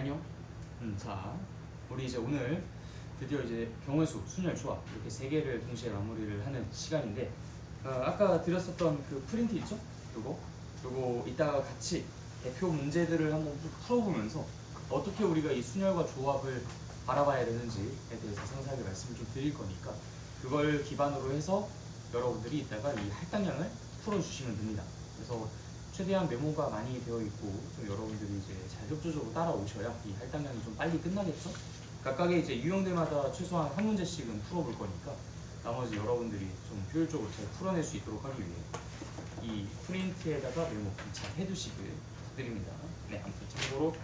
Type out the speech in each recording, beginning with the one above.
안녕. 자, 우리 이제 오늘 드디어 이제 경우의 수, 순열, 조합 이렇게 세 개를 동시에 마무리를 하는 시간인데, 아까 드렸었던 그 프린트 있죠? 요거 이따가 같이 대표 문제들을 한번 풀어보면서 어떻게 우리가 이 순열과 조합을 바라봐야 되는지에 대해서 상세하게 말씀을 좀 드릴 거니까 그걸 기반으로 해서 여러분들이 이따가 이 할당량을 풀어주시면 됩니다. 그래서 최대한 메모가 많이 되어 있고 좀 여러분들이 이제 잘 협조적으로 따라오셔야 이 할당량이 좀 빨리 끝나겠죠? 각각의 이제 유형들마다 최소한 한 문제씩은 풀어볼 거니까 나머지 여러분들이 좀 효율적으로 잘 풀어낼 수 있도록 하기 위해 이 프린트에다가 메모 잘 해두시길 부탁드립니다. 네, 아무튼 참고로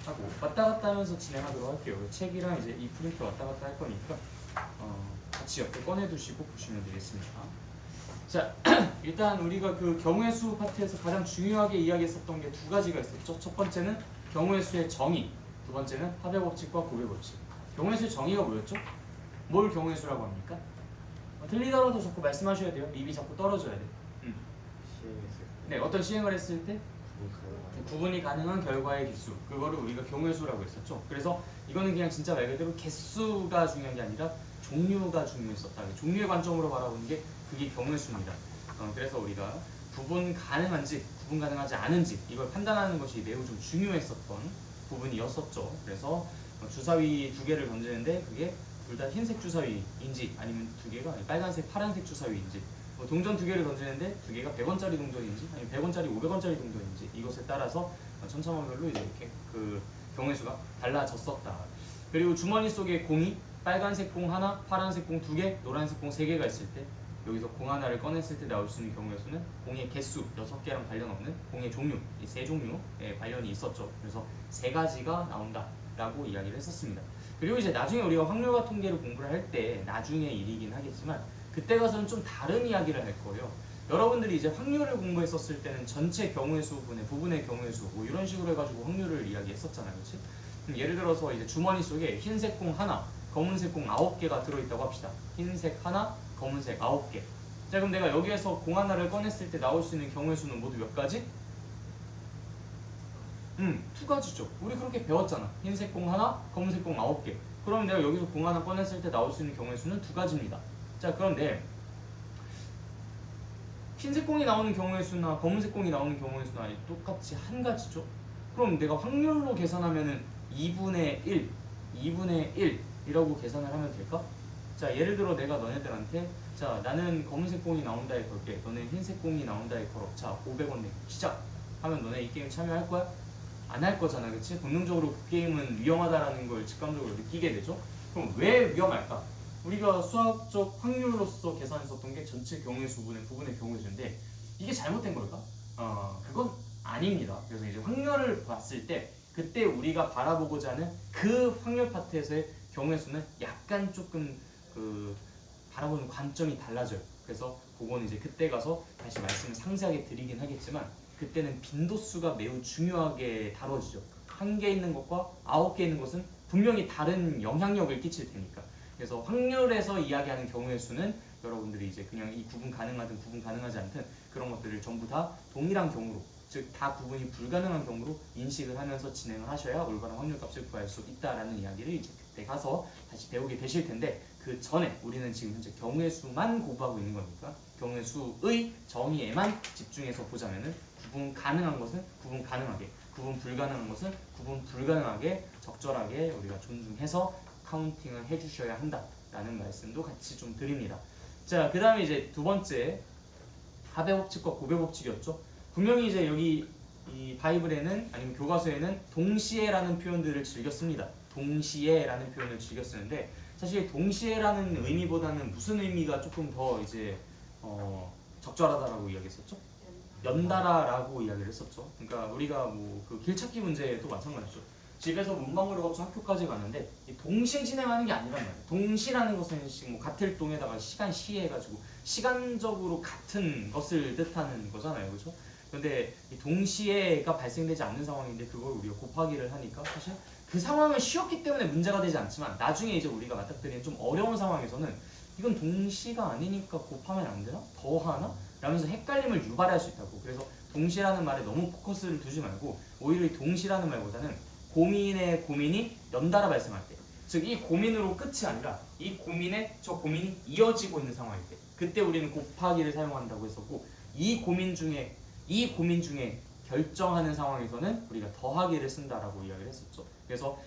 하고 왔다 갔다 하면서 진행하도록 할게요. 책이랑 이제 이 프린트 왔다 갔다 할 거니까 같이 옆에 꺼내두시고 보시면 되겠습니다. 자, 일단 우리가 그 경우의 수 파트에서 가장 중요하게 이야기했었던 게 두 가지가 있었죠. 첫 번째는 경우의 수의 정의, 두 번째는 합의 법칙과 고배 법칙. 경우의 수의 정의가 뭐였죠? 뭘 경우의 수라고 합니까? 틀리더라도 자꾸 말씀하셔야 돼요. 입이 자꾸 떨어져야 돼. 네, 어떤 시행을 했을 때 구분이 가능한 결과의 개수, 그거를 우리가 경우의 수라고 했었죠. 그래서 이거는 그냥 진짜 말 그대로 개수가 중요한 게 아니라 종류가 중요했었다. 종류의 관점으로 바라보는 게 그게 경우의 수입니다. 그래서 우리가 구분 가능한지 구분 가능하지 않은지 이걸 판단하는 것이 매우 좀 중요했었던 부분이었었죠. 그래서 주사위 두 개를 던지는데 그게 둘 다 흰색 주사위인지 아니면 두 개가 빨간색, 파란색 주사위인지, 동전 두 개를 던지는데 두 개가 100원짜리 동전인지 아니면 100원짜리, 500원짜리 동전인지 이것에 따라서 천차만별로 이제 이렇게 그 경우의 수가 달라졌었다. 그리고 주머니 속에 공이 빨간색 공 하나, 파란색 공 두 개, 노란색 공 세 개가 있을 때 여기서 공 하나를 꺼냈을 때 나올 수 있는 경우의 수는 공의 개수 6개랑 관련 없는 공의 종류, 이 세 종류에 관련이 있었죠. 그래서 세 가지가 나온다라고 이야기를 했었습니다. 그리고 이제 나중에 우리가 확률과 통계를 공부를 할 때 나중에 일이긴 하겠지만 그때 가서는 좀 다른 이야기를 할 거예요. 여러분들이 이제 확률을 공부했었을 때는 전체 경우의 수 분의 부분의 경우의 수 뭐 이런 식으로 해가지고 확률을 이야기했었잖아요, 그렇지? 예를 들어서 이제 주머니 속에 흰색 공 하나, 검은색 공 9개가 들어있다고 합시다. 흰색 하나, 검은색 9개. 자, 그럼 내가 여기에서 공 하나를 꺼냈을 때 나올 수 있는 경우의 수는 모두 몇 가지? 두 가지죠. 우리 그렇게 배웠잖아. 흰색 공 하나, 검은색 공 9개. 그럼 내가 여기서 공 하나 꺼냈을 때 나올 수 있는 경우의 수는 두 가지입니다. 자, 그런데 흰색 공이 나오는 경우의 수나 검은색 공이 나오는 경우의 수나 똑같이 한 가지죠. 그럼 내가 확률로 계산하면은 2분의 1, 2분의 1이라고 계산을 하면 될까? 자, 예를 들어 내가 너네들한테 자, 나는 검은색 공이 나온다에 걸게. 너는 흰색 공이 나온다에 걸어. 자, 500원 내기 시작! 하면 너네 이 게임 참여할 거야? 안 할 거잖아, 그치? 본능적으로 그 게임은 위험하다라는 걸 직감적으로 느끼게 되죠? 그럼 왜 위험할까? 우리가 수학적 확률로서 계산했었던 게 전체 경우의 수분의 부분의 경우의 수인데 이게 잘못된 걸까? 그건 아닙니다. 그래서 이제 확률을 봤을 때 그때 우리가 바라보고자 하는 그 확률 파트에서의 경우의 수는 약간 조금 그 바라보는 관점이 달라져요. 그래서 그건 이제 그때 가서 다시 말씀을 상세하게 드리긴 하겠지만 그때는 빈도수가 매우 중요하게 다뤄지죠. 1개 있는 것과 9개 있는 것은 분명히 다른 영향력을 끼칠 테니까. 그래서 확률에서 이야기하는 경우의 수는 여러분들이 이제 그냥 이 구분 가능하든 구분 가능하지 않든 그런 것들을 전부 다 동일한 경우로, 즉 다 구분이 불가능한 경우로 인식을 하면서 진행을 하셔야 올바른 확률값을 구할 수 있다라는 이야기를 이제 그때 가서 다시 배우게 되실 텐데 그 전에 우리는 지금 현재 경우의 수만 공부하고 있는 거니까 경우의 수의 정의에만 집중해서 보자면은 구분 가능한 것은 구분 가능하게, 구분 불가능한 것은 구분 불가능하게 적절하게 우리가 존중해서 카운팅을 해주셔야 한다라는 말씀도 같이 좀 드립니다. 자, 그 다음에 이제 두 번째 합의 법칙과 고배 법칙이었죠. 분명히 이제 여기 이 바이블에는 아니면 교과서에는 동시에라는 표현들을 즐겨 씁니다. 동시에라는 표현을 즐겨 쓰는데 사실 동시에라는 의미보다는 무슨 의미가 조금 더 이제 적절하다라고 이야기했었죠? 연달아라고 이야기를 했었죠. 그러니까 우리가 뭐 그 길찾기 문제도 마찬가지죠. 집에서 문방구를 거쳐 학교까지 가는데 동시에 진행하는 게 아니란 말이에요. 동시라는 것은 뭐 같을 동에다가 시간 시에 해가지고 시간적으로 같은 것을 뜻하는 거잖아요, 그렇죠? 근데 이 동시에가 발생되지 않는 상황인데 그걸 우리가 곱하기를 하니까 사실 그 상황은 쉬웠기 때문에 문제가 되지 않지만 나중에 이제 우리가 맞닥뜨리는 좀 어려운 상황에서는 이건 동시가 아니니까 곱하면 안 되나? 더하나? 라면서 헷갈림을 유발할 수 있다고. 그래서 동시라는 말에 너무 포커스를 두지 말고 오히려 이 동시라는 말보다는 고민의 고민이 연달아 발생할 때, 즉 이 고민으로 끝이 아니라 이 고민에 저 고민이 이어지고 있는 상황일 때, 그때 우리는 곱하기를 사용한다고 했었고, 이 고민 중에 결정하는 상황에서는 우리가 더하기를 쓴다라고 이야기를 했었죠. 그래서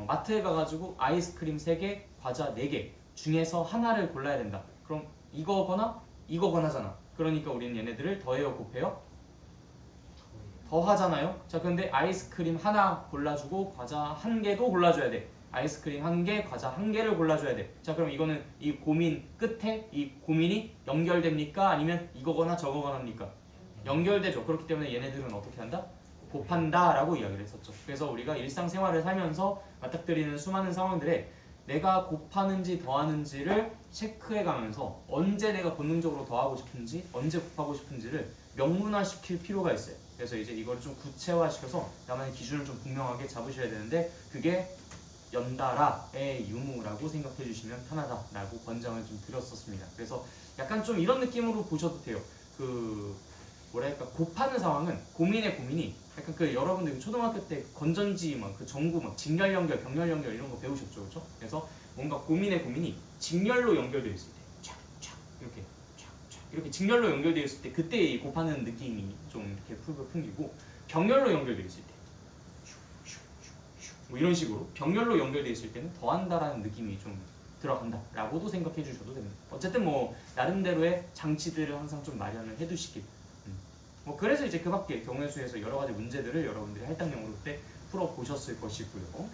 마트에 가가지고 아이스크림 3개, 과자 4개 중에서 하나를 골라야 된다. 그럼 이거거나잖아. 그러니까 우리는 얘네들을 더해요, 곱해요? 더하잖아요. 자, 근데 아이스크림 하나 골라주고 과자 1개도 골라줘야 돼. 아이스크림 1개, 과자 1개를 골라줘야 돼. 자, 그럼 이거는 이 고민 끝에 이 고민이 연결됩니까? 아니면 이거거나 저거거나입니까? 연결되죠. 그렇기 때문에 얘네들은 어떻게 한다? 곱한다 라고 이야기를 했었죠. 그래서 우리가 일상생활을 살면서 맞닥뜨리는 수많은 상황들에 내가 곱하는지 더하는지를 체크해가면서 언제 내가 본능적으로 더하고 싶은지, 언제 곱하고 싶은지를 명문화시킬 필요가 있어요. 그래서 이제 이걸 좀 구체화시켜서 나만의 기준을 좀 분명하게 잡으셔야 되는데, 그게 연달아의 유무라고 생각해 주시면 편하다라고 권장을 좀 드렸었습니다. 그래서 약간 좀 이런 느낌으로 보셔도 돼요. 뭐랄까, 곱하는 상황은 고민의 고민이 약간 여러분들 초등학교 때 건전지 그 전구 직렬 연결, 병렬 연결 이런 거 배우셨죠, 그렇죠? 그래서 뭔가 고민의 고민이 직렬로 연결되어 있을 때, 촥촥 이렇게 직렬로 연결되어 있을 때, 그때 이 곱하는 느낌이 좀 이렇게 풍기고, 병렬로 연결되어 있을 때, 뭐 이런 식으로 병렬로 연결되어 있을 때는 더한다라는 느낌이 좀 들어간다라고도 생각해 주셔도 됩니다. 어쨌든 뭐 나름대로의 장치들을 항상 좀 마련을 해두시길. 뭐 그래서 이제 그 밖에 경우의 수에서 여러 가지 문제들을 여러분들이 할당용으로 때 풀어 보셨을 것이고요.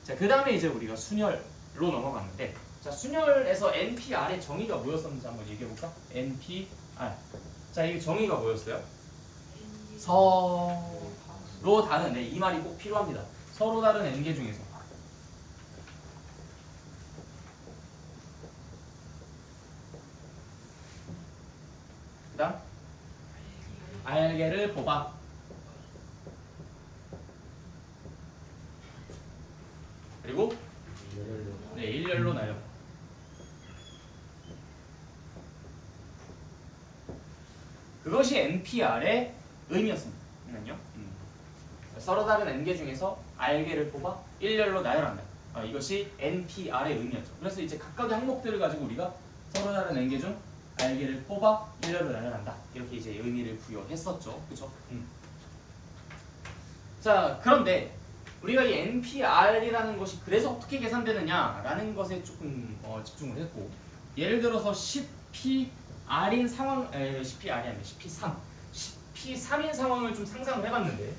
자, 그 다음에 이제 우리가 순열로 넘어갔는데, 자, 순열에서 NPR의 정의가 뭐였었는지 한번 얘기해 볼까? NPR. 자, 이 정의가 뭐였어요? 서로 다른, 이 말이 꼭 필요합니다. 서로 다른 n개 중에서 그 다음 알개를 뽑아. 그리고 일렬로 나열어. 그것이 NPR의 의미였습니다. 서로 다른 n개 중에서 알개를 뽑아 일렬로 나열한다. 이것이 NPR의 의미였죠. 그래서 이제 각각의 항목들을 가지고 우리가 서로 다른 n개 중 알개를 뽑아 일렬로 나열한다. 이렇게 이제 의미를 부여했었죠. 그렇죠? 자, 그런데 우리가 이 NPR이라는 것이 그래서 어떻게 계산되느냐라는 것에 조금 집중을 했고, 예를 들어서 10PR인 상황, 10PR이 아니라 10P3인 상황을 좀 상상을 해봤는데,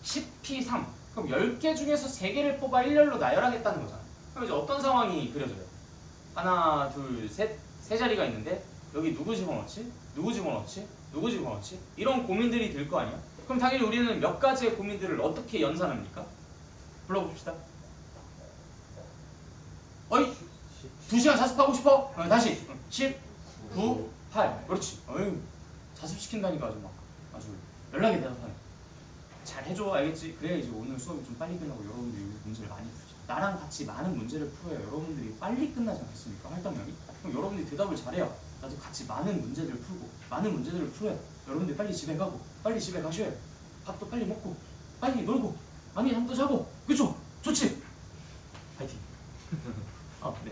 10P3 그럼 10개 중에서 3개를 뽑아 일렬로 나열하겠다는 거잖아. 그럼 이제 어떤 상황이 그려져요? 하나, 둘, 셋, 세 자리가 있는데 여기 누구 집어넣지? 누구 집어넣지? 누구 집어넣지? 이런 고민들이 들 거 아니야? 그럼 당연히 우리는 몇 가지의 고민들을 어떻게 연산합니까? 불러봅시다. 어이? 2시간 자습하고 싶어? 다시 10, 9, 8 그렇지. 자습시킨다니까 아주 연락이 대답하네. 잘 해줘, 알겠지? 그래야 이제 오늘 수업이 좀 빨리 끝나고 여러분들이 문제를 많이 풀죠. 나랑 같이 많은 문제를 풀어야 여러분들이 빨리 끝나지 않겠습니까? 활동량이? 그럼 여러분들이 대답을 잘해야 나도 같이 많은 문제들을 풀고, 많은 문제들을 풀어야 여러분들이 빨리 집에 가고, 빨리 집에 가셔야 밥도 빨리 먹고, 빨리 놀고, 많이 잠도 자고, 그쵸? 좋지? 파이팅. 네.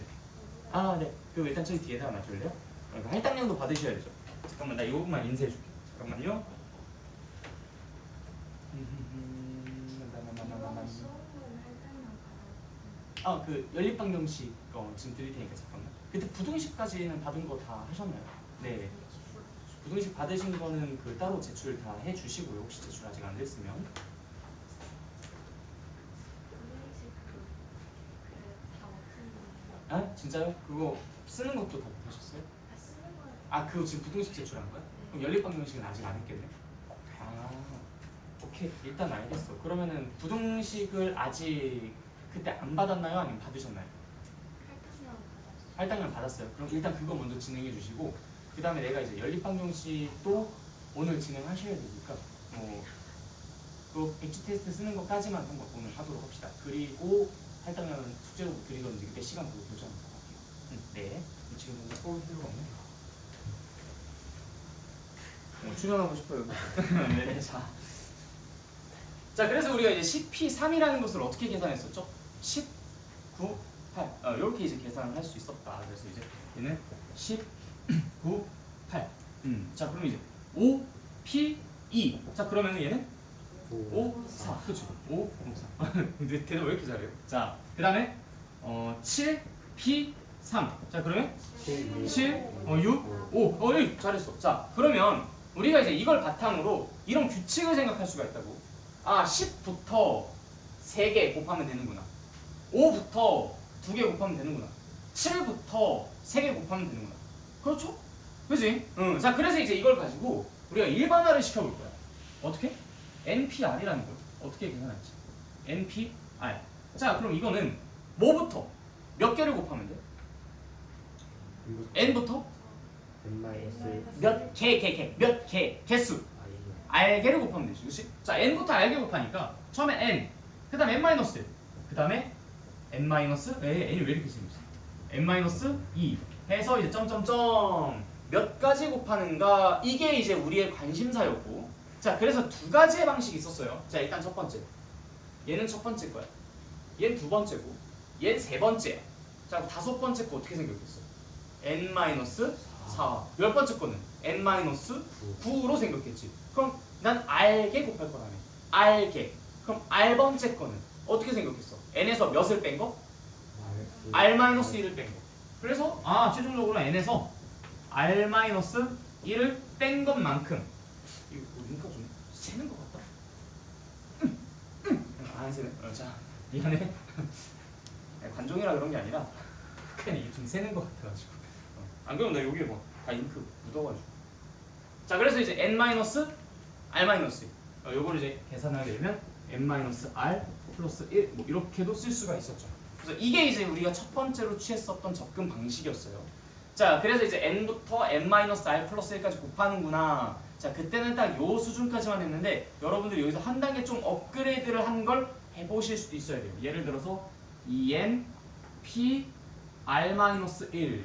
네. 그리고 일단 저희 뒤에다 놔줄래요? 할당량도 받으셔야 되죠. 잠깐만, 나 이것만 인쇄해줄게. 잠깐만요. 그 연립방정식 지금 드릴 테니까 잠깐만. 그때 부등식까지는 받은 거 다 하셨나요? 네. 부등식 받으신 거는 따로 제출 다 해주시고요. 혹시 제출 아직 안 됐으면. 진짜요? 그거 쓰는 것도 다 하셨어요? 그거 지금 부등식 제출한 거야? 그럼 연립방정식은 아직 안 했겠네. 오케이, 일단 알겠어. 그러면은 부등식을 아직 그때 안 받았나요? 아니면 받으셨나요? 할당량 받았어요. 그럼 일단 그거 먼저 진행해 주시고, 그 다음에 내가 이제 연립방정식도 오늘 진행하셔야 되니까 그 엑지 테스트 쓰는 것까지만 한번 오늘 하도록 합시다. 그리고 할당량은 숙제로 드리던지 그때 시간 보고 결정하도록 할게요. 네. 지금 볼 필요가 없네. 출연하고 싶어요. 네, 자. 자, 그래서 우리가 이제 10p3이라는 것을 어떻게 계산했었죠? 10, 9, 8. 이렇게 이제 계산을 할 수 있었다. 그래서 이제 얘는 10, 9, 8. 자, 그럼 이제 5, p, 2. 자, 그러면 얘는 5, 4. 그렇죠. 5, 5, 4. 근데 대답 왜 이렇게 잘해요? 자, 그 다음에 7, p, 3. 자, 그러면 7, 6, 5. 잘했어. 자, 그러면 우리가 이제 이걸 바탕으로 이런 규칙을 생각할 수가 있다고. 10부터 3개 곱하면 되는구나. 5부터 2개 곱하면 되는구나. 7부터 3개 곱하면 되는구나. 그렇죠? 그지? 자, 그래서 이제 이걸 가지고 우리가 일반화를 시켜볼 거야. 어떻게? NPR이라는 걸 어떻게 계산할지. NPR. 자, 그럼 이거는 뭐부터 몇 개를 곱하면 돼? N부터 몇 개수. R개를 곱하면 되지, 그렇지? 자, N부터 R개 곱하니까 처음에 N, 그 다음에 N-1, 그 다음에 N-, N이 왜 이렇게 생겼어? N-2 해서 이제 점점점 몇 가지 곱하는가, 이게 이제 우리의 관심사였고. 자, 그래서 두 가지의 방식이 있었어요. 자, 일단 첫 번째, 얘는 첫 번째 거야. 얘는 두 번째고, 얘는 세 번째야. 자, 다섯 번째 거 어떻게 생겼겠어? N-4. 열 번째 거는 N-9로 생겼겠지. 그럼 난 R개 곱할 거라며. R개. 그럼 R번째 거는 어떻게 생겼겠어? N에서 몇을 뺀 거? R-1을 뺀 거. 그래서 최종적으로 N에서 R-1을 뺀 것만큼, 이거 보니까 좀 새는 것 같다. 안 새네. 자, 미안해. 관종이라 그런 게 아니라 그냥 이게 좀 새는 것 같아가지고. 안 그러면 나 여기에 뭐 다 잉크 묻어가지고. 자, 그래서 이제 N-R--1 요거를 이제 계산하게 되면 N-R 플러스 1 뭐 이렇게도 쓸 수가 있었죠. 그래서 이게 이제 우리가 첫 번째로 취했었던 접근 방식이었어요. 자, 그래서 이제 N부터 N-R 플러스 1까지 곱하는구나. 자, 그때는 딱 요 수준까지만 했는데 여러분들이 여기서 한 단계 좀 업그레이드를 한 걸 해보실 수도 있어야 돼요. 예를 들어서 EN, P, R-1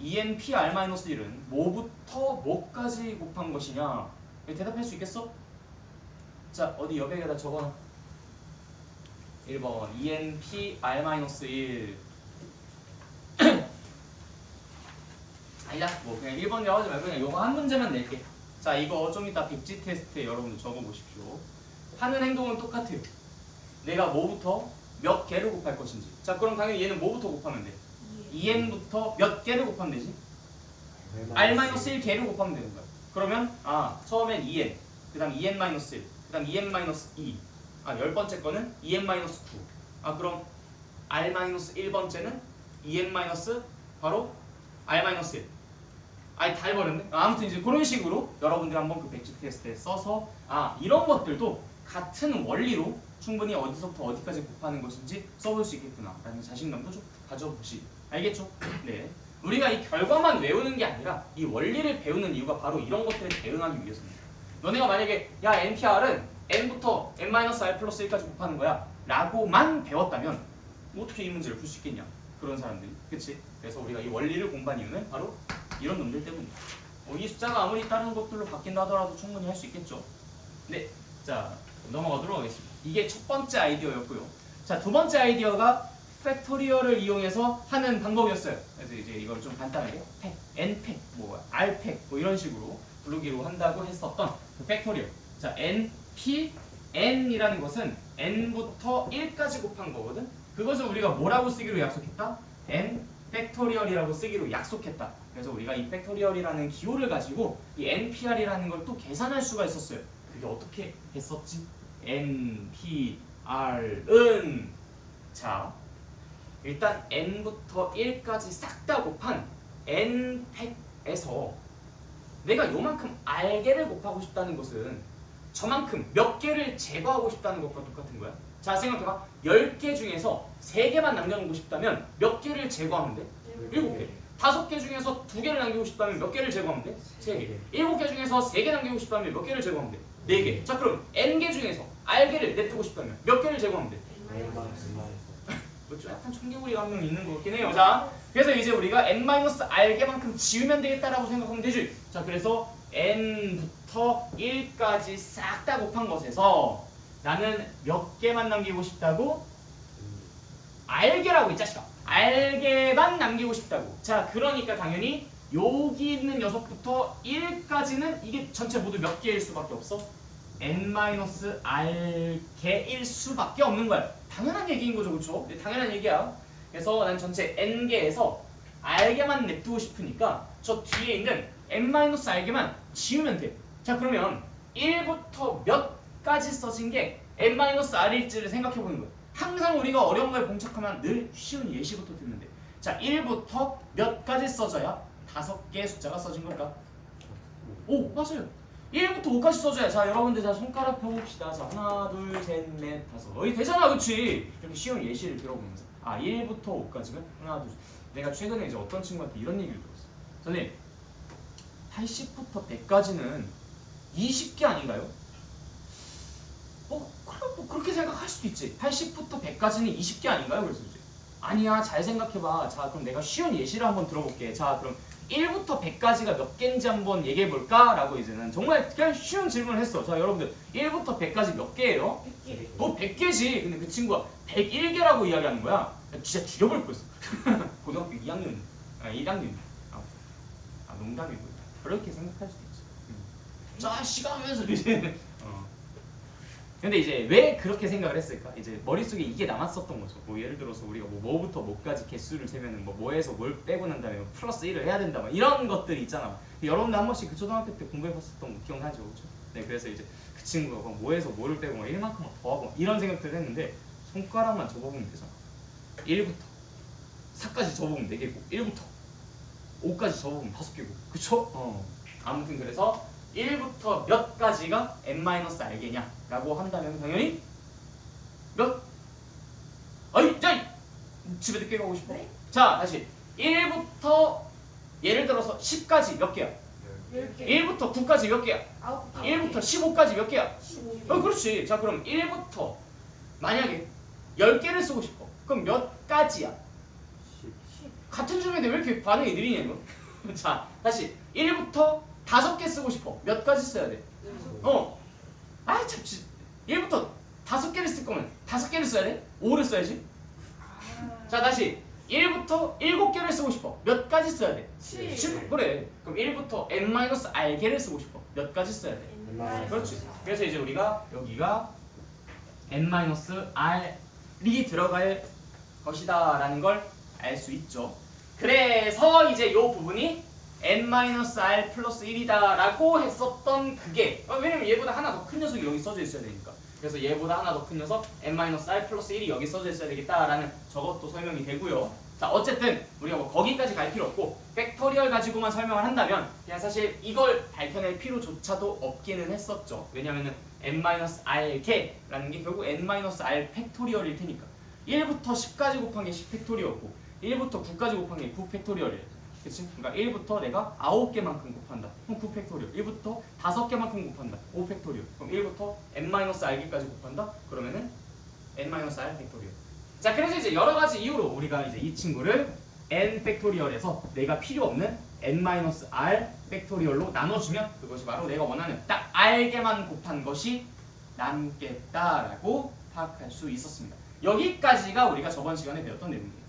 ENPR-1은 뭐부터 뭐까지 곱한 것이냐? 대답할 수 있겠어? 자, 어디 여백에다 적어놔. 1번 ENPR-1 아니다, 뭐 그냥 1번이라고 하지 말고 그냥 요거 한 문제만 낼게. 자, 이거 좀 이따 백지 테스트에 여러분들 적어보십시오. 하는 행동은 똑같아요. 내가 뭐부터 몇 개를 곱할 것인지. 자, 그럼 당연히 얘는 뭐부터 곱하면 돼? EN부터 몇 개를 곱하면 되지? R-1개를 곱하면 되는 거야. 그러면 처음엔 EN, 그 다음 EN-1, 그 다음 EN-2. 열 번째 거는 EN-9. 그럼 R-1번째는 EN- 바로 R-1. 다 해버렸네. 아무튼 이제 그런 식으로 여러분들 한번 그 백지 테스트에 써서 이런 것들도 같은 원리로 충분히 어디서부터 어디까지 곱하는 것인지 써볼 수 있겠구나 라는 자신감도 좀 가져보시. 알겠죠? 네. 우리가 이 결과만 외우는 게 아니라 이 원리를 배우는 이유가 바로 이런 것들에 대응하기 위해서입니다. 너네가 만약에 NPR은 N부터 N-R 플러스 1까지 곱하는 거야 라고만 배웠다면 어떻게 이 문제를 풀 수 있겠냐? 그런 사람들이. 그치? 그래서 우리가 이 원리를 공부한 이유는 바로 이런 놈들 때문이다. 이 숫자가 아무리 다른 것들로 바뀐다 하더라도 충분히 할 수 있겠죠? 네. 자, 넘어가도록 하겠습니다. 이게 첫 번째 아이디어였고요. 자, 두 번째 아이디어가 팩토리얼을 이용해서 하는 방법이었어요. 그래서 이제 이걸 좀 간단하게 팩, N팩, R팩 이런 식으로 부르기로 한다고 했었던 그 팩토리얼. 자, N, P, N이라는 것은 N부터 1까지 곱한 거거든. 그것을 우리가 뭐라고 쓰기로 약속했다? N 팩토리얼이라고 쓰기로 약속했다. 그래서 우리가 이 팩토리얼이라는 기호를 가지고 이 NPR이라는 걸 또 계산할 수가 있었어요. 그게 어떻게 했었지? NPR은 자, 일단 N부터 1까지 싹 다 곱한 N팩에서 내가 요만큼 R개를 곱하고 싶다는 것은 저만큼 몇 개를 제거하고 싶다는 것과 똑같은 거야. 자, 생각해봐. 10개 중에서 3개만 남겨놓고 싶다면 몇 개를 제거하면 돼? 7개. 5개 중에서 2개를 남기고 싶다면 몇 개를 제거하면 돼? 3개. 7개 중에서 3개 남기고 싶다면 몇 개를 제거하면 돼? 4개. 자, 그럼 N개 중에서 R개를 냅두고 싶다면 몇 개를 제거하면 돼? 좀 약간 청개구리가 한 명 있는 것 같긴 해요. 자, 그래서 이제 우리가 N-R개만큼 지우면 되겠다라고 생각하면 되지. 자, 그래서 n부터 1까지 싹 다 곱한 것에서 나는 몇 개만 남기고 싶다고? 알게라고 이 자식아. 알게만 남기고 싶다고. 자, 그러니까 당연히 여기 있는 녀석부터 1까지는 이게 전체 모두 몇 개일 수밖에 없어? n-r개일 수밖에 없는 거야. 당연한 얘기인 거죠, 그렇죠? 당연한 얘기야. 그래서 난 전체 n개에서 r개만 냅두고 싶으니까 저 뒤에 있는 n-r개만 지우면 돼. 자, 그러면 1부터 몇까지 써진 게 n-r일지를 생각해 보는 거야. 항상 우리가 어려운 걸 봉착하면 늘 쉬운 예시부터 듣는 데. 자, 1부터 몇까지 써져야 5개의 숫자가 써진 걸까? 오, 맞아요. 1부터 5까지 써줘야. 자, 여러분들 자 손가락 펴봅시다. 자, 하나, 둘, 셋, 넷, 다섯. 어이 되잖아, 그치? 이렇게 쉬운 예시를 들어보면서. 아, 1부터 5까지는 하나, 둘. 내가 최근에 이제 어떤 친구한테 이런 얘기를 들었어. 선생님, 80부터 100까지는 20개 아닌가요? 뭐 그렇게 생각할 수도 있지. 80부터 100까지는 20개 아닌가요? 그래서 이제 아니야, 잘 생각해봐. 자, 그럼 내가 쉬운 예시를 한번 들어볼게. 자, 그럼 1부터 100까지가 몇 개인지 한번 얘기해볼까? 라고 이제는 정말 그냥 쉬운 질문을 했어. 자, 여러분들 1부터 100까지 몇 개예요? 100개. 뭐 100개지. 근데 그 친구가 101개라고 이야기하는 거야. 진짜 죽여버릴 뻔했어. 고등학교 2학년, 1학년. 농담이고. 그렇게 생각할 수도 있지. 자, 시간 하면서 이제. 근데 이제 왜 그렇게 생각을 했을까? 이제 머릿속에 이게 남았었던 거죠. 뭐 예를 들어서 우리가 뭐부터 뭐까지 개수를 세면은 뭐에서 뭘 빼고 난 다음에 플러스 1을 해야 된다. 막 이런 것들이 있잖아. 여러분들 한 번씩 그 초등학교 때 공부해봤었던 거 기억나죠? 그렇죠? 네, 그래서 이제 그 친구가 뭐에서 뭐를 빼고 막 1만큼 더 하고 이런 생각들을 했는데 손가락만 접어보면 되잖아. 1부터 4까지 접어보면 4개고 1부터 5까지 접어보면 5개고 그쵸? 아무튼 그래서 1부터 몇 가지가 n-r개냐 라고 한다면 당연히 몇? 아이, 야! 집에 늦게 가고 싶어? 네? 자, 다시 1부터 예를 들어서 10까지 몇 개야? 10개. 1부터 9까지 몇 개야? 9개. 1부터 15까지 몇 개야? 15개. 그렇지. 자, 그럼 1부터 만약에 10개를 쓰고 싶어. 그럼 몇 가지야? 10. 같은 중인데 왜 이렇게 반응이 느리냐 이거? 자, 다시 1부터 5개 쓰고 싶어. 몇 가지 써야 돼? 아, 참, 1부터 5개를 쓸 거면 5개를 써야 돼? 5를 써야지. 자, 다시 1부터 7개를 쓰고 싶어. 몇 가지 써야 돼? 7. 그래. 그럼 1부터 n-r개를 쓰고 싶어. 몇 가지 써야 돼? 그렇지. 그래서 이제 우리가 여기가 n-r이 들어갈 것이다 라는 걸 알 수 있죠. 그래서 이제 이 부분이 n-r 플러스 1이다 라고 했었던 그게 왜냐면 얘보다 하나 더 큰 녀석이 여기 써져 있어야 되니까. 그래서 얘보다 하나 더 큰 녀석 n-r 플러스 1이 여기 써져 있어야 되겠다 라는 저것도 설명이 되고요. 자, 어쨌든 우리가 뭐 거기까지 갈 필요 없고 팩토리얼 가지고만 설명을 한다면 그냥 사실 이걸 밝혀낼 필요조차도 없기는 했었죠. 왜냐면은 n-r개라는 게 결국 n-r 팩토리얼일 테니까 1부터 10까지 곱한 게 10 팩토리얼이고 1부터 9까지 곱한 게 9 팩토리얼이에요. 그치? 그러니까 1부터 내가 9개만큼 곱한다. 그럼 9 팩토리얼. 1부터 5개만큼 곱한다. 5 팩토리얼. 그럼 1부터 n-r개까지 곱한다. 그러면은 n-r 팩토리얼. 자, 그래서 이제 여러 가지 이유로 우리가 이제 이 친구를 n 팩토리얼에서 내가 필요 없는 n-r 팩토리얼로 나눠주면 그것이 바로 내가 원하는 딱 r개만 곱한 것이 남겠다라고 파악할 수 있었습니다. 여기까지가 우리가 저번 시간에 배웠던 내용이에요.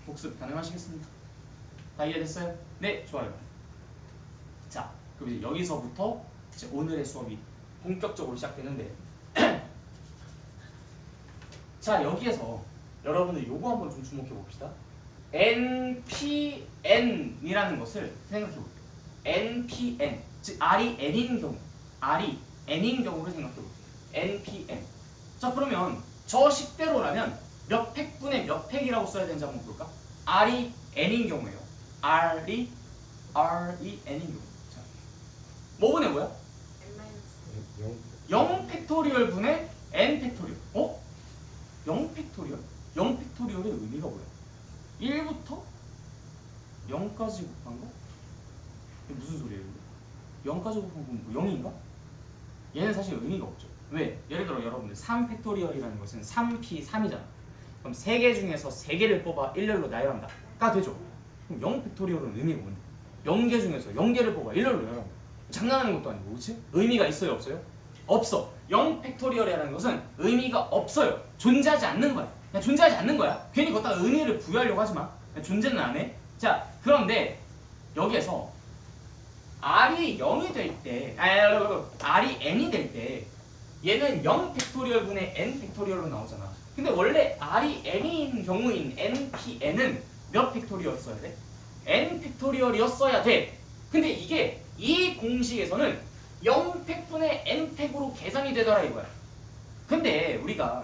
복습 가능하시겠습니까? 다 이해됐어요? 네, 좋아요. 자, 그럼 이제 여기서부터 이제 오늘의 수업이 본격적으로 시작되는데 자, 여기에서 여러분들 요거 한번 좀 주목해 봅시다. NPN이라는 것을 생각해 볼게요. NPN, 즉 R이 N인 경우, R이 N인 경우를 생각해 볼게요. NPN. 자, 그러면 저 식대로라면 몇 팩분의 몇 팩이라고 써야 되는지 한번 볼까? R이 N인 경우예요. R이 N인 경우. 자, 뭐 분의 뭐야? 0 팩토리얼 분의 N 팩토리얼. 0 팩토리얼? 0 팩토리얼의 의미가 뭐야? 1부터 0까지 곱한 거? 이게 무슨 소리예요? 0까지 곱한 건 뭐 0인가? 얘는 사실 의미가 없죠. 왜? 예를 들어 여러분들 3 팩토리얼이라는 것은 3p 3이잖아. 그럼 3개 중에서 3개를 뽑아 일렬로 나열한다. 가 되죠. 그럼 0 팩토리얼은 의미가 뭔데? 0개 중에서 0개를 뽑아 일렬로 나열한다. 장난하는 것도 아니고, 그렇지? 의미가 있어요, 없어요? 없어. 0 팩토리얼이라는 것은 의미가 없어요. 존재하지 않는 거야. 그냥 존재하지 않는 거야. 괜히 걷다가 의미를 부여하려고 하지 마. 그냥 존재는 안 해. 자, 그런데 여기에서 R이 0이 될 때, R이 N이 될 때 얘는 0 팩토리얼 분의 N 팩토리얼로 나오잖아. 근데 원래 R이 N인 경우인 NPN은 몇 팩토리얼이었어야 돼? N 팩토리얼이었어야 돼. 근데 이게 이 공식에서는 0팩분의 n팩으로 계산이 되더라 이거야. 근데 우리가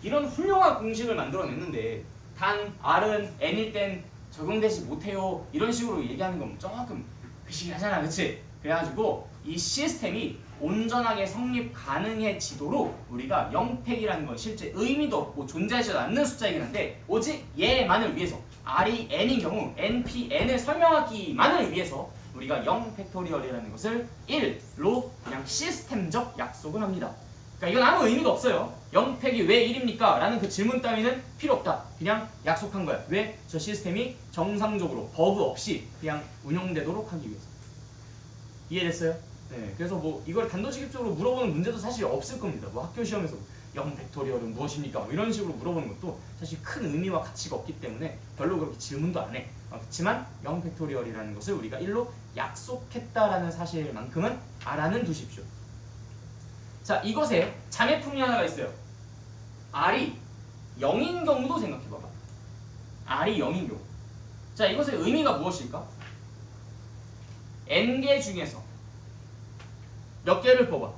이런 훌륭한 공식을 만들어냈는데 단 R은 n일 땐 적용되지 못해요 이런 식으로 얘기하는 건 조금 그시기하잖아, 그치? 그래가지고 이 시스템이 온전하게 성립 가능해지도록 우리가 0팩이라는 건 실제 의미도 없고 존재하지 않는 숫자이긴 한데 오직 얘만을 위해서 R이 n인 경우 npn을 설명하기만을 위해서 우리가 0 팩토리얼이라는 것을 1로 그냥 시스템적 약속을 합니다. 그러니까 이건 아무 의미가 없어요. 0팩이 왜 1입니까? 라는 그 질문 따위는 필요 없다. 그냥 약속한 거야. 왜? 저 시스템이 정상적으로 버그 없이 그냥 운영되도록 하기 위해서. 이해됐어요? 네. 그래서 뭐 이걸 단도직입적으로 물어보는 문제도 사실 없을 겁니다. 뭐 학교 시험에서 0 팩토리얼은 무엇입니까? 뭐 이런 식으로 물어보는 것도 사실 큰 의미와 가치가 없기 때문에 별로 그렇게 질문도 안 해. 그렇지만 0 팩토리얼이라는 것을 우리가 1로 약속했다라는 사실만큼은 알아는 두십시오. 자, 이것에 자매품이 하나가 있어요. R이 0인 경우도 생각해봐봐. R이 0인 경우. 자, 이것의 의미가 무엇일까? N개 중에서 몇 개를 뽑아?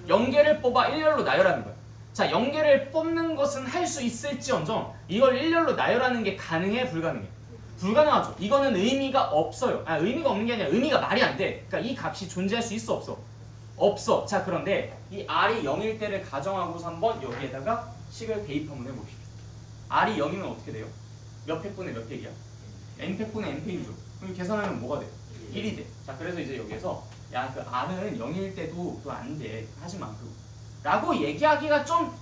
0개를 뽑아 1열로 나열하는 거야. 자, 0개를 뽑는 것은 할 수 있을지언정 이걸 1열로 나열하는 게 가능해? 불가능해? 불가능하죠. 이거는 의미가 없어요. 의미가 없는 게 아니라 의미가 말이 안 돼. 그러니까 이 값이 존재할 수 있어, 없어? 없어. 자, 그런데 이 R이 0일 때를 가정하고서 한번 여기에다가 식을 대입 한번 해봅시다. R이 0이면 어떻게 돼요? 몇 팩분의 몇 팩이야? n팩분의 n팩이죠. 그럼 계산하면 뭐가 돼? 1이 돼. 자, 그래서 이제 여기에서 야, 그 R은 0일 때도 또 안 돼. 하지 마. 라고 얘기하기가 좀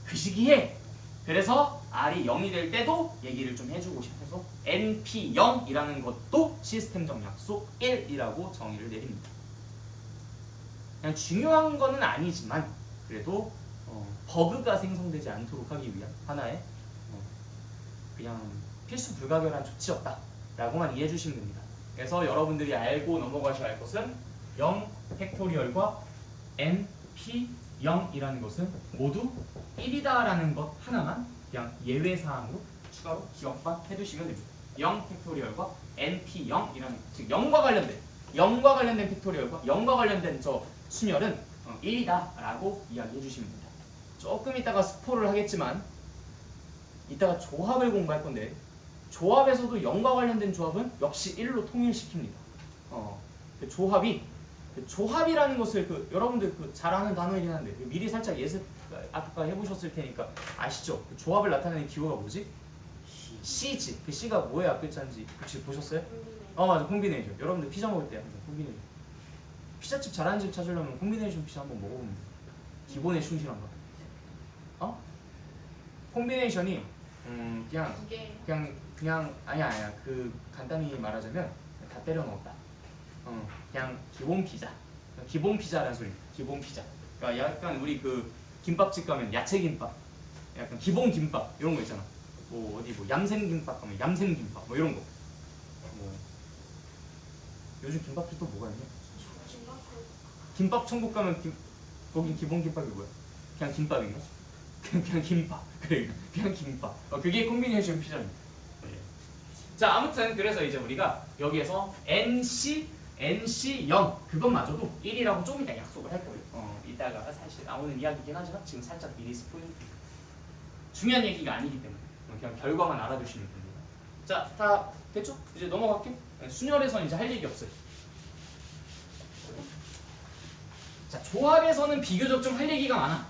그 시기에 그래서 R이 0이 될 때도 얘기를 좀 해주고 싶어서 NP0이라는 것도 시스템적 약속 1이라고 정의를 내립니다. 그냥 중요한 거는 아니지만 그래도 버그가 생성되지 않도록 하기 위한 하나의 그냥 필수 불가결한 조치였다 라고만 이해해 주시면 됩니다. 그래서 여러분들이 알고 넘어가셔야 할 것은 0 팩토리얼과 NP0이라는 것은 모두 1이다라는 것 하나만 그냥 예외사항으로 추가로 기억만 해두시면 됩니다. 0 팩토리얼과 NP0이라는 즉 0과 관련된 팩토리얼과 0과 관련된 저 순열은 1이다 라고 이야기해 주시면 됩니다. 조금 이따가 스포를 하겠지만 이따가 조합을 공부할 건데 조합에서도 0과 관련된 조합은 역시 1로 통일시킵니다. 조합이라는 것을 여러분들 잘 아는 단어이긴 한데 미리 살짝 예습 아까 해보셨을 테니까 아시죠? 조합을 나타내는 기호가 뭐지? C지. 그 C가 뭐의 앞글자인지 혹시 보셨어요? 맞아. 콤비네이션. 여러분들 피자 먹을 때 항상 콤비네이션. 피자집 잘하는 집 찾으려면 콤비네이션 피자 한번 먹어보면 돼요. 기본에 충실한 거. 콤비네이션이 그냥 아니야. 간단히 말하자면 다 때려 넣었다. 그냥 기본 피자라는 소리입니다. 기본 피자. 그러니까 약간 우리 김밥집 가면 야채 김밥, 약간 기본 김밥 이런 거 있잖아. 어디 얌생 김밥 가면 얌생 김밥 이런 거. 요즘 김밥집 또 뭐가 있냐? 김밥 천국 가면 거긴 기본 김밥이 뭐야? 그냥 김밥인가? 그냥 김밥. 그래, 그냥 김밥. 그게 콤비네이션 피자입니다. 자, 아무튼 그래서 이제 우리가 여기에서 NC0 그것마저도 1이라고 조금 이따 약속을 할 거예요. 이따가 사실 나오는 이야기긴 하지만 지금 살짝 미리 스포일. 중요한 얘기가 아니기 때문에 그냥 결과만 알아두시면 됩니다. 자, 다 됐죠? 이제 넘어갈게. 순열에서는 이제 할 얘기 없어요. 자, 조합에서는 비교적 좀 할 얘기가 많아.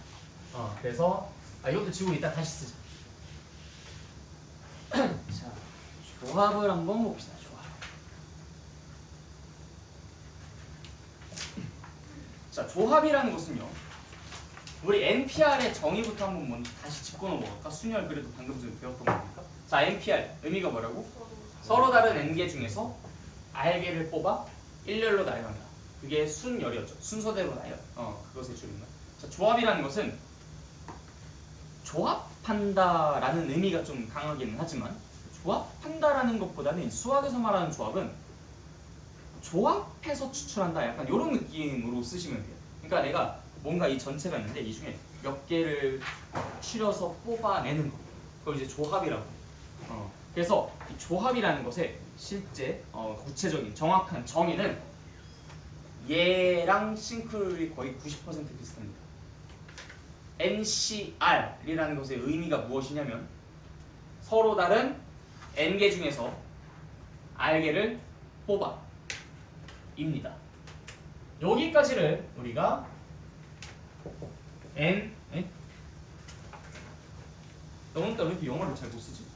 그래서 이것도 지우고 이따 다시 쓰자. 자, 조합을 한번 봅시다. 조합. 자, 조합이라는 것은요. 우리 NPR의 정의부터 한번 먼저 다시 짚고 넘어갈까? 순열 그래도 방금 전에 배웠던 거니까. 자, NPR 의미가 뭐라고? 서로 다른 N개 중에서 R개를 뽑아 일렬로 나열한다. 그게 순열이었죠. 순서대로 나열. 그것의 줄임말. 자, 조합이라는 것은 조합한다라는 의미가 좀 강하기는 하지만 조합한다라는 것보다는 수학에서 말하는 조합은 조합해서 추출한다. 약간 이런 느낌으로 쓰시면 돼요. 그러니까 내가 뭔가 이 전체가 있는데 이 중에 몇 개를 추려서 뽑아내는 거. 그걸 이제 조합이라고 해요. 그래서 이 조합이라는 것의 실제 구체적인 정확한 정의는 얘랑 싱크로율이 거의 90% 비슷합니다. NCR이라는 것의 의미가 무엇이냐면 서로 다른 N개 중에서 R개를 뽑아 입니다. 여기까지를 우리가 너무 왜 이렇게 영어를 잘 못 쓰지?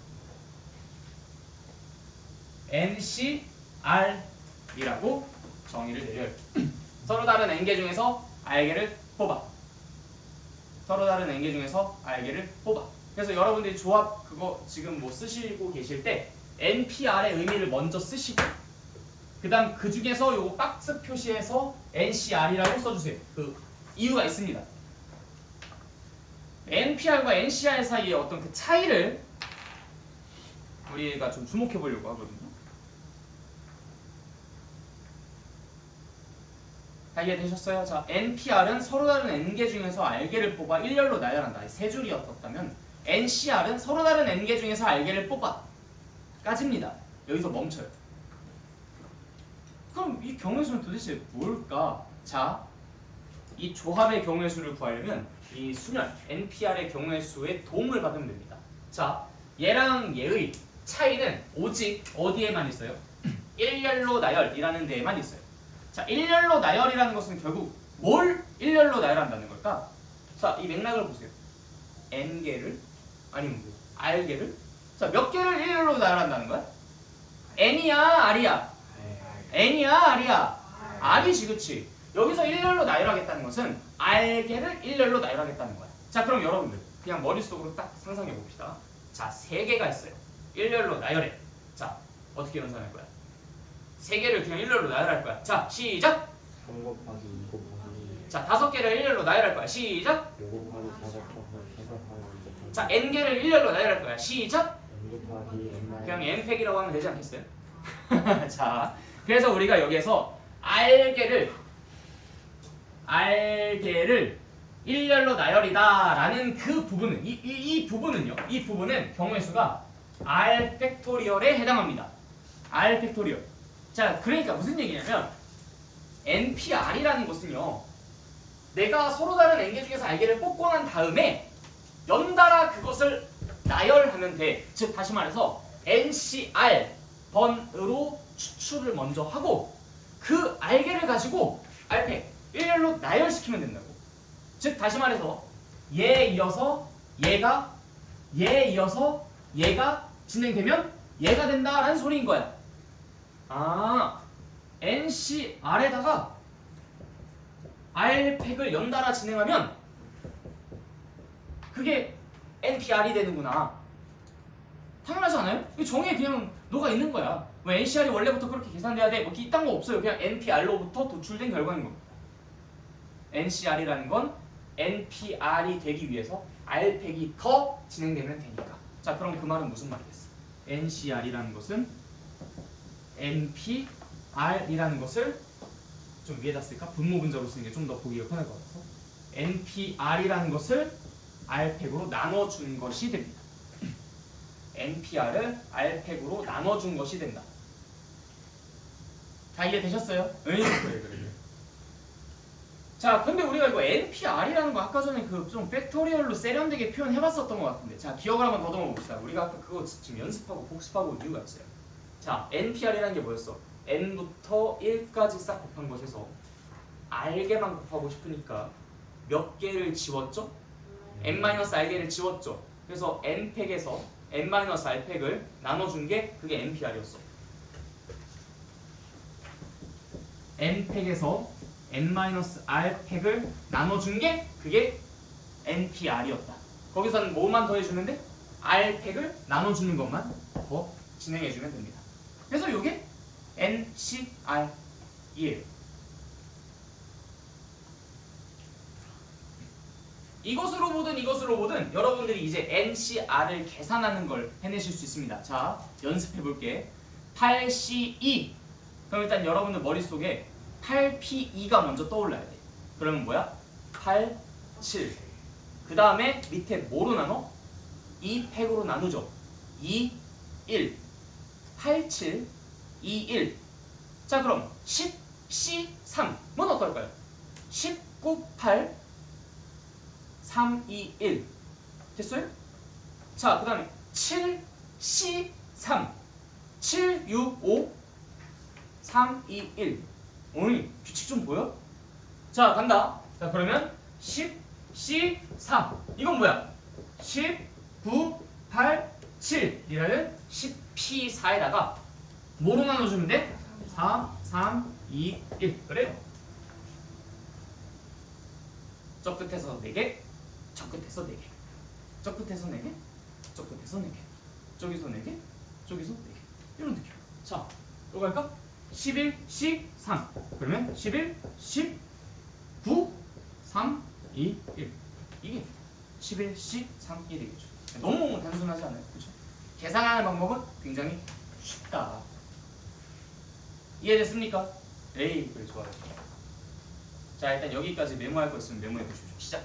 NCR이라고 정의를 내려요. 서로 다른 N개 중에서 R개를 뽑아. 서로 다른 N개 중에서 R개를 뽑아. 그래서 여러분들이 조합 그거 지금 뭐 쓰시고 계실 때 NPR의 의미를 먼저 쓰시고 그 다음 그 중에서 요거 박스 표시해서 NCR이라고 써주세요. 그 이유가 있습니다. NPR과 NCR 사이의 어떤 그 차이를 우리가 좀 주목해 보려고 하거든요. 다 이해되셨어요? 자, NPR은 서로 다른 N개 중에서 R개를 뽑아 일렬로 나열한다. 세 줄이었다면 NCR은 서로 다른 N개 중에서 R개를 뽑아 까집니다. 여기서 멈춰요. 그럼 이 경우의 수는 도대체 뭘까? 자, 이 조합의 경우의 수를 구하려면 이 수열 NPR의 경우의 수에 도움을 받으면 됩니다. 자, 얘랑 얘의 차이는 오직 어디에만 있어요? 일렬로 나열이라는 데에만 있어요. 자, 일렬로 나열이라는 것은 결국 뭘 일렬로 나열한다는 걸까? 자, 이 맥락을 보세요. N개를 아니면 뭐 R개를 자, 몇 개를 일렬로 나열한다는 거야? N이야 R이야? N이야 R이야? R이지, 그치? 여기서 일렬로 나열하겠다는 것은 R개를 일렬로 나열하겠다는 거야. 자, 그럼 여러분들 그냥 머릿속으로 딱 상상해 봅시다. 자, 세 개가 있어요. 일렬로 나열해. 자, 어떻게 연산할 거야? 세 개를 그냥 일렬로 나열할 거야. 자, 시작! 3 곱하기 2 곱하기 자, 5개를 일렬로 나열할 거야. 시작! 5 곱하기 4 곱하기 4 곱하기 자, N개를 일렬로 나열할 거야. 시작! N 곱하기 N 그냥 N팩이라고 하면 되지 않겠어요? 자, 그래서 우리가 여기에서 R개를 일렬로 나열이다라는 그 부분은 이 부분은요. 이 부분은 경우의 수가 R 팩토리얼에 해당합니다. R 팩토리얼. 자, 그러니까 무슨 얘기냐면 NPR이라는 것은요. 내가 서로 다른 N개 중에서 R개를 뽑고 난 다음에 연달아 그것을 나열하면 돼. 즉 다시 말해서 NCR 번으로 추출을 먼저 하고 그 R개를 가지고 R팩 일렬로 나열시키면 된다고. 즉 다시 말해서 얘에 이어서 얘가 얘에 이어서 얘가 진행되면 얘가 된다라는 소리인 거야. 아, NCR에다가 R팩을 연달아 진행하면 그게 NPR이 되는구나. 당연하지 않아요? 이 정의에 그냥 녹아 있는 거야. 뭐 NCR이 원래부터 그렇게 계산돼야 돼? 뭐 이딴 거 없어요. 그냥 NPR로부터 도출된 결과인 겁니다. NCR이라는 건 NPR이 되기 위해서 R팩이 더 진행되면 되니까. 자, 그럼 그 말은 무슨 말이겠어? NCR이라는 것은 NPR이라는 것을 좀 위에다 쓸까? 분모 분자로 쓰는 게 좀 더 보기가 편할 것 같아서 NPR이라는 것을 R팩으로 나눠준 것이 됩니다. NPR을 R팩으로 나눠준 것이 된다. 다 이해되셨어요? 그래. 자, 근데 우리가 이거 NPR이라는 거 아까 전에 그 좀 팩토리얼로 세련되게 표현해봤었던 것 같은데, 자, 기억을 한번 더듬어 봅시다. 우리가 아까 그거 지금 연습하고 복습하고 이유가 있어요. 자, NPR이라는 게 뭐였어? N부터 1까지 싹 곱한 것에서 R개만 곱하고 싶으니까 몇 개를 지웠죠? N-R개를 지웠죠. 그래서 N팩에서 N-R팩을 나눠준 게 그게 NPR이었어. N팩에서 N-R팩을 나눠준 게 그게 NPR이었다. 거기서는 뭐만 더해주는데? R팩을 나눠주는 것만 더 진행해주면 됩니다. 그래서 이게 NCR이에요. 이것으로 보든 여러분들이 이제 NCR을 계산하는 걸 해내실 수 있습니다. 자, 연습해 볼게. 8C2. 그럼 일단 여러분들 머릿속에 8P2가 먼저 떠올라야 돼. 그러면 뭐야? 8, 7. 그 다음에 밑에 뭐로 나눠? 2팩으로 나누죠. 2, 1. 8, 7, 2, 1. 자, 그럼 10, C, 3. 은 어떨까요? 10, 9, 8, 3, 2, 1. 됐어요? 자, 그 다음에 7, C, 3. 7, 6, 5, 3, 2, 1. 오이, 규칙 좀 보여? 자, 간다. 자, 그러면 10, C, 3. 이건 뭐야? 10, 9, 8, 7 이라는 10P4에다가 뭐로 나눠주면 돼? 4, 3, 2, 1. 그래? 저 끝에서 4개, 저 끝에서 4개, 저 끝에서 4개, 저 끝에서 4개, 저기서 4개, 저기서 4개. 이런 느낌. 자, 또 갈까? 11, 13. 그러면 11, 10, 9, 3, 2, 1. 이게 11, 13, 1이겠죠. 너무 단순하지 않아요? 그렇죠? 계산하는 방법은 굉장히 쉽다. 이해됐습니까? 에이, 그래, 좋아요. 자, 일단 여기까지 메모할 거 있으면 메모해 보십시오. 시작.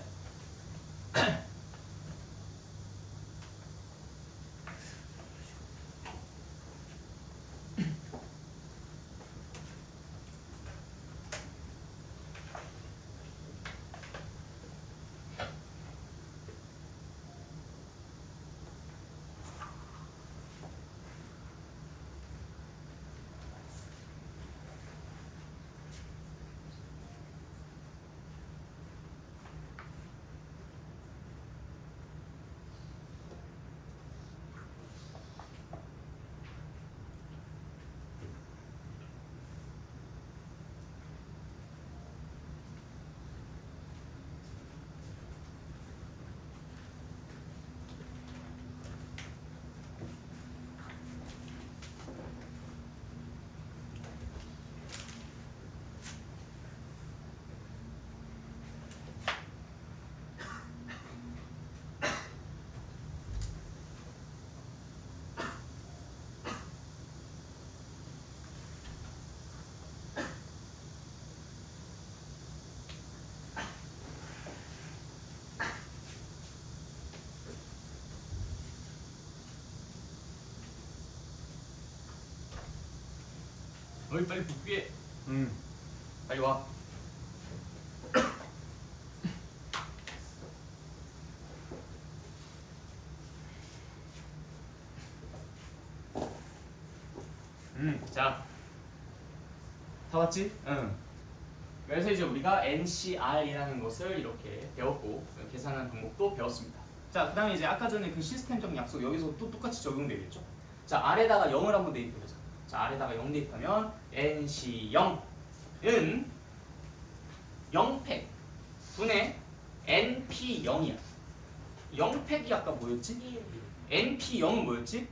어이, 빨리 복귀해. 빨리 와. 자, 다 왔지? 응. 그래서 이제 우리가 NCR이라는 것을 이렇게 배웠고 계산하는 방법도 배웠습니다. 자, 그 다음에 이제 아까 전에 그 시스템적 약속 여기서 또 똑같이 적용되겠죠? 자, 아래다가 0을 한번 대입해보자. 자, 아래다가 0 대입하면 NC0은 0팩 분의 NP0이야. 0팩이 아까 뭐였지? NP0은 뭐였지?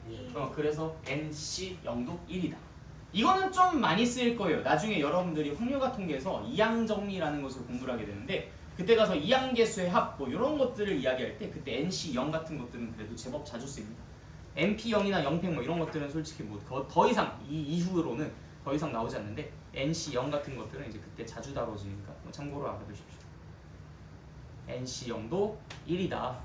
그래서 NC0도 1이다. 이거는 좀 많이 쓰일 거예요. 나중에 여러분들이 확률과 통계에서 이항정리라는 것을 공부를 하게 되는데 그때 가서 이항계수의 합 뭐 이런 것들을 이야기할 때 그때 NC0 같은 것들은 그래도 제법 자주 쓰입니다. NP0이나 0팩 뭐 이런 것들은 솔직히 뭐 더 이상 이 이후로는 더 이상 나오지 않는데 NC0 같은 것들은 이제 그때 자주 다뤄지니까 뭐 참고로 알아두십시오. NC0도 1이다.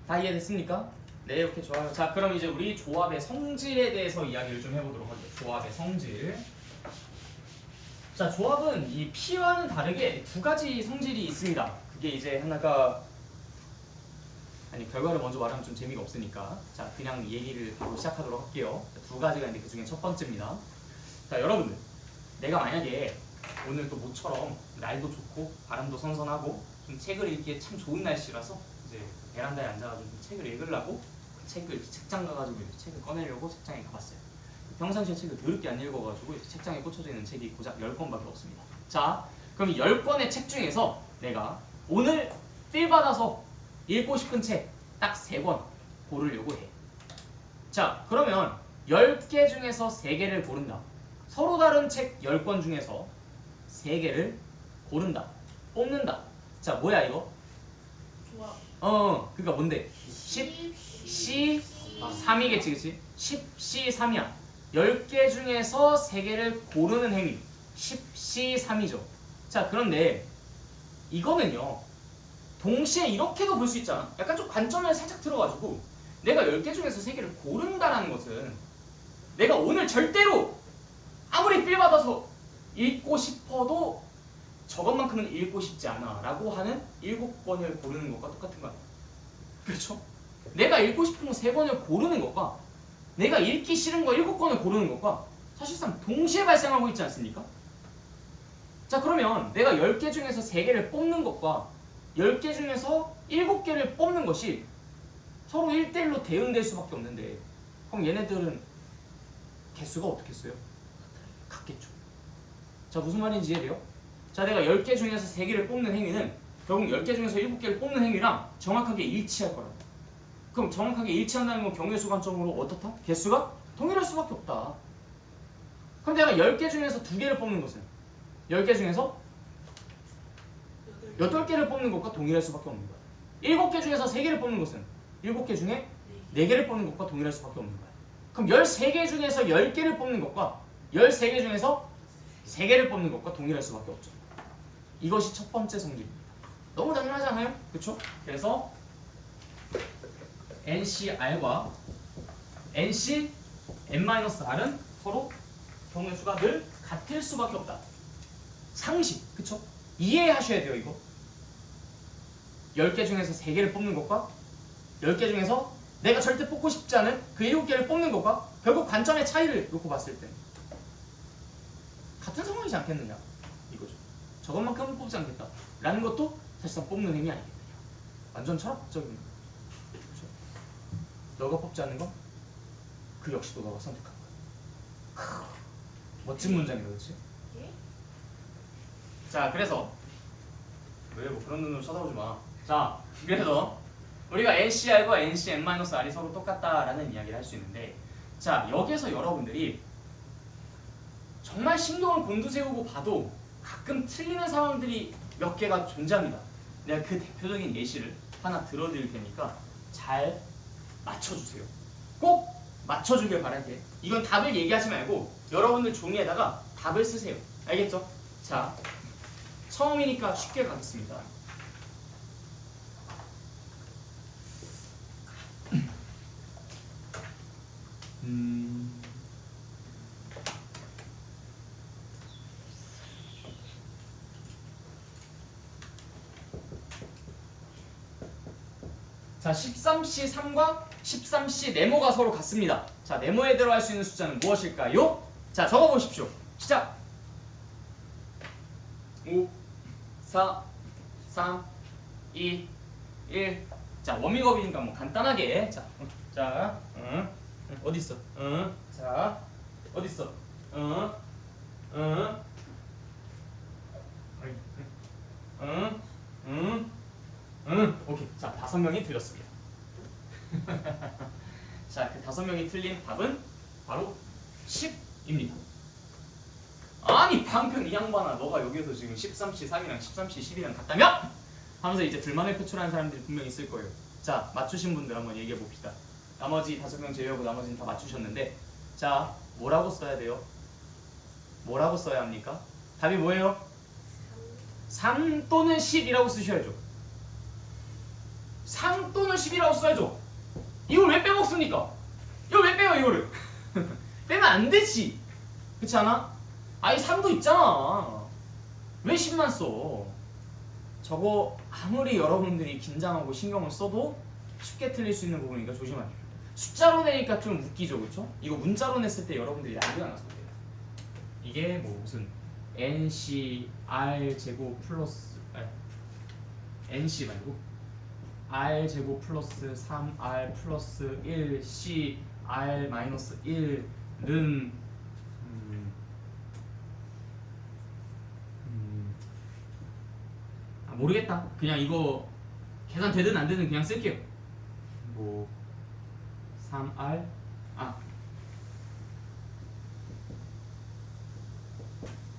다 이해됐습니까? 네, 이렇게 좋아요. 자, 그럼 이제 우리 조합의 성질에 대해서 이야기를 좀 해보도록 하죠. 조합의 성질. 자, 조합은 이 P와는 다르게 두 가지 성질이 있습니다. 그게 이제 하나가 아니 결과를 먼저 말하면 좀 재미가 없으니까 자 그냥 얘기를 바로 시작하도록 할게요. 두 가지가 있는데 그 중에 첫 번째입니다. 자, 여러분들 내가 만약에 오늘 또 모처럼 날도 좋고 바람도 선선하고 좀 책을 읽기에 참 좋은 날씨라서 이제 베란다에 앉아가지고 책을 읽으려고 그 책을 책장 가가지고 이제 책을 꺼내려고 책장에 가봤어요. 평상시에 책을 더럽게 안 읽어가지고 이제 책장에 꽂혀져 있는 책이 고작 10권밖에 없습니다. 자, 그럼 이 10권의 책 중에서 내가 오늘 필 받아서 읽고 싶은 책 딱 3권 고르려고 해. 자, 그러면 10개 중에서 3개를 고른다. 서로 다른 책 10권 중에서 3개를 고른다, 뽑는다. 자, 뭐야 이거? 좋아. 그니까 뭔데? 10C 3이겠지, 그치? 10C 3이야. 10개 중에서 3개를 고르는 행위. 10C 3이죠. 자, 그런데 이거는요, 동시에 이렇게도 볼 수 있잖아. 약간 좀 관점을 살짝 들어가지고, 내가 10개 중에서 3개를 고른다라는 것은 내가 오늘 절대로 아무리 필 받아서 읽고 싶어도 저것만큼은 읽고 싶지 않아 라고 하는 7권을 고르는 것과 똑같은 거야. 그렇죠? 내가 읽고 싶은 거 3권을 고르는 것과 내가 읽기 싫은 거 7권을 고르는 것과 사실상 동시에 발생하고 있지 않습니까? 자, 그러면 내가 10개 중에서 3개를 뽑는 것과 10개 중에서 7개를 뽑는 것이 서로 1대1로 대응될 수밖에 없는데, 그럼 얘네들은 개수가 어떻겠어요? 같겠죠. 자, 무슨 말인지 이해돼요? 자, 내가 10개 중에서 3개를 뽑는 행위는 결국 10개 중에서 7개를 뽑는 행위랑 정확하게 일치할 거라고. 그럼 정확하게 일치한다는 건 경우의 수 관점으로 어떻다? 개수가 동일할 수밖에 없다. 그럼 내가 10개 중에서 2개를 뽑는 것은 10개 중에서 8개를 뽑는 것과 동일할 수밖에 없는 거야. 7개 중에서 3개를 뽑는 것은 7개 중에 4개를 뽑는 것과 동일할 수밖에 없는 거야. 그럼 13개 중에서 10개를 뽑는 것과 13개 중에서 3개를 뽑는 것과 동일할 수밖에 없죠. 이것이 첫 번째 성질입니다. 너무 당연하잖아요? 그쵸? 그래서 NCR과 NCN-R은 서로 경우의 수가 늘 같을 수밖에 없다. 상식, 그쵸? 이해하셔야 돼요, 이거. 10개 중에서 3개를 뽑는 것과 10개 중에서 내가 절대 뽑고 싶지 않은 그 7개를 뽑는 것과 결국 관점의 차이를 놓고 봤을 때 같은 상황이지 않겠느냐, 이거죠. 저것만큼은 뽑지 않겠다 라는 것도 사실상 뽑는 행위 아니겠느냐. 완전 철학적인 거죠. 너가 뽑지 않는 건 그 역시도 너가 선택한 거야. 멋진 문장이다, 그렇지? 예? 자, 그래서 왜 뭐 그런 눈으로 쳐다보지 마. 자, 그래서 우리가 NCR과 NCN-R이 서로 똑같다라는 이야기를 할 수 있는데, 자, 여기서 여러분들이 정말 신경을 곤두세우고 봐도 가끔 틀리는 상황들이 몇 개가 존재합니다. 내가 그 대표적인 예시를 하나 들어드릴 테니까 잘 맞춰주세요. 꼭 맞춰주길 바랄게. 이건 답을 얘기하지 말고 여러분들 종이에다가 답을 쓰세요. 알겠죠? 자, 처음이니까 쉽게 가겠습니다. 자, 13C 3과 13C 네모가 서로 같습니다. 자, 네모에 들어갈 수 있는 숫자는 무엇일까요? 자, 적어보십시오. 시작! 5, 4, 3, 2, 1. 자, 워밍업이니까 뭐 간단하게. 자, 어디 있어? 자, 어디 있어? 오케이. 자, 5명이 틀렸습니다. 자, 그 5명이 틀린 답은 바로 10입니다. 아니, 방금 이 양반아, 너가 여기서 지금 13C 3이랑 13C 10이랑 같다며? 하면서 이제 불만을 표출하는 사람들이 분명히 있을 거예요. 자, 맞추신 분들 한번 얘기해 봅시다. 나머지 5명 제외하고 나머지는 다 맞추셨는데, 자, 뭐라고 써야 돼요? 뭐라고 써야 합니까? 답이 뭐예요? 3 또는 10이라고 쓰셔야죠. 3 또는 10이라고 써야죠. 이걸 왜 빼먹습니까? 이걸 왜 빼요, 이거를? 빼면 안 되지. 그렇지 않아? 아니, 3도 있잖아. 왜 10만 써? 저거 아무리 여러분들이 긴장하고 신경을 써도 쉽게 틀릴 수 있는 부분이니까 조심하십시오. 숫자로 내니까 좀 웃기죠, 그렇죠? 이거 문자로 냈을 때 여러분들이 난리가 났을 거예요. 이게 뭐 무슨 NCR 제곱 플러스 NC 말고 R 제곱 플러스 3R 플러스 1 CR 마이너스 1은 모르겠다. 그냥 이거 계산 되든 안 되든 그냥 쓸게요. 뭐 3R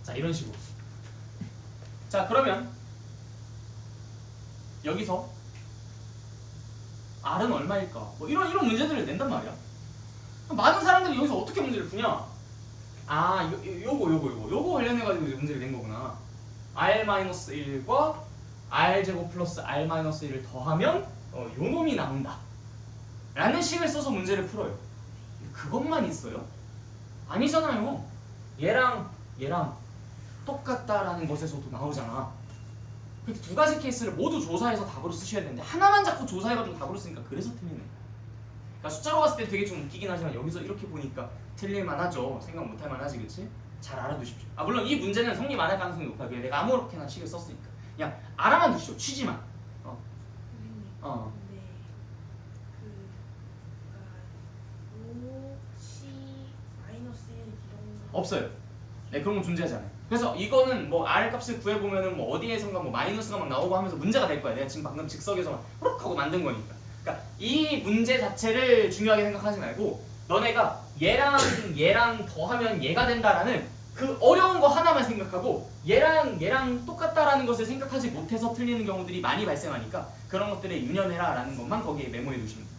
자, 이런 식으로. 자 그러면 여기서 R은 얼마일까? 뭐 이런 문제들을 낸단 말이야. 많은 사람들이 여기서 어떻게 문제를 푸냐? 아 요거 관련해가지고 이제 문제를 낸 거구나. R-1과 R제곱 플러스 R-1을 더하면 요 놈이 나온다 라는 식을 써서 문제를 풀어요. 그것만 있어요? 아니잖아요. 얘랑 똑같다라는 것에서도 나오잖아. 그렇게 두 가지 케이스를 모두 조사해서 답으로 쓰셔야 되는데 하나만 자꾸 조사해가지고 답으로 쓰니까 그래서 틀리네. 그러니까 숫자로 봤을 때 되게 좀 웃기긴 하지만 여기서 이렇게 보니까 틀릴만 하죠. 생각 못할 만하지, 그치? 잘 알아두십시오. 아 물론 이 문제는 성립 안 할 가능성이 높아요. 내가 아무렇게나 식을 썼으니까 그냥 알아만 두시오. 취지만. 선생님. 어. 근데 오, C, 마이너스 1 이런 거 없어요. 네, 그런 건 존재하지 않아요. 그래서 이거는 뭐 R 값을 구해보면은 뭐 어디에선가 뭐 마이너스가 막 나오고 하면서 문제가 될 거야. 내가 지금 방금 즉석에서 막 후룩 하고 만든 거니까. 그러니까 이 문제 자체를 중요하게 생각하지 말고 너네가 얘랑 더하면 얘가 된다라는 그 어려운 거 하나만 생각하고 얘랑 똑같다라는 것을 생각하지 못해서 틀리는 경우들이 많이 발생하니까 그런 것들에 유념해라 라는 것만 거기에 메모해 두시면 돼요.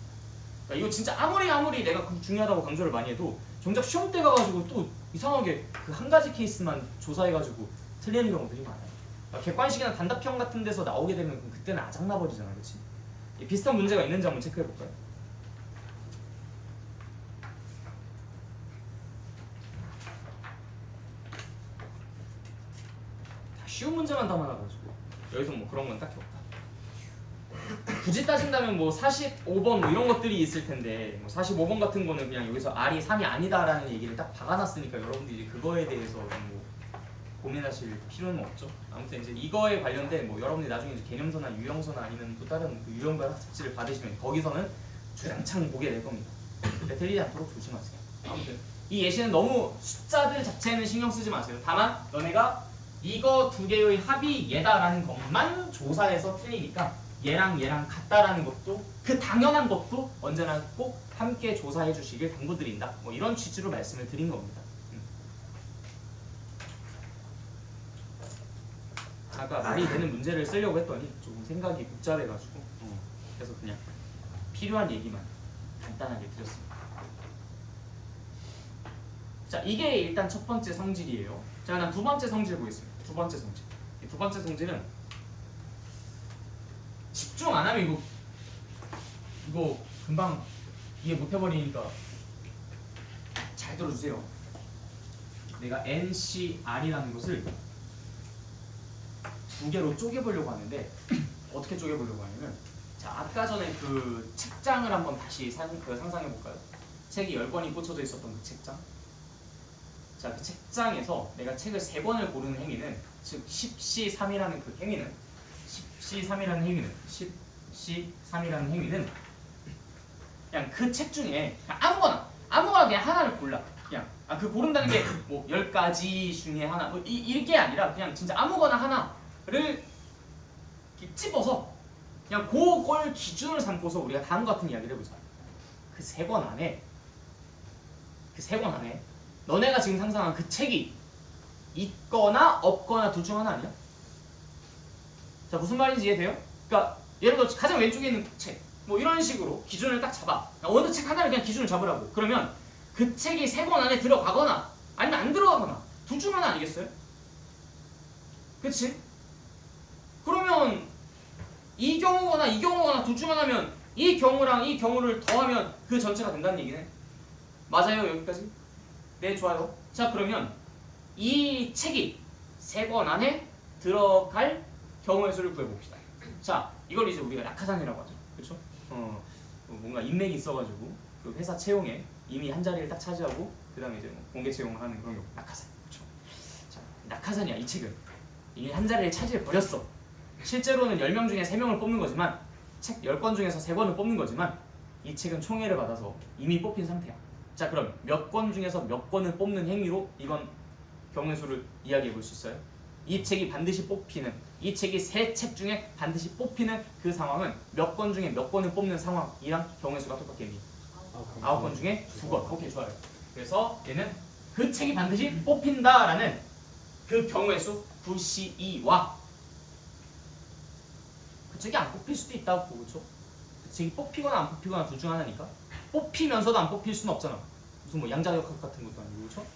그러니까 이거 진짜 아무리 내가 중요하다고 강조를 많이 해도 정작 시험 때 가가지고 또 이상하게 그 한 가지 케이스만 조사해가지고 틀리는 경우들이 많아요. 그러니까 객관식이나 단답형 같은 데서 나오게 되면 그때는 아작나버리잖아, 그렇지? 비슷한 문제가 있는지 한번 체크해볼까요? 다 쉬운 문제만 담아놔가지고 여기서 뭐 그런 건 딱히 없다. 굳이 따진다면 뭐 45번 뭐 이런 것들이 있을 텐데 뭐 45번 같은 거는 그냥 여기서 R이 3이 아니다라는 얘기를 딱 박아놨으니까 여러분들이 그거에 대해서 뭐 고민하실 필요는 없죠. 아무튼 이제 이거에 관련된 뭐 여러분들이 나중에 이제 개념서나 유형서나 아니면 또 다른 그 유형별 학습지를 받으시면 거기서는 주장창 보게 될 겁니다. 그때 틀리지 않도록 조심하세요. 아무튼 이 예시는 너무 숫자들 자체는 신경 쓰지 마세요. 다만 너네가 이거 두 개의 합이 얘다라는 것만 조사해서 틀리니까 얘랑 같다라는 것도 그 당연한 것도 언제나 꼭 함께 조사해 주시길 당부드린다. 뭐 이런 취지로 말씀을 드린 겁니다. 아까 말이 되는 문제를 쓰려고 했더니 조금 생각이 복잡해가지고 그래서 그냥 필요한 얘기만 간단하게 드렸습니다. 자, 이게 일단 첫 번째 성질이에요. 자, 그다음 두 번째 성질 보겠습니다. 두 번째 성질. 이 두 번째 성질은 집중 안 하면 이거 금방 이해 못 해버리니까 잘 들어주세요. 내가 NCR이라는 것을 두 개로 쪼개보려고 하는데 어떻게 쪼개보려고 하냐면 자 아까 전에 그 책장을 한번 다시 상상해볼까요? 책이 10권이 꽂혀져 있었던 그 책장. 자, 그 책장에서 내가 책을 3권을 고르는 행위는 즉 10C3이라는 그 행위는 10C3이라는 행위는 그냥 그 책 중에 그냥 아무거나 그냥 하나를 골라. 그냥 그 고른다는 게 뭐 10가지 중에 하나 뭐 이게 아니라 그냥 진짜 아무거나 하나를 찝어서 그냥 그걸 기준을 삼고서 우리가 다음과 같은 이야기를 해보자. 그 3권 안에 너네가 지금 상상한 그 책이 있거나 없거나 둘 중 하나 아니야? 자, 무슨 말인지 이해돼요? 그러니까 예를 들어 가장 왼쪽에 있는 책 뭐 이런 식으로 기준을 딱 잡아. 어느 책 하나를 그냥 기준을 잡으라고. 그러면 그 책이 3권 안에 들어가거나 아니면 안 들어가거나 둘 중 하나 아니겠어요? 그치? 그러면 이 경우거나 둘 중 하나면 이 경우랑 이 경우를 더하면 그 전체가 된다는 얘기네. 맞아요? 여기까지? 네, 좋아요. 자, 그러면 이 책이 3권 안에 들어갈 경우의 수를 구해봅시다. 자, 이걸 이제 우리가 낙하산이라고 하죠. 그쵸? 뭔가 인맥이 있어가지고 그 회사 채용에 이미 한 자리를 딱 차지하고 그 다음에 이제 뭐 공개 채용을 하는 그런 경우 낙하산. 그쵸? 자, 낙하산이야. 이 책은 이미 한 자리를 차지해버렸어. 실제로는 10명 중에 3명을 뽑는 거지만 책 10권 중에서 3권을 뽑는 거지만 이 책은 총애를 받아서 이미 뽑힌 상태야. 자, 그럼 몇 권 중에서 몇 권을 뽑는 행위로 이건 경우의 수를 이야기해 볼 수 있어요? 이 책이 반드시 뽑히는, 이 책이 3책 중에 반드시 뽑히는 그 상황은 몇 권 중에 몇 권을 뽑는 상황이랑 경우의 수가 똑같겠니? 9권 중에 2권. 오케이, 좋아요. 그래서 얘는 그 책이 반드시 뽑힌다라는 그 경우의 수 9C2와 그쪽이 안 뽑힐 수도 있다고 보고, 그렇죠? 그쪽이 뽑히거나 안 뽑히거나 둘 중 하나니까 뽑히면서도 안 뽑힐 수는 없잖아. 무슨 뭐 양자역학 같은 것도 아니고, 그렇죠?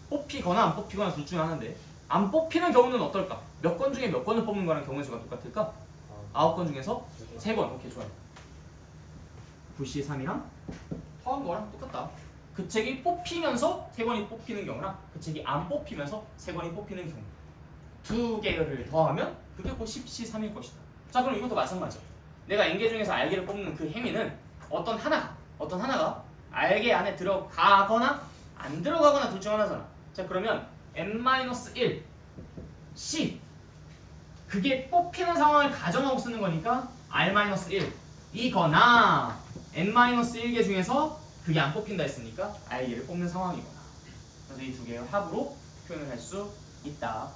뽑히거나 안 뽑히거나 둘 중 하나인데 안 뽑히는 경우는 어떨까? 몇 건 중에 몇 건을 뽑는 거랑 경우의 수가 똑같을까? 9건 중에서 3건. 오케이, 좋아요. 9C 3이랑 더한 거랑 똑같다. 그 책이 뽑히면서 3권이 뽑히는 경우랑 그 책이 안 뽑히면서 3권이 뽑히는 경우, 두 개를 더하면 그게 곧 10C 3일 것이다. 자, 그럼 이것도 마찬가지야. 내가 N개 중에서 R개를 뽑는 그 행위는 어떤 하나가 R개 안에 들어가거나 안 들어가거나 둘 중 하나잖아. 자, 그러면 N-1 C, 그게 뽑히는 상황을 가정하고 쓰는 거니까 R-1 이거나 N-1개 중에서 그게 안 뽑힌다 했으니까 R개를 뽑는 상황이거나. 그래서 이 두 개의 합으로 표현을 할 수 있다.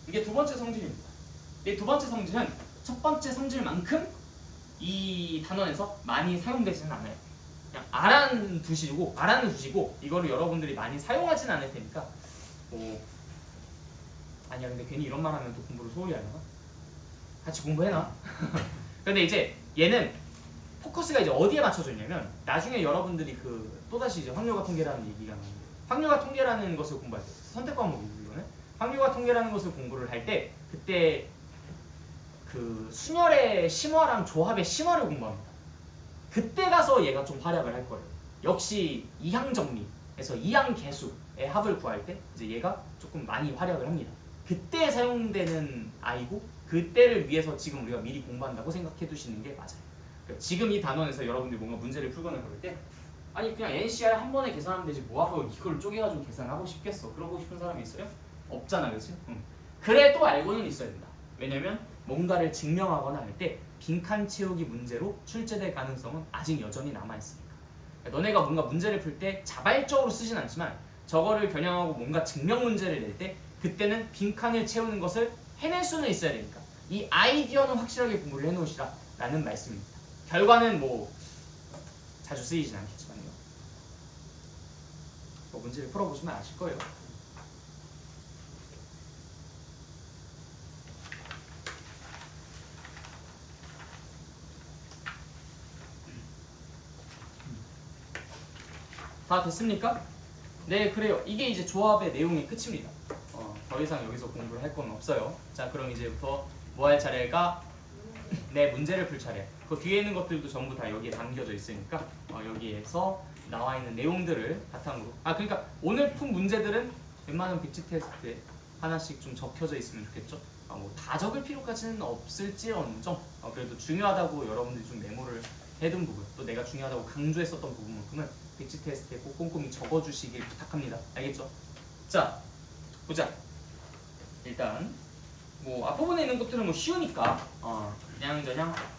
이게 두 번째 성질입니다. 이 두 번째 성질은 첫 번째 성질만큼 이 단원에서 많이 사용되지는 않아요. 그냥 알아는 두시고 이거를 여러분들이 많이 사용하진 않을 테니까 아니야, 근데 괜히 이런 말 하면 또 공부를 소홀히 하려나? 같이 공부해놔. 근데 이제 얘는 포커스가 이제 어디에 맞춰져 있냐면 나중에 여러분들이 또다시 이제 확률과 통계라는 얘기가 나오는데, 확률과 통계라는 것을 공부할 때 선택 과목이고, 이거는 확률과 통계라는 것을 공부를 할 때 그때 순열의 심화랑 조합의 심화를 공부합니다. 그때 가서 얘가 좀 활약을 할 거예요. 역시 이항 정리에서 이항 계수의 합을 구할 때 이제 얘가 조금 많이 활약을 합니다. 그때 사용되는 아이고, 그때를 위해서 지금 우리가 미리 공부한다고 생각해 두시는 게 맞아요. 그러니까 지금 이 단원에서 여러분들이 뭔가 문제를 풀거나 그럴 때 아니 그냥 NCR 한 번에 계산하면 되지 뭐하고 이걸 쪼개가지고 계산하고 싶겠어. 그러고 싶은 사람이 있어요? 없잖아, 그렇지? 그래도 알고는 있어야 된다. 왜냐면 뭔가를 증명하거나 할 때 빈칸 채우기 문제로 출제될 가능성은 아직 여전히 남아있으니까. 그러니까 너네가 뭔가 문제를 풀 때 자발적으로 쓰진 않지만 저거를 겨냥하고 뭔가 증명 문제를 낼 때 그때는 빈칸을 채우는 것을 해낼 수는 있어야 되니까 이 아이디어는 확실하게 공부를 해놓으시라 라는 말씀입니다. 결과는 뭐 자주 쓰이진 않겠지만요. 뭐 문제를 풀어보시면 아실 거예요. 다 됐습니까? 네, 그래요. 이게 이제 조합의 내용이 끝입니다. 더 이상 여기서 공부를 할 건 없어요. 자, 그럼 이제부터 뭐 할 차례가? 네, 문제를 풀 차례. 그 뒤에 있는 것들도 전부 다 여기에 담겨져 있으니까 여기에서 나와 있는 내용들을 바탕으로 그러니까 오늘 푼 문제들은 웬만한 빅지 테스트에 하나씩 좀 적혀져 있으면 좋겠죠. 뭐 다 적을 필요까지는 없을지언정 그래도 중요하다고 여러분들이 좀 메모를 해둔 부분, 또 내가 중요하다고 강조했었던 부분만큼은 빅지 테스트에 꼭 꼼꼼히 적어주시길 부탁합니다. 알겠죠? 자, 보자. 일단 뭐 앞부분에 있는 것들은 뭐 쉬우니까 그냥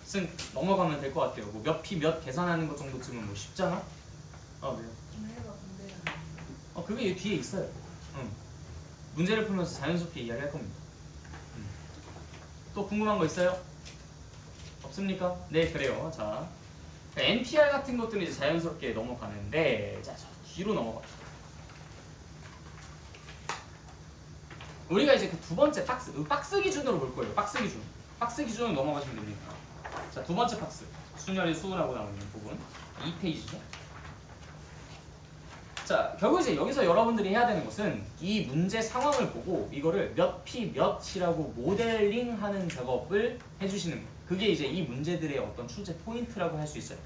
쓱 넘어가면 될 것 같아요. 뭐 몇 피 몇 계산하는 것 정도쯤은 뭐 쉽잖아? 왜요? 해봐, 근데 그게 여기 뒤에 있어요. 문제를 풀면서 자연스럽게 이야기할 겁니다. 또 궁금한 거 있어요? 없습니까? 네, 그래요. 자, NPR 같은 것들은 이제 자연스럽게 넘어가는데, 자, 저 뒤로 넘어갑시다. 우리가 이제 그 두 번째 박스 기준으로 볼 거예요. 박스 기준으로 넘어가시면 됩니다. 자, 두 번째 박스, 순열의 수라고 나오는 부분, 2페이지죠. 자, 결국 이제 여기서 여러분들이 해야 되는 것은 이 문제 상황을 보고 이거를 몇 피 몇이라고 모델링하는 작업을 해주시는 거예요. 그게 이제 이 문제들의 어떤 출제 포인트라고 할 수 있어요.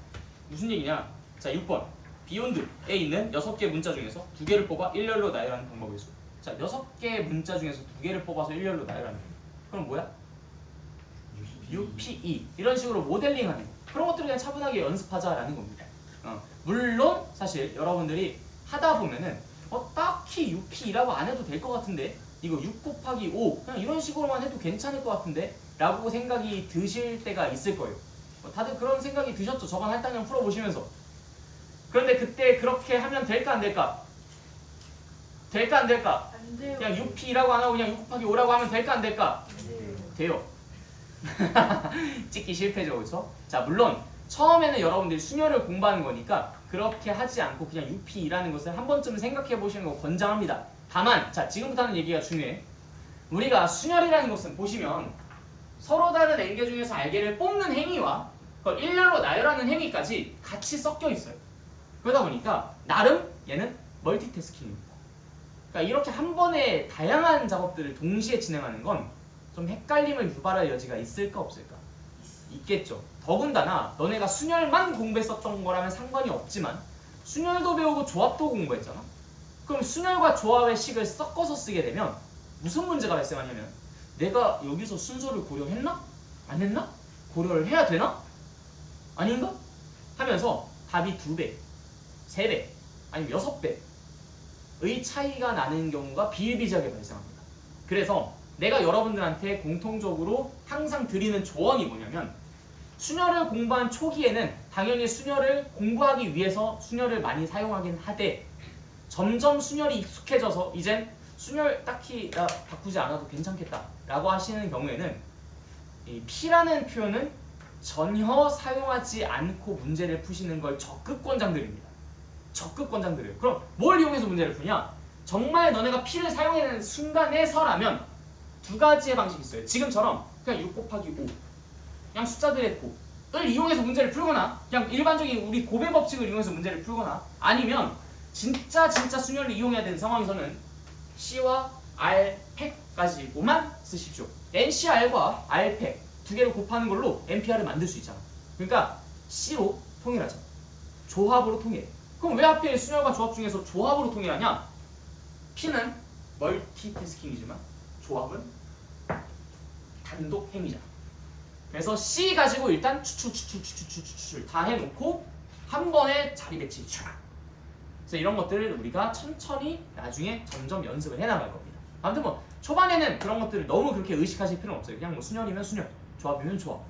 무슨 얘기냐? 자, 6번 비욘드에 있는 6개 문자 중에서 2개를 뽑아 일렬로 나열하는 방법의 수. 자, 6개 문자 중에서 2개를 뽑아서 일렬로 나열하는 거. 그럼 뭐야? UPE 이런 식으로 모델링하는 거. 그런 것들을 그냥 차분하게 연습하자라는 겁니다. 물론 사실 여러분들이 하다 보면은 딱히 UPE라고 안 해도 될 것 같은데 이거 6 곱하기 5 그냥 이런 식으로만 해도 괜찮을 것 같은데 라고 생각이 드실 때가 있을 거예요. 다들 그런 생각이 드셨죠? 저번 할당량 풀어보시면서. 그런데 그때 그렇게 하면 될까 안 될까? 될까 안 될까? 안 돼요. 그냥 UP라고 안 하고 그냥 6 곱하기 5라고 하면 될까 안 될까? 안 돼요. 돼요. 찍기 실패죠, 그렇죠? 자, 물론 처음에는 여러분들이 순열을 공부하는 거니까 그렇게 하지 않고 그냥 UP라는 것을 한 번쯤 생각해 보시는 거 권장합니다. 다만, 자, 지금부터 하는 얘기가 중요해. 우리가 순열이라는 것은 보시면 서로 다른 n개 중에서 r개를 뽑는 행위와 그걸 일렬로 나열하는 행위까지 같이 섞여 있어요. 그러다 보니까 나름 얘는 멀티태스킹입니다. 그러니까 이렇게 한 번에 다양한 작업들을 동시에 진행하는 건 좀 헷갈림을 유발할 여지가 있을까 없을까? 있겠죠. 더군다나 너네가 순열만 공부했었던 거라면 상관이 없지만 순열도 배우고 조합도 공부했잖아. 그럼 순열과 조합의 식을 섞어서 쓰게 되면 무슨 문제가 발생하냐면 내가 여기서 순서를 고려했나? 안 했나? 고려를 해야 되나? 아닌가? 하면서 답이 2배, 3배, 아니면 6배의 차이가 나는 경우가 비일비재하게 발생합니다. 그래서 내가 여러분들한테 공통적으로 항상 드리는 조언이 뭐냐면 순열을 공부한 초기에는 당연히 순열을 공부하기 위해서 순열을 많이 사용하긴 하되 점점 순열이 익숙해져서 이젠 순열 딱히 나 바꾸지 않아도 괜찮겠다 라고 하시는 경우에는 이 P라는 표현은 전혀 사용하지 않고 문제를 푸시는 걸 적극 권장드립니다. 적극 권장드려요. 그럼 뭘 이용해서 문제를 푸냐? 정말 너네가 P를 사용해야 되는 순간에서라면 2가지의 방식이 있어요. 지금처럼 그냥 6 곱하기 5 그냥 숫자들의 곱을 이용해서 문제를 풀거나 그냥 일반적인 우리 곱의 법칙을 이용해서 문제를 풀거나 아니면 진짜 순열을 이용해야 되는 상황에서는 C와 R 팩 가지고만 쓰십시오. NCR과 R 팩 2개를 곱하는 걸로 NPR을 만들 수 있잖아. 그러니까 C로 통일하자. 조합으로 통일해. 그럼 왜 하필 순열과 조합 중에서 조합으로 통일하냐? P는 멀티태스킹이지만 조합은 단독 행위잖아. 그래서 C 가지고 일단 추출 다 해놓고 한 번에 자리 배치 촥. 그래서 이런 것들을 우리가 천천히 나중에 점점 연습을 해나갈 겁니다. 아무튼 뭐 초반에는 그런 것들을 너무 그렇게 의식하실 필요는 없어요. 그냥 뭐 순열이면 순열, 조합이면 조합.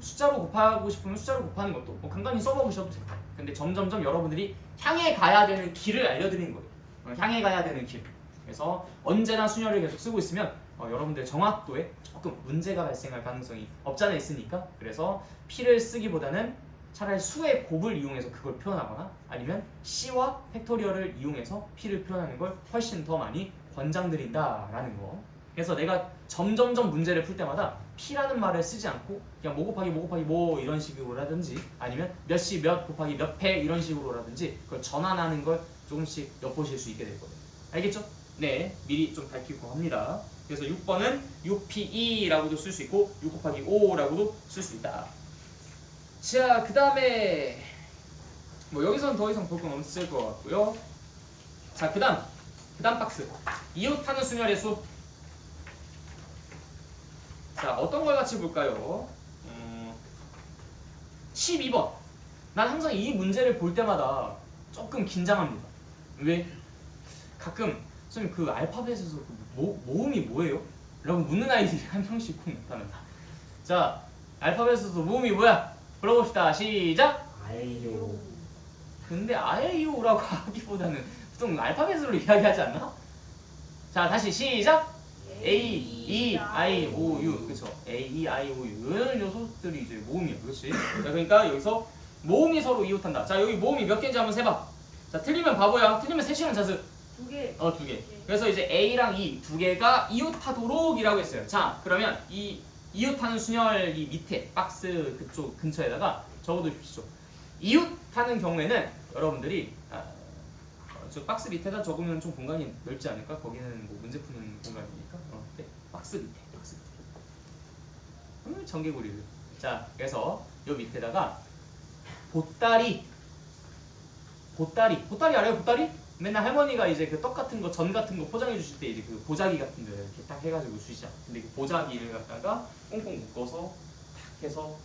숫자로 곱하고 싶으면 숫자로 곱하는 것도 뭐 간간히 써보셔도 돼요. 근데 점점점 여러분들이 향해 가야 되는 길을 알려드리는 거예요. 향해 가야 되는 길. 그래서 언제나 순열을 계속 쓰고 있으면 여러분들의 정확도에 조금 문제가 발생할 가능성이 없지 않아 있으니까 그래서 P를 쓰기보다는 차라리 수의 곱을 이용해서 그걸 표현하거나 아니면 C와 팩토리얼을 이용해서 P를 표현하는 걸 훨씬 더 많이 권장드린다라는 거. 그래서 내가 점점점 문제를 풀 때마다 P라는 말을 쓰지 않고 그냥 뭐 곱하기 뭐 곱하기 뭐 이런 식으로라든지 아니면 몇시 몇 곱하기 몇 패 이런 식으로라든지 그걸 전환하는 걸 조금씩 엿보실 수 있게 될 거예요. 알겠죠? 네, 미리 좀 밝히고 합니다. 그래서 6번은 6PE라고도 쓸 수 있고 6 곱하기 5라고도 쓸 수 있다. 자, 그 다음에 뭐 여기서는 더 이상 볼 건 없을 것 같고요. 자, 그 다음 박스 이웃하는 순열의 수. 자, 어떤 걸 같이 볼까요? 12번. 난 항상 이 문제를 볼 때마다 조금 긴장합니다. 왜? 가끔 선생님 그 알파벳에서 그 모음이 뭐예요? 라고 묻는 아이들이 한 명씩 꼭 나타난다. 자, 알파벳에서 모음이 뭐야? 불러봅시다. 시작! 아이유. 근데 아에이오라고 하기보다는 보통 알파벳으로 이야기하지 않나? 자, 다시 시작! A, E, I, O, U. 그쵸? A, E, I, O, U. 이런 녀석들이 이제 모음이야. 그렇지? 자, 그러니까 여기서 모음이 서로 이웃한다. 자, 여기 모음이 몇 개인지 한번 세봐. 자, 틀리면 바보야. 틀리면 3시간 자습. 2개. 2개. 그래서 이제 A랑 E 2개가 이웃하도록 이라고 했어요. 자, 그러면 이 이웃하는 순열이 밑에 박스 그쪽 근처에다가 적어두십시오. 이웃하는 경우에는 여러분들이 저 박스 밑에다 적으면 좀 공간이 넓지 않을까? 거기는 뭐 문제 푸는 공간이니까. 네, 박스 밑에. 전개구리를. 자, 그래서 요 밑에다가 보따리 알아요? 보따리? 맨날 할머니가 이제 그 떡 같은 거, 전 같은 거 포장해 주실 때 이제 그 보자기 같은 데 이렇게 딱 해가지고 주시죠. 근데 그 보자기를 갖다가 꽁꽁 묶어서 탁 해서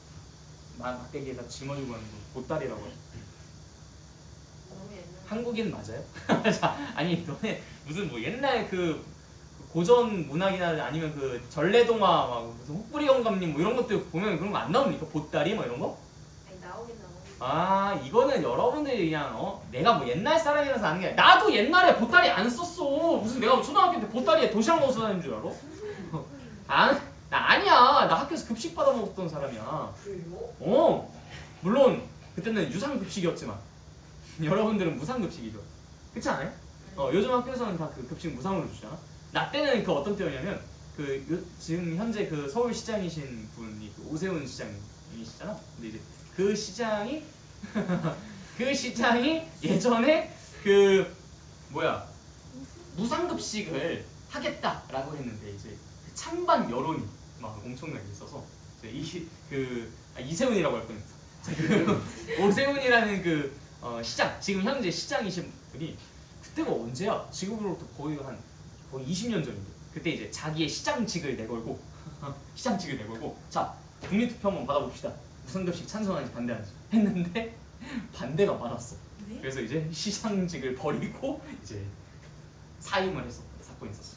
막대기에다 짊어지고 하는 거 보따리라고 해요. 너무 옛날. 한국인 맞아요? 자, 아니 너네 무슨 뭐 옛날 그 고전 문학이나 아니면 그 전래동화 막 무슨 혹부리 영감님 뭐 이런 것들 보면 그런 거 안 나옵니까? 보따리 뭐 이런 거? 아니 나오긴. 아, 이거는 여러분들이 그냥 내가 뭐 옛날 사람이라서 아는 게 아니라 나도 옛날에 보따리 안 썼어. 무슨 내가 초등학교 때 보따리에 도시락 먹어서 다니는 줄 알아? 나 아니야. 나 학교에서 급식 받아 먹었던 사람이야. 그래요? 물론 그때는 유상급식이었지만 여러분들은 무상급식이죠. 그렇지 않아요? 요즘 학교에서는 다 그 급식 무상으로 주잖아. 나 때는 그 어떤 때였냐면 지금 현재 그 서울시장이신 분이 그 오세훈 시장이시잖아. 근데 이제 그 시장이 그 시장이 예전에 그 뭐야 무상급식을 하겠다라고 했는데 이제 그 찬반 여론이 막 엄청나게 있어서 이세훈이라고 할 뻔했어. 그 오세훈이라는 그 시장 지금 현재 시장이신 분이 그때가 언제야? 지금으로부터 거의 20년 전인데 그때 이제 자기의 시장직을 내걸고 자 국민투표 한번 받아봅시다. 무상급식 찬성하는지 반대하는지 했는데 반대가 많았어. 네? 그래서 이제 시장직을 버리고 이제 사임을 했었던 사건이 있었어.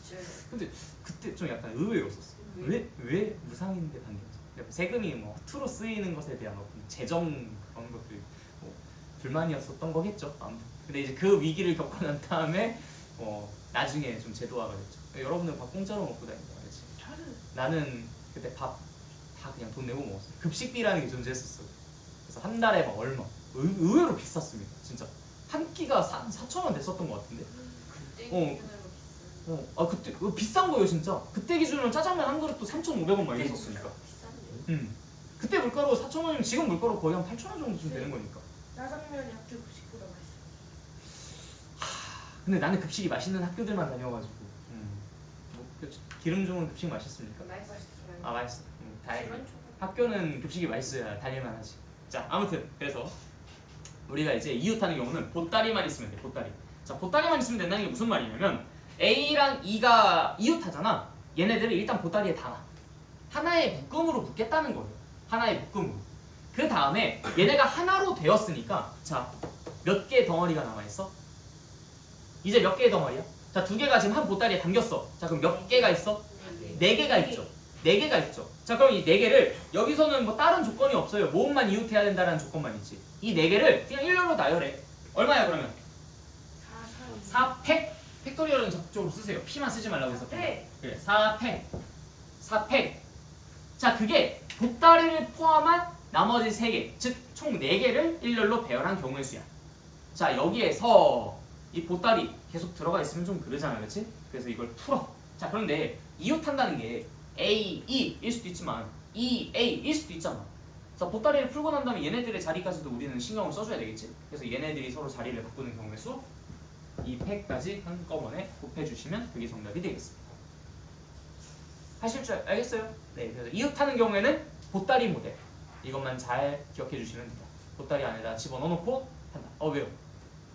근데 그때 좀 약간 의외였었어. 왜 무상인데 반대하지? 세금이 뭐 투로 쓰이는 것에 대한 어떤 재정 그런 것들 뭐 불만이었었던 거겠죠. 아무튼. 근데 이제 그 위기를 겪고 난 다음에 나중에 좀 제도화가 됐죠. 여러분들 밥 공짜로 먹고 다닌다 말이지. 나는 그때 밥 다 그냥 돈 내고 먹었어요. 급식비라는 게 존재했었어. 그래서 한 달에 막 얼마 의외로 비쌌습니다. 진짜 한 끼가 4,000원 됐었던 것 같은데. 그때 어. 기준으로 그때 비싼 거예요 진짜. 그때 기준으로 짜장면 한 그릇도 3,500원 막 이랬었으니까. 비싼데. 그때 물가로 4,000원이면 지금 물가로 거의 한 8,000원 정도쯤 되는 거니까. 짜장면이 학교 급식보다 맛있어. 근데 나는 급식이 맛있는 학교들만 다녀가지고. 기름 좋은 급식 맛있습니까? 맛있어요. 아 맛있어. 다행이네. 기본 초밥. 학교는 급식이 맛있어야 다닐만 하지. 자 아무튼 그래서 우리가 이제 이웃하는 경우는 보따리만 있으면 돼. 보따리. 자 보따리만 있으면 된다는 게 무슨 말이냐면 A랑 E가 이웃하잖아. 얘네들을 일단 보따리에 담아. 하나의 묶음으로 묶겠다는 거예요. 하나의 묶음으로. 그 다음에 얘네가 하나로 되었으니까 자 몇 개의 덩어리가 남아있어? 이제 몇 개의 덩어리야? 자 2개가 지금 한 보따리에 담겼어. 자 그럼 몇 개가 있어? 4개가 있죠. 4개가 있죠. 자 그럼 이 4개를 여기서는 뭐 다른 조건이 없어요. 모음만 이웃해야 된다는 조건만 있지. 이 4개를 그냥 일렬로 나열해. 얼마야 그러면? 4팩? 팩토리얼은 적극적으로 쓰세요. P만 쓰지 말라고 했었거든. 네. 그래 4팩. 자 그게 보따리를 포함한 나머지 3개 즉 총 4개를 일렬로 배열한 경우의 수야. 자 여기에서 이 보따리 계속 들어가 있으면 좀 그러잖아 그렇지? 그래서 이걸 풀어. 자 그런데 이웃한다는 게 A, E일 수도 있지만 E, A일 수도 있잖아. 그래서 보따리를 풀고 난 다음에 얘네들의 자리까지도 우리는 신경을 써줘야 되겠지. 그래서 얘네들이 서로 자리를 바꾸는 경우의 수 이 팩까지 한꺼번에 곱해주시면 그게 정답이 되겠습니다. 하실 줄 알겠어요? 네, 그래서 이웃하는 경우에는 보따리 모델 이것만 잘 기억해 주시면 됩니다. 보따리 안에다 집어넣어놓고 한다. 왜요?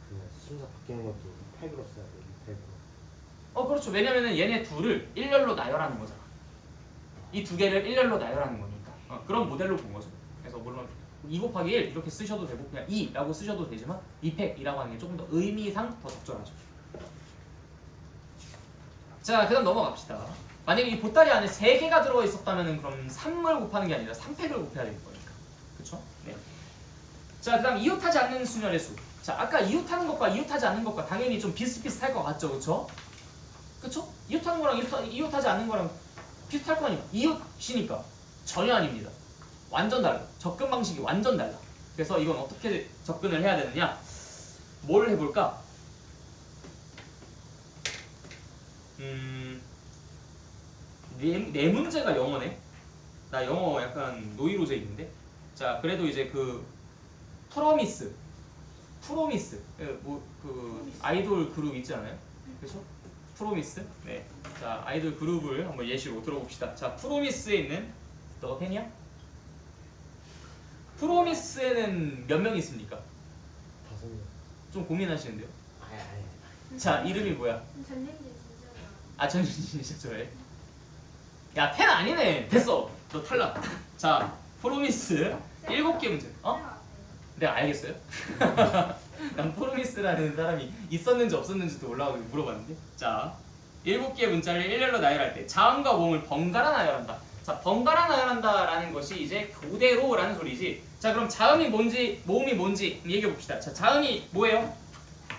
그 순서 바뀌는 것도 팩으로 써야 돼. 팩으로. 그렇죠. 왜냐면은 얘네 둘을 일렬로 나열하는 거잖아. 이 2개를 일렬로 나열하는 거니까. 그런 모델로 본 거죠. 그래서 물론 2 곱하기 1 이렇게 쓰셔도 되고 그냥 2라고 쓰셔도 되지만 이 팩이라고 하는 게 조금 더 의미상 더 적절하죠. 자, 그다음 넘어갑시다. 만약에 이 보따리 안에 3개가 들어가 있었다면 그럼 3을 곱하는 게 아니라 3팩을 곱해야 되는 거니까. 그쵸? 네. 자, 그다음 이웃하지 않는 순열의 수. 자, 아까 이웃하는 것과 이웃하지 않는 것과 당연히 좀 비슷비슷할 것 같죠, 그쵸? 그쵸? 이웃하는 거랑 이웃하지 않는 거랑 비슷할 거 아니야. 이웃이니까 전혀 아닙니다. 완전 달라. 접근 방식이 완전 달라. 그래서 이건 어떻게 접근을 해야 되느냐? 뭘 해볼까? 네 문제가 영어네. 나 영어 약간 노이로제인데. 자, 그래도 이제 그 프로미스, 그 아이돌 그룹 있지 않아요? 그렇죠? 프로미스. 네. 자, 아이돌 그룹을 한번 예시로 들어봅시다. 자, 프로미스에 있는 너가 팬이야? 프로미스에는 몇 명 있습니까? 5명. 좀 고민하시는데요. 아예. 자, 이름이 뭐야? 전현진 진짜. 아, 전준진 진짜 좋아해. 야, 팬 아니네. 됐어. 너 탈락. 자, 프로미스 7개 문제. 네, 알겠어요. 난 프로미스라는 사람이 있었는지 없었는지도 올라가고 물어봤는데. 자, 7개의 문자를 일렬로 나열할 때 자음과 모음을 번갈아 나열한다. 자, 번갈아 나열한다라는 것이 이제 그대로라는 소리지. 자, 그럼 자음이 뭔지 모음이 뭔지 얘기해 봅시다. 자, 자음이 뭐예요?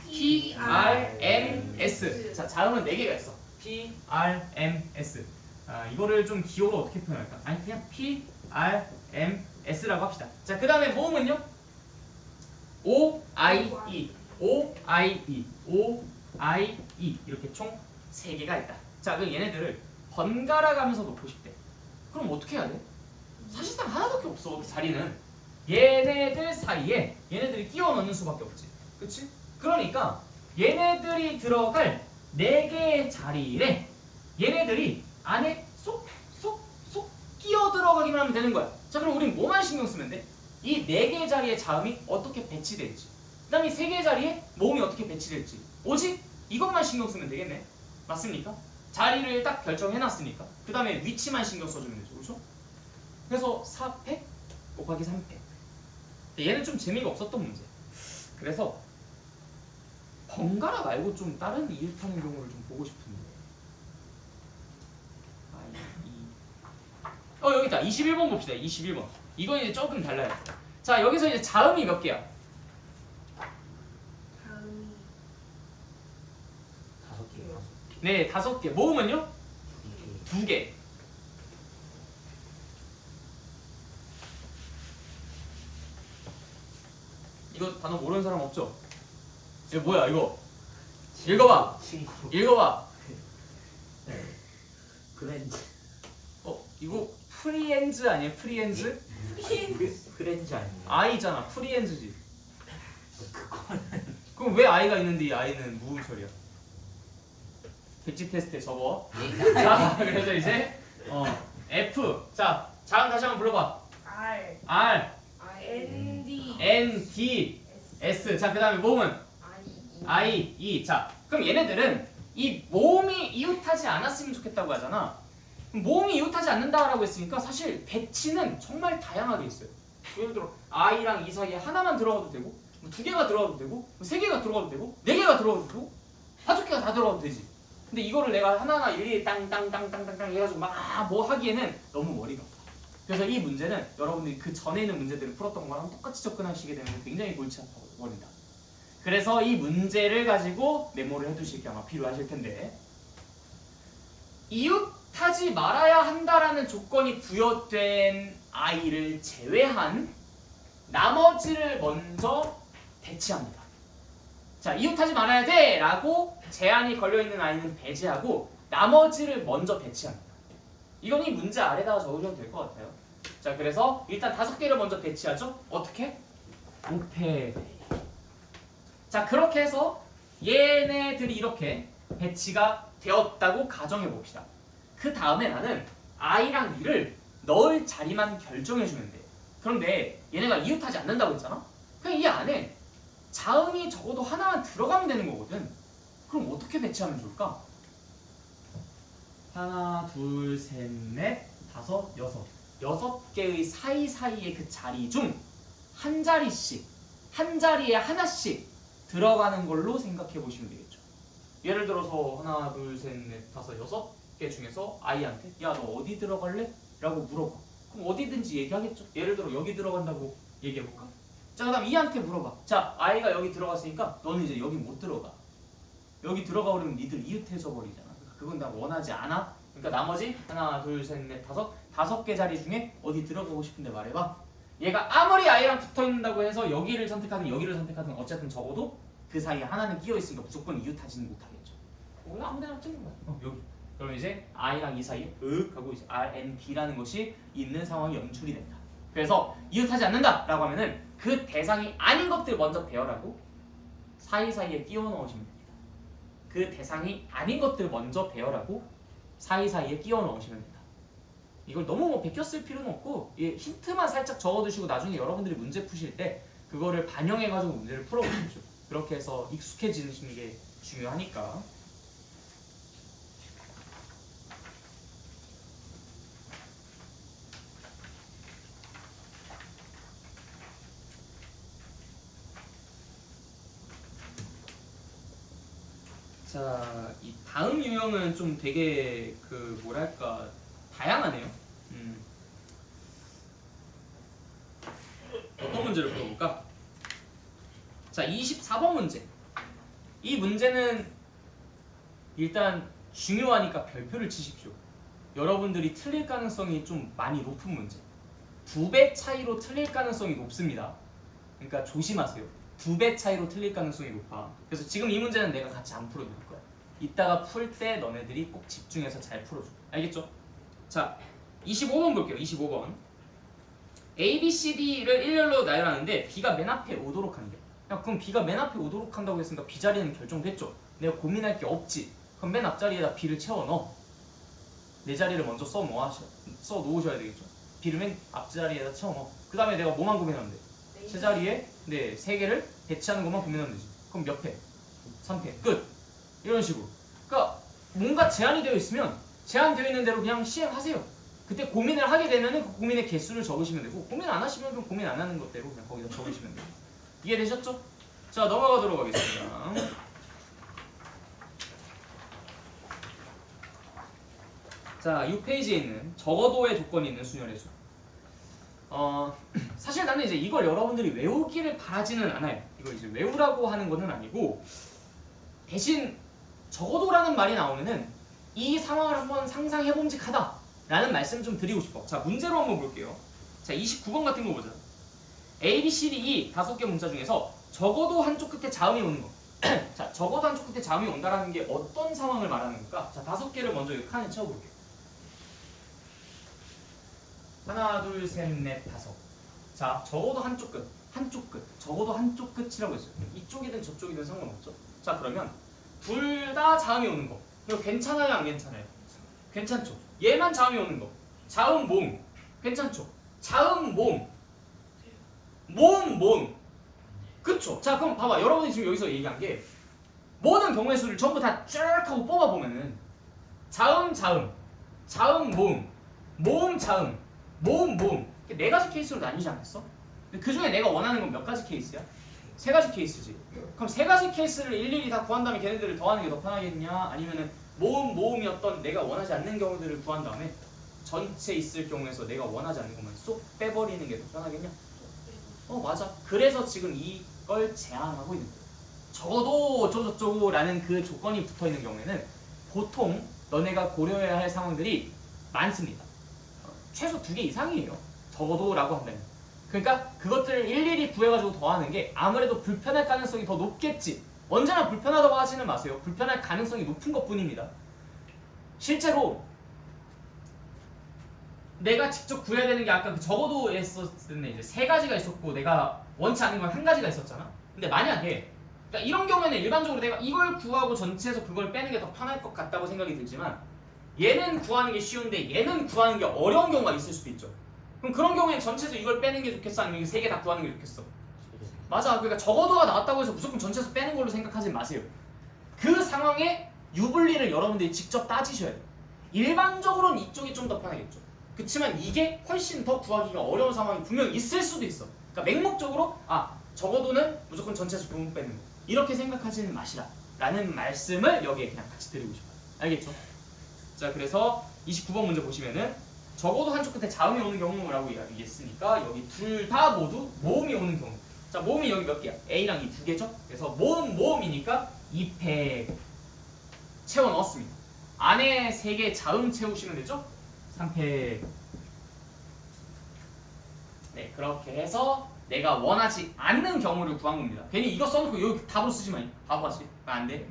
P, R, M, S. 자, 자음은 4개가 있어. P, R, M, S. 이거를 좀 기호로 어떻게 표현할까? 아니, 그냥 P, R, M, S라고 합시다. 자, 그 다음에 모음은요? O, I, E. O, I, E. O, I, E. 이렇게 총 3개가 있다. 자, 그럼 얘네들을 번갈아 가면서 놓고 싶대. 그럼 어떻게 해야 돼? 사실상 하나밖에 없어. 그 자리는 얘네들 사이에 얘네들이 끼워 넣는 수밖에 없지. 그치? 그러니까 얘네들이 들어갈 4개의 자리에 얘네들이 안에 쏙 끼어 들어가기만 하면 되는 거야. 자, 그럼 우린 뭐만 신경 쓰면 돼? 이 4개의 자리에 자음이 어떻게 배치될지, 그 다음에 3개의 자리에 모음이 어떻게 배치될지, 오직 이것만 신경 쓰면 되겠네. 맞습니까? 자리를 딱 결정해놨으니까 그 다음에 위치만 신경 써주면 되죠. 그렇죠? 그래서 4팩 곱하기 3팩. 얘는 좀 재미가 없었던 문제. 그래서 번갈아 말고 좀 다른 이웃하는 경우를 좀 보고 싶은데. 여기 있다. 21번 봅시다. 21번. 이건 이제 조금 달라요. 자, 여기서 이제 자음이 몇 개야? 다음이 5개, 네, 5개. 모음은요? 2개. 2개. 이거 단어 모르는 사람 없죠? 이거 뭐야 이거? 읽어봐. 친구. 읽어봐. 그랜즈. 이거 프리엔즈 아니에요? 프리엔즈? 그랜즈 아니에요? 아이잖아. 프리엔즈지. 그럼 왜 아이가 있는데 이 아이는 무음처리야? 백지 테스트에 적어. 자, 그래서 이제 F. 자, 자음 다시 한번 불러봐. R R, N D N, D, S. 자, 그 다음에 모음은 I I, E. 자, 그럼 얘네들은 이 모음이 이웃하지 않았으면 좋겠다고 하잖아. 그럼 모음이 이웃하지 않는다라고 했으니까 사실 배치는 정말 다양하게 있어요. 예를 들어 I랑 E 사이에 하나만 들어가도 되고, 2개가 들어가도 되고, 3개가 들어가도 되고, 4개가 들어가도 되고, 5개가 다 들어가도 되지. 근데 이거를 내가 하나하나 일일이 땅땅땅땅땅땅 해가지고 막 뭐 하기에는 너무 머리가 아파. 그래서 이 문제는 여러분들이 그 전에 있는 문제들을 풀었던 거랑 똑같이 접근하시게 되면 굉장히 골치 아파버린다. 그래서 이 문제를 가지고 메모를 해두실 게 아마 필요하실 텐데, 이웃하지 말아야 한다라는 조건이 부여된 아이를 제외한 나머지를 먼저 배치합니다. 자, 이웃하지 말아야 돼 라고 제한이 걸려있는 아이는 배제하고 나머지를 먼저 배치합니다. 이건 이 문제 아래다가 적으셔도 될 것 같아요. 자, 그래서 일단 5개를 먼저 배치하죠. 어떻게? 5패. 자, 그렇게 해서 얘네들이 이렇게 배치가 되었다고 가정해 봅시다. 그 다음에 나는 I랑 E를 넣을 자리만 결정해주면 돼. 그런데 얘네가 이웃하지 않는다고 했잖아? 그냥 이 안에 자음이 적어도 하나만 들어가면 되는 거거든. 그럼 어떻게 배치하면 좋을까? 하나, 둘, 셋, 넷, 다섯, 여섯. 6개의 사이사이의 그 자리 중 한 자리씩, 한 자리에 하나씩 들어가는 걸로 생각해 보시면 되겠죠. 예를 들어서 하나, 둘, 셋, 넷, 다섯, 6개 중에서 아이한테 야, 너 어디 들어갈래? 라고 물어봐. 그럼 어디든지 얘기하겠죠. 예를 들어 여기 들어간다고 얘기해볼까? 자, 그 다음 이한테 물어봐. 자, 아이가 여기 들어갔으니까 너는 이제 여기 못 들어가. 여기 들어가 버리면 니들 이웃해져 버리잖아. 그건 나 원하지 않아. 그러니까 나머지 하나, 둘, 셋, 넷, 5개 자리 중에 어디 들어가고 싶은데 말해봐. 얘가 아무리 아이랑 붙어있는다고 해서 여기를 선택하든 여기를 선택하든 어쨌든 적어도 그 사이에 하나는 끼어있으니까 무조건 이웃하지는 못하겠죠. 거기 아무데나 찍는 거야. 여기. 그럼 이제 I랑 E 사이에 하고 이제 R, N, D라는 것이 있는 상황이 연출이 된다. 그래서 이웃하지 않는다 라고 하면은 그 대상이 아닌 것들 먼저 배열하고 사이사이에 끼워 넣으시면 됩니다. 그 대상이 아닌 것들 먼저 배열하고 사이사이에 끼워 넣으시면 된다. 이걸 너무 뭐 베껴 쓸 필요는 없고 힌트만 살짝 적어두시고 나중에 여러분들이 문제 푸실 때 그거를 반영해가지고 문제를 풀어보십시오. 그렇게 해서 익숙해지는 게 중요하니까. 자, 이 다음 유형은 좀 되게 그 뭐랄까 다양하네요. 어떤 문제를 풀어볼까? 자, 24번 문제. 이 문제는 일단 중요하니까 별표를 치십시오. 여러분들이 틀릴 가능성이 좀 많이 높은 문제. 2배 차이로 틀릴 가능성이 높습니다. 그러니까 조심하세요. 2배 차이로 틀릴 가능성이 높아. 그래서 지금 이 문제는 내가 같이 안 풀어드릴 거야. 이따가 풀 때 너네들이 꼭 집중해서 잘 풀어줘. 알겠죠? 자, 25번 볼게요. 25번. A, B, C, D를 일렬로 나열하는데 B가 맨 앞에 오도록 하는 게. 야, 그럼 B가 맨 앞에 오도록 한다고 했으니까 B 자리는 결정됐죠? 내가 고민할 게 없지. 그럼 맨 앞자리에다 B를 채워 넣어. 내 자리를 먼저 써 놓으셔야 되겠죠? B를 맨 앞자리에다 채워 넣어. 그 다음에 내가 뭐만 고민하면 돼? 세 자리에 네, 세 개를 배치하는 것만 고민하면 되지. 그럼 몇 패? 3패. 끝. 이런 식으로. 그러니까 뭔가 제한이 되어 있으면 제한되어 있는 대로 그냥 시행하세요. 그때 고민을 하게 되면은 그 고민의 개수를 적으시면 되고, 고민 안 하시면 그럼 고민 안 하는 것대로 그냥 거기다 적으시면 돼요. 이해되셨죠? 자, 넘어가도록 하겠습니다. 자, 6페이지에 있는 적어도의 조건이 있는 순열의 수. 사실 나는 이제 이걸 여러분들이 외우기를 바라지는 않아요. 이걸 이제 외우라고 하는 것은 아니고, 대신 적어도라는 말이 나오면은 이 상황을 한번 상상해봄직하다 라는 말씀 좀 드리고 싶어. 자, 문제로 한번 볼게요. 자, 29번 같은 거 보자. A, B, C, D, E 5개 문자 중에서 적어도 한쪽 끝에 자음이 오는 거. 자, 적어도 한쪽 끝에 자음이 온다라는 게 어떤 상황을 말하는 걸까? 자, 5개를 먼저 여기 칸에 채워볼게요. 하나, 둘, 셋, 넷, 다섯. 자, 적어도 한쪽 끝, 적어도 한쪽 끝이라고 했어요. 이쪽이든 저쪽이든 상관없죠. 자, 그러면 둘 다 자음이 오는 거. 이거 괜찮아요, 안 괜찮아요? 괜찮죠. 얘만 자음이 오는 거. 자음 모음. 괜찮죠. 자음 모음. 모음. 그쵸? 자, 그럼 봐봐. 여러분이 지금 여기서 얘기한 게 모든 경우의 수를 전부 다 쭉 하고 뽑아보면은 자음 모음, 모음 자음, 모음. 네 가지 케이스로 나뉘지 않았어? 근데 그 중에 내가 원하는 건 몇 가지 케이스야? 세 가지 케이스지. 그럼 세 가지 케이스를 일일이 다 구한 다음에 걔네들을 더하는 게 더 편하겠냐? 아니면은 모음이었던 내가 원하지 않는 경우들을 구한 다음에 전체 있을 경우에서 내가 원하지 않는 것만 쏙 빼버리는 게 더 편하겠냐? 맞아. 그래서 지금 이걸 제한하고 있는 거야. 적어도 어쩌고저쩌고라는 그 조건이 붙어있는 경우에는 보통 너네가 고려해야 할 상황들이 많습니다. 최소 2개 이상이에요. 적어도라고 한다면. 그러니까 그것들을 일일이 구해가지고 더하는 게 아무래도 불편할 가능성이 더 높겠지. 언제나 불편하다고 하지는 마세요. 불편할 가능성이 높은 것뿐입니다. 실제로 내가 직접 구해야 되는 게 아까 그 적어도에 했었을 때는 이제 3가지가 있었고 내가 원치 않는 건 1가지가 있었잖아. 근데 만약에 그러니까 이런 경우에는 일반적으로 내가 이걸 구하고 전체에서 그걸 빼는 게 더 편할 것 같다고 생각이 들지만, 얘는 구하는 게 쉬운데 얘는 구하는 게 어려운 경우가 있을 수도 있죠. 그럼 그런 경우엔 전체에서 이걸 빼는 게 좋겠어? 아니면 3개 다 구하는 게 좋겠어? 맞아. 그러니까 적어도가 나왔다고 해서 무조건 전체에서 빼는 걸로 생각하지 마세요. 그 상황에 유불리를 여러분들이 직접 따지셔야 돼요. 일반적으로는 이쪽이 좀 더 편하겠죠. 그렇지만 이게 훨씬 더 구하기가 어려운 상황이 분명히 있을 수도 있어. 그러니까 맹목적으로 적어도는 무조건 전체에서 부분 빼는 거, 이렇게 생각하지는 마시라 라는 말씀을 여기에 그냥 같이 드리고 싶어요. 알겠죠? 자, 그래서 29번 문제 보시면은 적어도 한쪽 끝에 자음이 오는 경우라고 얘기했으니까 여기 둘 다 모두 모음이 오는 경우. 자, 모음이 여기 몇 개야? A랑 E 2개죠? 그래서 모음이니까 2팩 채워 넣었습니다. 안에 3개 자음 채우시면 되죠? 3팩. 네, 그렇게 해서 내가 원하지 않는 경우를 구한 겁니다. 괜히 이거 써놓고 여기 답으로 쓰지 마. 바보하지. 안 돼.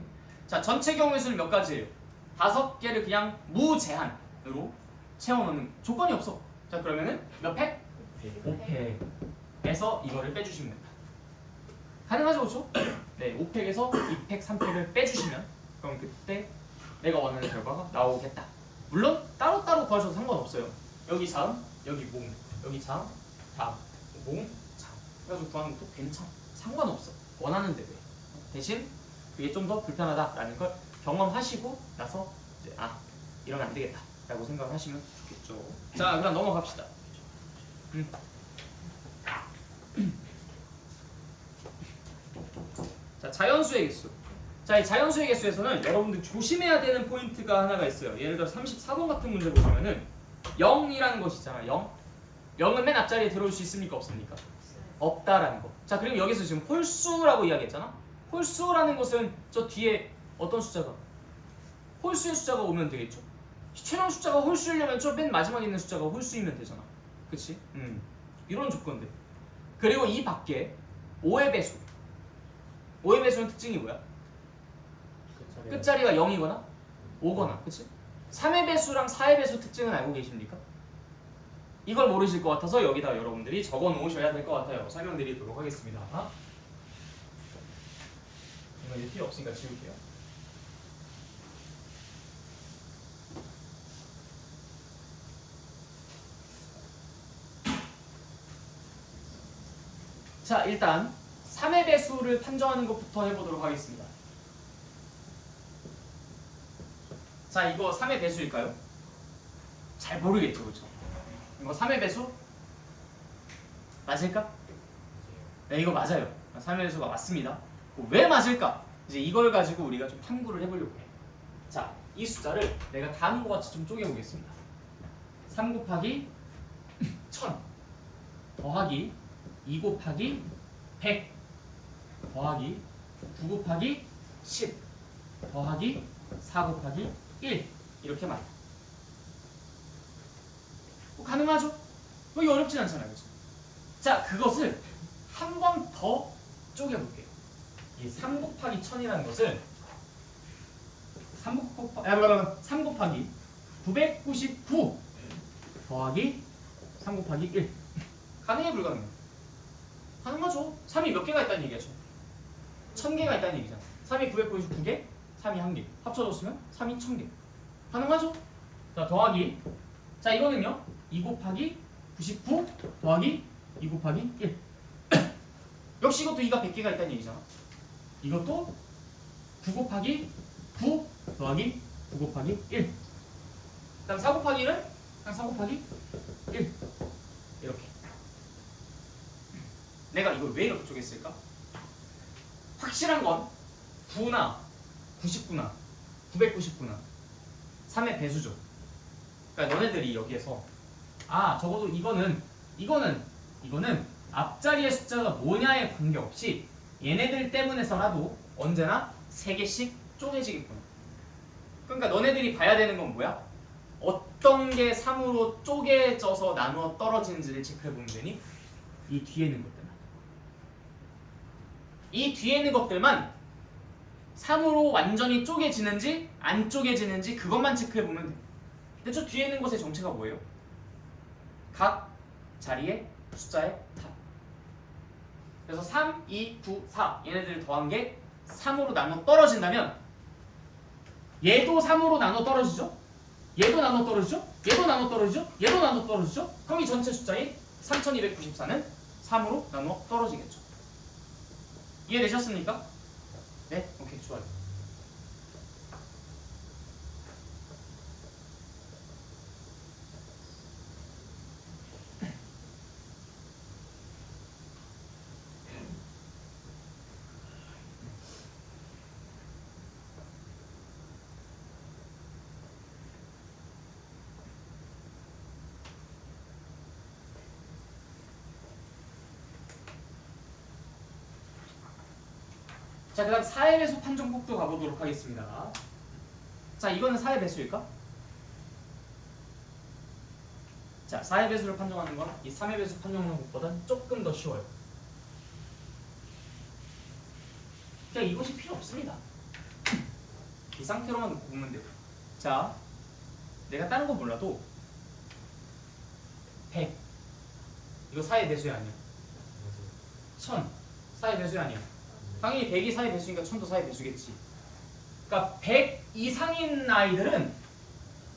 자, 전체 경우의 수는 몇 가지예요? 5개를 그냥 무제한으로 채워넣는 조건이 없어. 자, 그러면은 몇 팩? 5팩에서 이거를 빼주시면 됩니다. 가능하죠, 그렇죠? 네, 5팩에서 2팩, 3팩을 빼주시면 그럼 그때 내가 원하는 결과가 나오겠다. 물론 따로따로 구하셔도 상관없어요. 여기 자음, 여기 모음, 여기 자음, 모음, 자음. 그래가지고 구하는 것도 괜찮아. 상관없어. 원하는 대로 해. 대신 그게 좀 더 불편하다라는 걸 경험하시고 나서 이제 이러면 안 되겠다 라고 생각을 하시면 좋겠죠. 자, 그럼 넘어갑시다. 자, 자연수의 개수. 자, 이 자연수의 개수에서는 여러분들 조심해야 되는 포인트가 하나가 있어요. 예를 들어 34번 같은 문제 보시면은 0이라는 것이 있잖아. 0. 0은 맨 앞자리에 들어올 수 있습니까? 없습니까? 없다라는 거. 자, 그리고 여기서 지금 홀수라고 이야기했잖아. 홀수라는 것은 저 뒤에 어떤 숫자가? 홀수의 숫자가 오면 되겠죠. 최종 숫자가 홀수이려면 저 맨 마지막에 있는 숫자가 홀수이면 되잖아. 그치? 이런 조건들. 그리고 이 밖에 5의 배수. 5의 배수는 특징이 뭐야? 네. 끝자리가 0이거나 5거나, 그치? 3의 배수랑 4의 배수 특징은 알고 계십니까? 이걸 모르실 것 같아서 여기다 여러분들이 적어 놓으셔야 될 것 같아요. 설명드리도록 하겠습니다. 이거 이제 필요 없으니까 지울게요. 자, 일단 3의 배수를 판정하는 것부터 해보도록 하겠습니다. 자, 이거 3의 배수일까요? 잘 모르겠죠, 그렇죠? 이거 3의 배수? 맞을까? 네, 이거 맞아요. 3의 배수가 맞습니다. 왜 맞을까? 이제 이걸 가지고 우리가 좀 탐구를 해보려고 해요. 자, 이 숫자를 내가 다음과 같이 좀 쪼개보겠습니다. 3 곱하기 1000 더하기 2 곱하기 100 더하기 9 곱하기 10 더하기 4 곱하기 1 이렇게 말해요. 가능하죠? 이거 어렵진 않잖아요, 그렇죠? 자, 그것을 한 번 더 쪼개볼게요. 이 3 곱하기 1000이라는 것을 3 곱하기 999 더하기 3 곱하기 1 가능해 불가능해? 가능하죠. 3이 몇 개가 있다는 얘기죠? 1000개가 있다는 얘기잖아. 3이 999개, 3이 1개 합쳐졌으면 3이 1000개 가능하죠? 자, 더하기 자, 이거는요 2 곱하기 99 더하기 2 곱하기 1 역시 이것도 2가 100개가 있다는 얘기잖아. 이것도 9 곱하기 9 더하기 9 곱하기 1 그다음 4 곱하기 1은 그냥 4 곱하기 1 이렇게. 내가 이걸 왜 이렇게 쪼갰을까? 확실한 건 9나 99나 999나 3의 배수죠. 그러니까 너네들이 여기에서 적어도 이거는 앞자리의 숫자가 뭐냐에 관계없이 얘네들 때문에서라도 언제나 3개씩 쪼개지겠구나. 그러니까 너네들이 봐야 되는 건 뭐야? 어떤 게 3으로 쪼개져서 나누어 떨어지는지를 체크해보면 되니 이 뒤에 있는 것들만. 이 뒤에 있는 것들만 3으로 완전히 쪼개지는지 안 쪼개지는지 그것만 체크해보면 돼. 근데 저 뒤에 있는 것의 정체가 뭐예요? 각 자리의 숫자의 합. 그래서 3, 2, 9, 4 얘네들을 더한 게 3으로 나눠 떨어진다면 얘도 3으로 나눠 떨어지죠? 얘도 나눠 떨어지죠? 얘도 나눠 떨어지죠? 얘도 나눠 떨어지죠? 그럼 이 전체 숫자인 3294는 3으로 나눠 떨어지겠죠. 이해되셨습니까? 네? 오케이, 좋아요. 자, 그 다음 4의 배수 판정법도 가보도록 하겠습니다. 자, 이거는 4의 배수일까? 자, 4의 배수를 판정하는 건 이 3의 배수 판정하는 것보다는 조금 더 쉬워요. 그냥 이것이 필요 없습니다. 이 상태로만 보면 돼요. 자, 내가 다른 거 몰라도 100 이거 4의 배수야 아니야? 1000 4의 배수야 아니야? 당연히 100이 4의 배수니까 1000도 4의 배수겠지. 그러니까 100 이상인 아이들은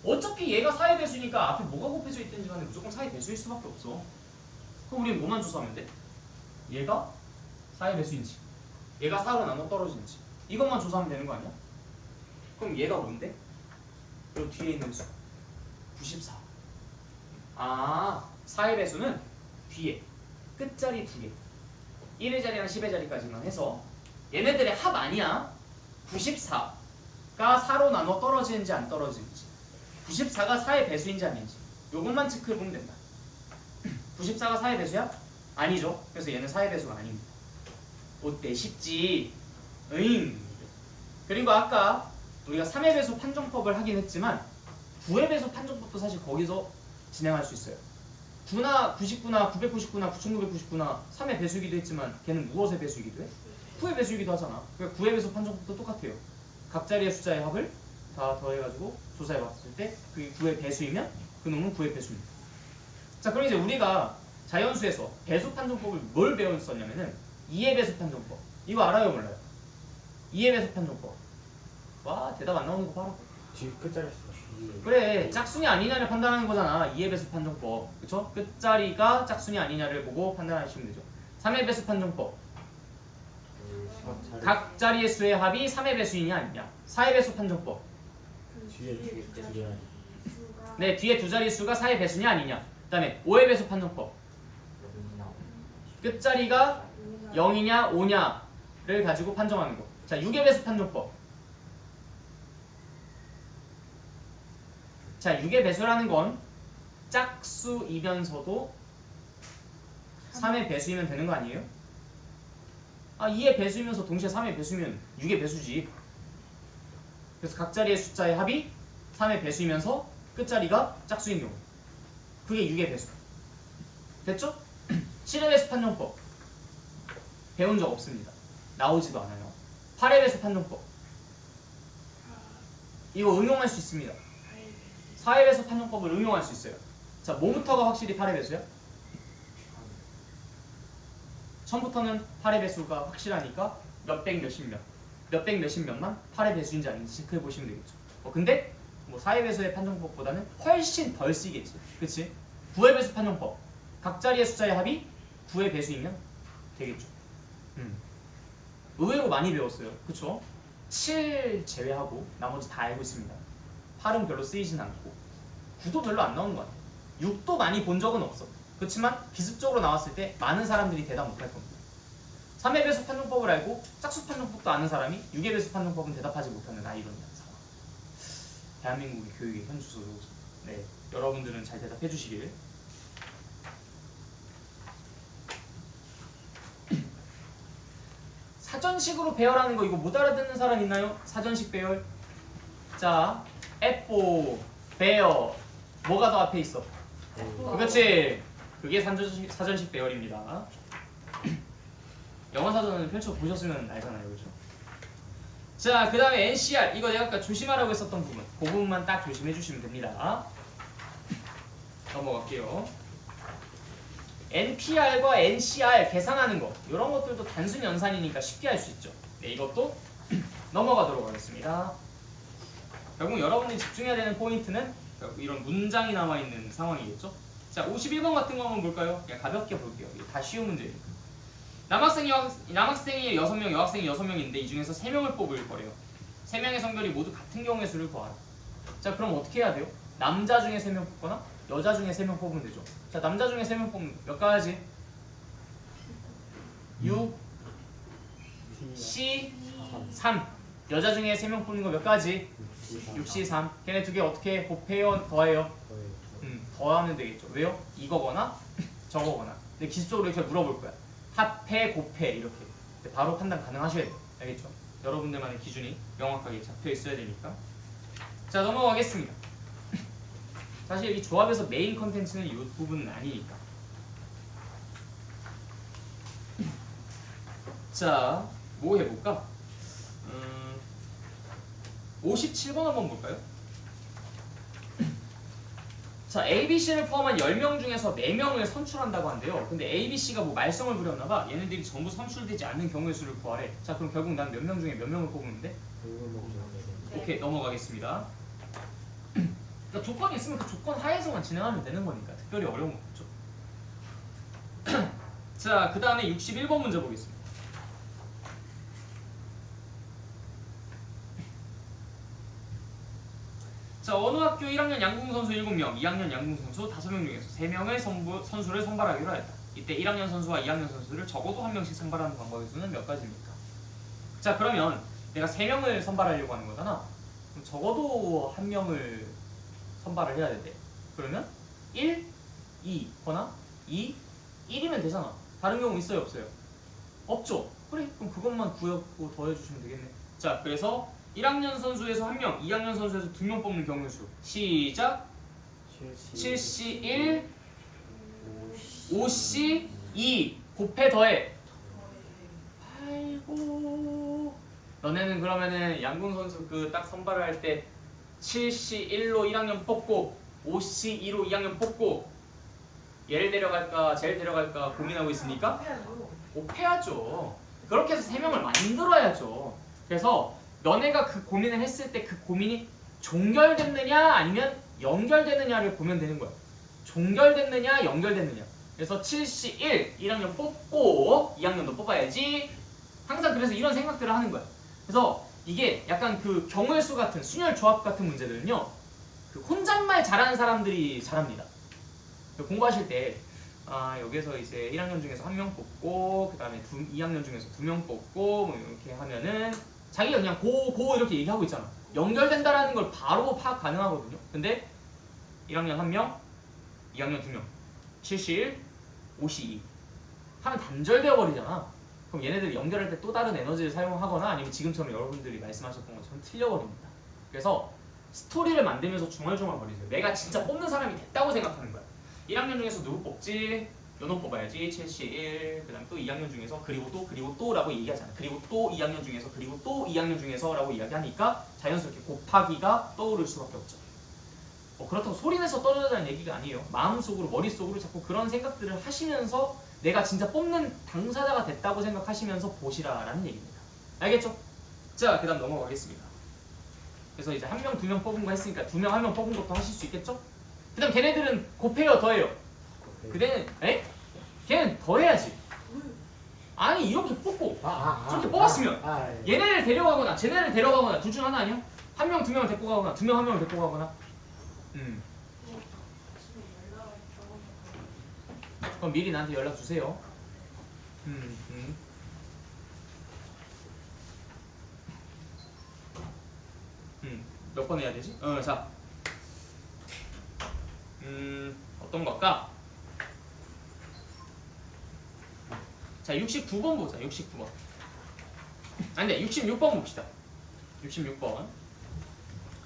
어차피 얘가 4의 배수니까 앞에 뭐가 곱해져 있든지 간에 무조건 4의 배수일 수밖에 없어. 그럼 우리는 뭐만 조사하면 돼? 얘가 4의 배수인지 얘가 4로 나눠 떨어지는지 이것만 조사하면 되는 거 아니야? 그럼 얘가 뭔데? 요 뒤에 있는 수 94. 4의 배수는 뒤에 끝자리 2개 1의 자리랑 10의 자리까지만 해서 얘네들의 합 아니야. 94가 4로 나눠 떨어지는지 안 떨어지는지 94가 4의 배수인지 아닌지 요것만 체크해보면 된다. 94가 4의 배수야? 아니죠. 그래서 얘는 4의 배수가 아닙니다. 어때? 쉽지? 그리고 아까 우리가 3의 배수 판정법을 하긴 했지만 9의 배수 판정법도 사실 거기서 진행할 수 있어요. 9나 99나 999나 9999나 3의 배수이기도 했지만 걔는 무엇의 배수이기도 해? 9의 배수이기도 하잖아. 그러니까 9의 배수 판정법도 똑같아요. 각 자리의 숫자의 합을 다 더해가지고 조사해 봤을 때 그게 9의 배수이면 그 놈은 9의 배수입니다. 자, 그럼 이제 우리가 자연수에서 배수 판정법을 뭘 배웠었냐면은 2의 배수 판정법. 이거 알아요, 몰라요? 2의 배수 판정법. 와, 대답 안 나오는 거 봐라. 뒤 끝자리 수가. 그래, 짝수냐 아니냐를 판단하는 거잖아. 2의 배수 판정법. 그쵸? 끝자리가 짝수냐 아니냐를 보고 판단하시면 되죠. 3의 배수 판정법. 각 자리의 수의 합이 3의 배수이냐 아니냐. 4의 배수 판정법. 뒤에 뒤에 네, 뒤에 두 자리 수가 4의 배수냐 아니냐. 그 다음에 5의 배수 판정법. 끝자리가 0이냐 5냐를 가지고 판정하는 거. 자, 6의 배수 판정법. 자, 6의 배수라는 건 짝수이면서도 3의 배수이면 되는 거 아니에요? 아, 2의 배수이면서 동시에 3의 배수면 6의 배수지. 그래서 각 자리의 숫자의 합이 3의 배수이면서 끝자리가 짝수인 경우. 그게 6의 배수. 됐죠? 7의 배수 판정법. 배운 적 없습니다. 나오지도 않아요. 8의 배수 판정법. 이거 응용할 수 있습니다. 4의 배수 판정법을 응용할 수 있어요. 자, 뭐부터가 확실히 8의 배수야? 처음부터는 8의 배수가 확실하니까 몇백 몇십 몇, 몇백 몇십 몇만 8의 배수인지 아닌지 체크해 보시면 되겠죠. 근데 뭐 4의 배수의 판정법보다는 훨씬 덜 쓰이겠지. 그치? 9의 배수 판정법. 각 자리의 숫자의 합이 9의 배수이면 되겠죠. 의외로 많이 배웠어요. 그쵸? 7 제외하고 나머지 다 알고 있습니다. 8은 별로 쓰이진 않고 9도 별로 안 나오는 것 같아요. 6도 많이 본 적은 없어. 그렇지만 기습적으로 나왔을 때 많은 사람들이 대답 못할 겁니다. 3의 배수 판정법을 알고 짝수 판정법도 아는 사람이 6의 배수 판정법은 대답하지 못하는 아이러니한 상황. 대한민국의 교육의 현주소로. 네, 여러분들은 잘 대답해 주시길. 사전식으로 배열하는 거 이거 못 알아듣는 사람 있나요? 사전식 배열. 자, F, 배열. 뭐가 더 앞에 있어? 그렇지. 그게 사전식 배열입니다. 영어 사전을 펼쳐보셨으면 알잖아요. 그죠? 자, 그 다음에 NCR. 이거 내가 아까 조심하라고 했었던 부분. 그 부분만 딱 조심해 주시면 됩니다. 넘어갈게요. NPR과 NCR 계산하는 거. 이런 것들도 단순 연산이니까 쉽게 할 수 있죠. 네, 이것도 넘어가도록 하겠습니다. 결국 여러분들이 집중해야 되는 포인트는 이런 문장이 남아있는 상황이겠죠. 자, 51번 같은 거 한번 볼까요? 그냥 가볍게 볼게요. 이게 다 쉬운 문제니까. 남학생이 6명, 여학생이 6명인데 이 중에서 3명을 뽑을 거래요. 3명의 성별이 모두 같은 경우의 수를 구하라. 자, 그럼 어떻게 해야 돼요? 남자 중에 3명 뽑거나 여자 중에 3명 뽑으면 되죠. 자, 남자 중에 3명 뽑으면 몇 가지? 6, C, 3. 여자 중에 3명 뽑는 거 몇 가지? 6, C, 3. 걔네 두 개 어떻게 곱해요? 더해요? 더하면 되겠죠. 왜요? 이거거나 저거거나. 근데 기술적으로 이렇게 물어볼 거야. 합해, 곱해 이렇게. 바로 판단 가능하셔야 돼요. 알겠죠? 여러분들만의 기준이 명확하게 잡혀 있어야 되니까. 자, 넘어가겠습니다. 사실 이 조합에서 메인 컨텐츠는 이 부분은 아니니까. 자, 뭐 해볼까? 57번 한번 볼까요? 자, ABC를 포함한 10명 중에서 4명을 선출한다고 한대요. 근데 ABC가 뭐 말썽을 부렸나봐. 얘네들이 전부 선출되지 않는 경우의 수를 구하래. 자, 그럼 결국 난 몇 명 중에 몇 명을 뽑으면 돼? 오케이, 넘어가겠습니다. 그러니까 조건이 있으면 그 조건 하에서만 진행하면 되는 거니까 특별히 어려운 거 없죠. 자, 그 다음에 61번 문제 보겠습니다. 자, 어느 학교 1학년 양궁 선수 7명, 2학년 양궁 선수 5명 중에서 3명의 선수를 선발하기로 하였다. 이때 1학년 선수와 2학년 선수를 적어도 1명씩 선발하는 방법의 수는 몇 가지입니까? 자, 그러면 내가 3명을 선발하려고 하는 거잖아. 그럼 적어도 1명을 선발을 해야 돼. 그러면 1, 2거나 2, 1이면 되잖아. 다른 경우 있어요, 없어요? 없죠. 그래, 그럼 그것만 구하고 더해주시면 되겠네. 자, 그래서 1학년 선수에서 1명, 2학년 선수에서 2명 뽑는 경우의 수. 시작. 7C 1, 5C 2 곱해 더해. 아이고, 너네는 그러면은 양궁 선수 그 딱 선발을 할 때 7C1로 1학년 뽑고 5C2로 2학년 뽑고 얘를 데려갈까 쟤를 데려갈까 고민하고 있습니까? 곱해야죠. 그렇게 해서 3명을 만들어야죠. 그래서 너네가 그 고민을 했을 때 그 고민이 종결됐느냐 아니면 연결되느냐를 보면 되는 거야. 종결됐느냐 연결됐느냐. 그래서 7C1 1학년 뽑고 2학년도 뽑아야지. 항상 그래서 이런 생각들을 하는 거야. 그래서 이게 약간 그 경우의 수 같은 순열 조합 같은 문제들은요. 그 혼잣말 잘하는 사람들이 잘합니다. 공부하실 때 여기서 이제 1학년 중에서 1명 뽑고 그 다음에 2학년 중에서 2명 뽑고 뭐 이렇게 하면은 자기가 그냥 고 이렇게 얘기하고 있잖아. 연결된다라는 걸 바로 파악 가능하거든요. 근데 1학년 1명, 2학년 2명, 7C1, 5C2 하면 단절되어 버리잖아. 그럼 얘네들이 연결할 때 또 다른 에너지를 사용하거나 아니면 지금처럼 여러분들이 말씀하셨던 것처럼 틀려버립니다. 그래서 스토리를 만들면서 중얼중얼 거리세요. 내가 진짜 뽑는 사람이 됐다고 생각하는 거야. 1학년 중에서 누구 뽑지? 연호 뽑아야지. 7C1. 그 다음 또 2학년 중에서 그리고 또 라고 얘기하잖아. 그리고 또 2학년 중에서 그리고 또 2학년 중에서 라고 이야기하니까 자연스럽게 곱하기가 떠오를 수밖에 없죠. 그렇다고 소리내서 떠들자는 얘기가 아니에요. 마음속으로 머릿속으로 자꾸 그런 생각들을 하시면서 내가 진짜 뽑는 당사자가 됐다고 생각하시면서 보시라라는 얘기입니다. 알겠죠? 자, 그 다음 넘어가겠습니다. 그래서 이제 1명, 2명 뽑은 거 했으니까 2명, 1명 뽑은 것도 하실 수 있겠죠? 그 다음 걔네들은 곱해요, 더해요? 그대는, 걔는 더해야지. 아니, 이렇게 뽑고 저렇게 뽑았으면 얘네를 데려가거나 쟤네를 데려가거나 둘 중 하나 아니야? 1명, 2명을 데리고 가거나 2명, 1명을 데리고 가거나. 그럼 미리 나한테 연락 주세요. 몇 번 해야 되지? 자. 어떤 걸까? 자, 69번 보자. 69번. 아니, 66번 봅시다. 66번.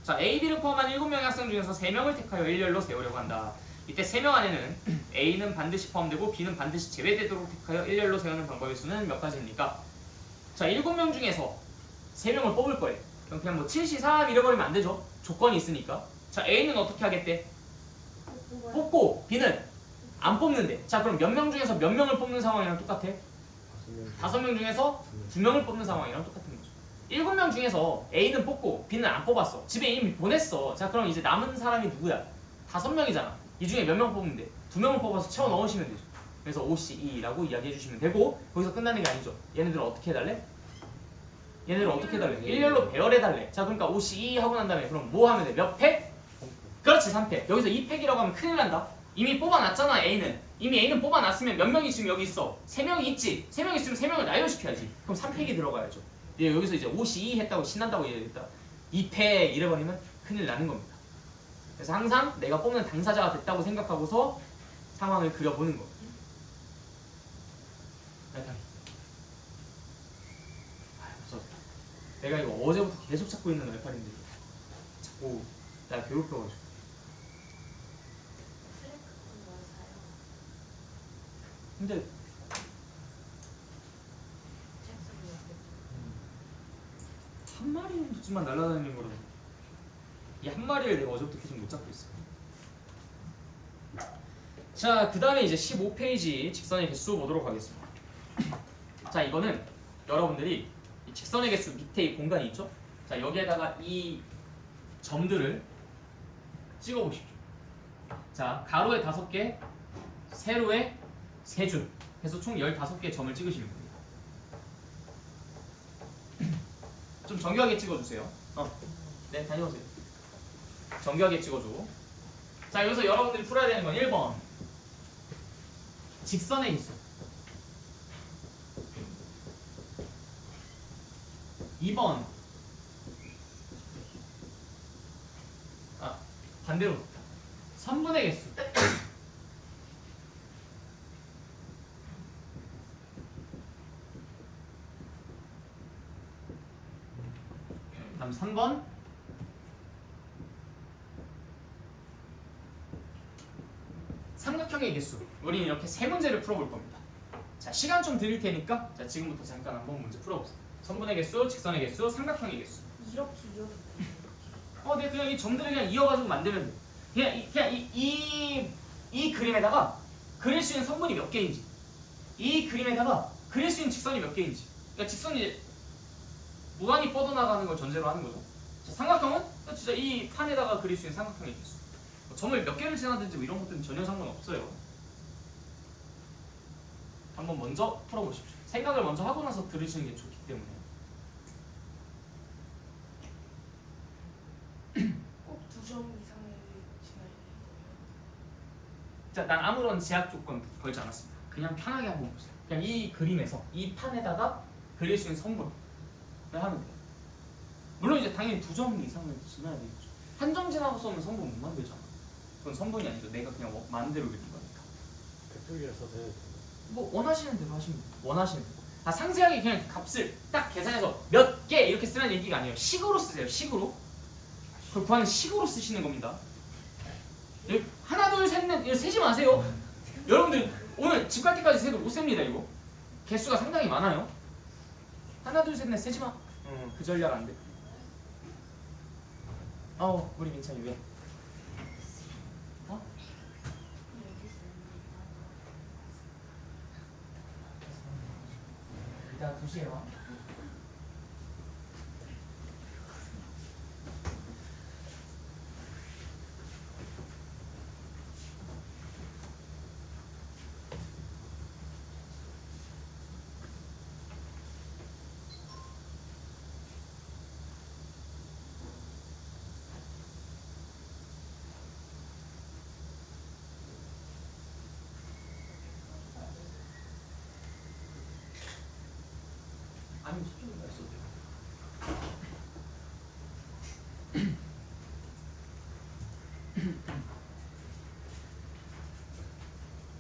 자, A, B를 포함한 7명의 학생 중에서 3명을 택하여 일렬로 세우려고 한다. 이때 3명 안에는 A는 반드시 포함되고 B는 반드시 제외되도록 택하여 일렬로 세우는 방법의 수는 몇 가지입니까? 자, 7명 중에서 3명을 뽑을 거예요. 그럼 그냥 뭐 7C3 잃어버리면 안 되죠. 조건이 있으니까. 자, A는 어떻게 하겠대? 뽑고 B는 안 뽑는데. 자, 그럼 몇 명 중에서 몇 명을 뽑는 상황이랑 똑같아? 5명 중에서 2명을 뽑는 상황이랑 똑같은 거죠. 7명 중에서 A는 뽑고 B는 안 뽑았어. 집에 이미 보냈어. 자, 그럼 이제 남은 사람이 누구야? 5명이잖아. 이 중에 몇 명 뽑는데? 2명을 뽑아서 채워 넣으시면 되죠. 그래서 OCE라고 이야기해 주시면 되고, 거기서 끝나는 게 아니죠. 얘네들은 어떻게 해달래? 얘네들은 어떻게 해달래? 일렬로 배열해달래. 자, 그러니까 OCE 하고 난 다음에 그럼 뭐 하면 돼? 몇 팩? 그렇지, 3팩. 여기서 2팩이라고 하면 큰일 난다. 이미 뽑아놨잖아, A는. 이미 A는 뽑아놨으면 몇 명이 지금 여기 있어? 3명이 있지. 3명 있으면 3명을 나열시켜야지. 그럼 3팩이 들어가야죠. 여기서 이제 OCE 했다고 신난다고 얘기했다. 2팩 이래버리면 큰일 나는 겁니다. 그래서 항상 내가 뽑는 당사자가 됐다고 생각하고서 상황을 그려보는 거. 내가 이거 어제부터 계속 찾고 있는 알파인데 자꾸 나 괴롭혀가지고. 근데 한 마리쯤만 날아다니는 거라서 이 한 마리를 내가 어제부터 계속 못 잡고 있어. 자, 그 다음에 이제 15페이지 직선의 개수 보도록 하겠습니다. 자, 이거는 여러분들이 이 직선의 개수 밑에 이 공간이 있죠? 자, 여기에다가 이 점들을 찍어 보십시오. 자, 가로에 5개, 세로에 3줄 해서 총 15개의 점을 찍으시면 됩니다. 좀 정교하게 찍어주세요. 네, 다녀오세요. 정교하게 찍어줘. 자, 여기서 여러분들이 풀어야 되는 건 1번 직선의 개수, 2번 반대로 3분의 개수, 다음 3번 삼각형의 개수. 우리는 이렇게 세 문제를 풀어볼 겁니다. 자, 시간 좀 드릴 테니까 자, 지금부터 잠깐 한번 문제 풀어보세요. 선분의 개수, 직선의 개수, 삼각형의 개수. 이렇게 이어도 네, 그냥 이 점들을 그냥 이어가지고 만들면 돼. 그냥 이 그림에다가 그릴 수 있는 선분이 몇 개인지, 이 그림에다가 그릴 수 있는 직선이 몇 개인지. 그러니까 직선이 무한히 뻗어나가는 걸 전제로 하는 거죠. 자, 삼각형은 진짜 이 판에다가 그릴 수 있는 삼각형의 개수. 뭐 점을 몇 개를 지나든지 뭐 이런 것들은 전혀 상관없어요. 한번 먼저 풀어보십시오. 생각을 먼저 하고 나서 들으시는 게 좋기 때문에. 꼭 2점 이상을 지나야 되는 자, 난 아무런 제약 조건 걸지 않았습니다. 그냥 편하게 한번 보세요. 그냥 이 그림에서 이 판에다가 그릴 수 있는 선분을 하면 돼요. 물론 이제 당연히 2점 이상을 지나야 되겠죠. 한 점 지나고서는 선분 못 만들잖아. 그건 선분이 아니고 내가 그냥 마음대로 그린 거니까. 백돌이라서 돼야 돼. 뭐 원하시는 대로 하시면 돼요. 원하시는 대로. 상세하게 그냥 값을 딱 계산해서 몇 개 이렇게 쓰는 얘기가 아니에요. 식으로 쓰세요. 식으로. 그걸 구하는 식으로 쓰시는 겁니다. 여기 하나 둘 셋 넷 이거 세지 마세요. 여러분들 오늘 집 갈 때까지 세도 못 셉니다. 이거 개수가 상당히 많아요. 하나 둘 셋 넷 세지 마. 그 전략 안 돼. 우리 민찬이 왜? 이따 2시에 와. 아니면 수준을 날 써도 돼요.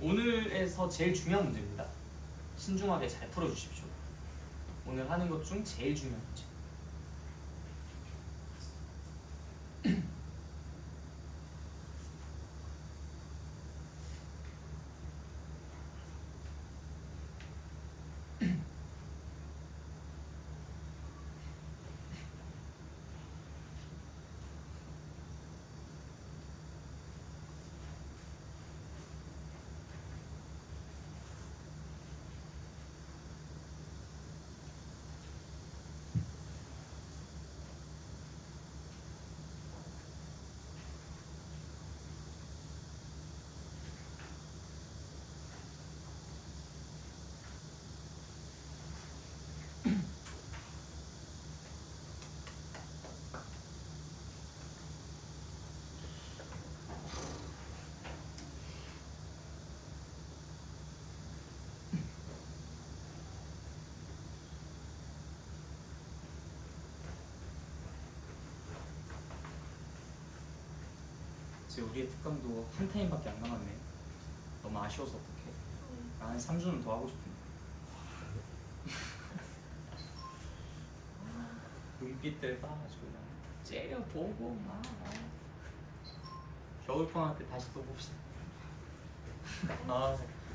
오늘에서 제일 중요한 문제입니다. 신중하게 잘 풀어주십시오. 오늘 하는 것 중 제일 중요한 문제. 이제 우리의 특강도 한 타임밖에 안 남았네. 너무 아쉬워서 어떡해. 나는 3주는 더 하고 싶은데. 눈빛들 봐가지고 그냥 째려보고 막. 겨울방학 때 다시 또 봅시다.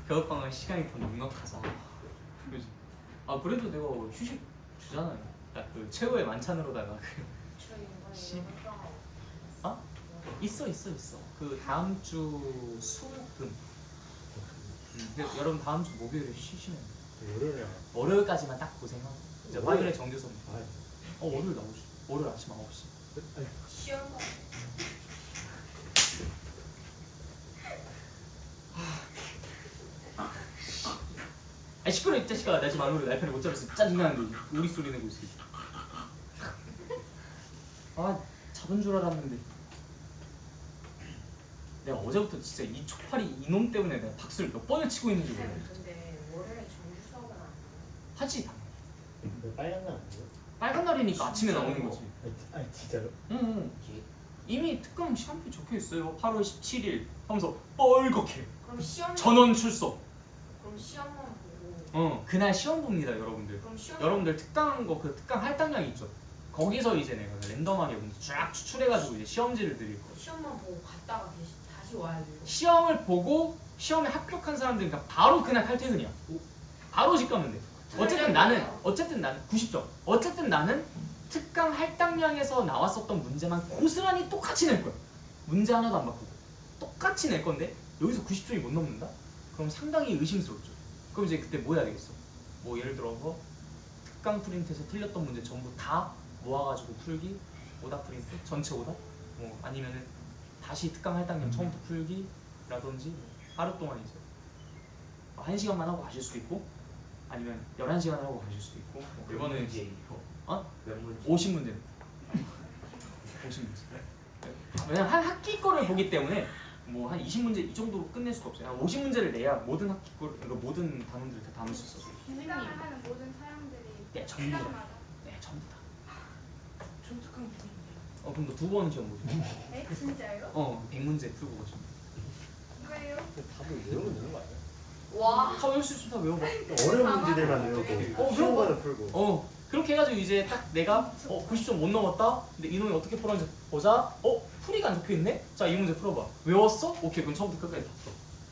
겨울방학 시간이 더 넉넉하자. 그지? 그래도 내가 휴식 주잖아요. 딱 그 최후의 만찬으로다가 시- 있어. 그 다음 주 수금. 여러분 다음 주 목요일에 쉬시면 돼요. 월요일에 월요일까지만 딱 고생하고 이제 화요일에 정규섭. 아, 월요일 나오시. 월요일 아침 9시. 시험 시끄러 이 자식아. 나 지금 안으로 날편을 못 잡았어. 짜증나는데 우리 소리 내고 있어. 잡은 줄 알았는데. 내가 어제부터 진짜 이 초파리 이놈 때문에 내가 박수를 몇 번을 치고 있는지 몰라. 근데 월요일에 정규 수업은 안 해요. 하지. 빨간 날 아니에요? 빨간 날이니까 아침에 나오는 거지. 아니 진짜로? 응. 이미 특강 시간표 적혀 있어요. 8월 17일 하면서 뻘겋게 그럼 시험 전원 출석. 그럼 시험만 보고 그날 시험 봅니다, 여러분들. 그럼 시험 여러분들 특강 그 특강 할당량 있죠. 거기서 이제 내가 랜덤하게 쫙 추출해가지고 이제 시험지를 드릴 거예요. 시험만 보고 갔다가 다시 와야 돼요. 시험을 보고 시험에 합격한 사람들은 그러니까 바로 그날 칼퇴근이야. 바로 집 가면 돼. 어쨌든 나는 90점. 어쨌든 나는 특강 할당량에서 나왔었던 문제만 고스란히 똑같이 낼 거야. 문제 하나도 안 바꾸고 똑같이 낼 건데 여기서 90점이 못 넘는다? 그럼 상당히 의심스럽죠. 그럼 이제 그때 뭐 해야 되겠어? 뭐 예를 들어서 특강 프린트에서 틀렸던 문제 전부 다 모아가지고 풀기, 오답 프린트, 전체 오답, 뭐 아니면은 다시 특강 할당량 처음부터 풀기라든지 하루 동안 이제 1시간만 하고 가실 수도 있고 아니면 11시간 하고 가실 수도 있고 뭐 이거는 이제 몇 문제? 50문제 50문제 왜냐면 한 학기 거를 보기 때문에 뭐 한 20문제 이 정도로 끝낼 수가 없어요. 한 50문제를 내야 모든 학기 거 그러니까 모든 단원들을 다 담을 수 있어서 특강을 하는 모든 사람들이 네 전부 다 시간마다. 네 전부 다 전 특강 중인데. 그럼 너 2번 시험 보지 에? 진짜요? 100문제 풀고 가시면 왜요? 답을 외우면 되는 거 아니야? 와. 다 외울 수 있으면 다 외워봐 어려운 문제들만 외우고 쉬운 거는 풀고. 그렇게 해가지고 이제 딱 내가 90점 못 넘었다. 근데 이놈이 어떻게 풀었는지 보자. 풀이가 안 적혀있네? 자 이 문제 풀어봐. 외웠어? 오케이 그럼 처음부터 끝까지 다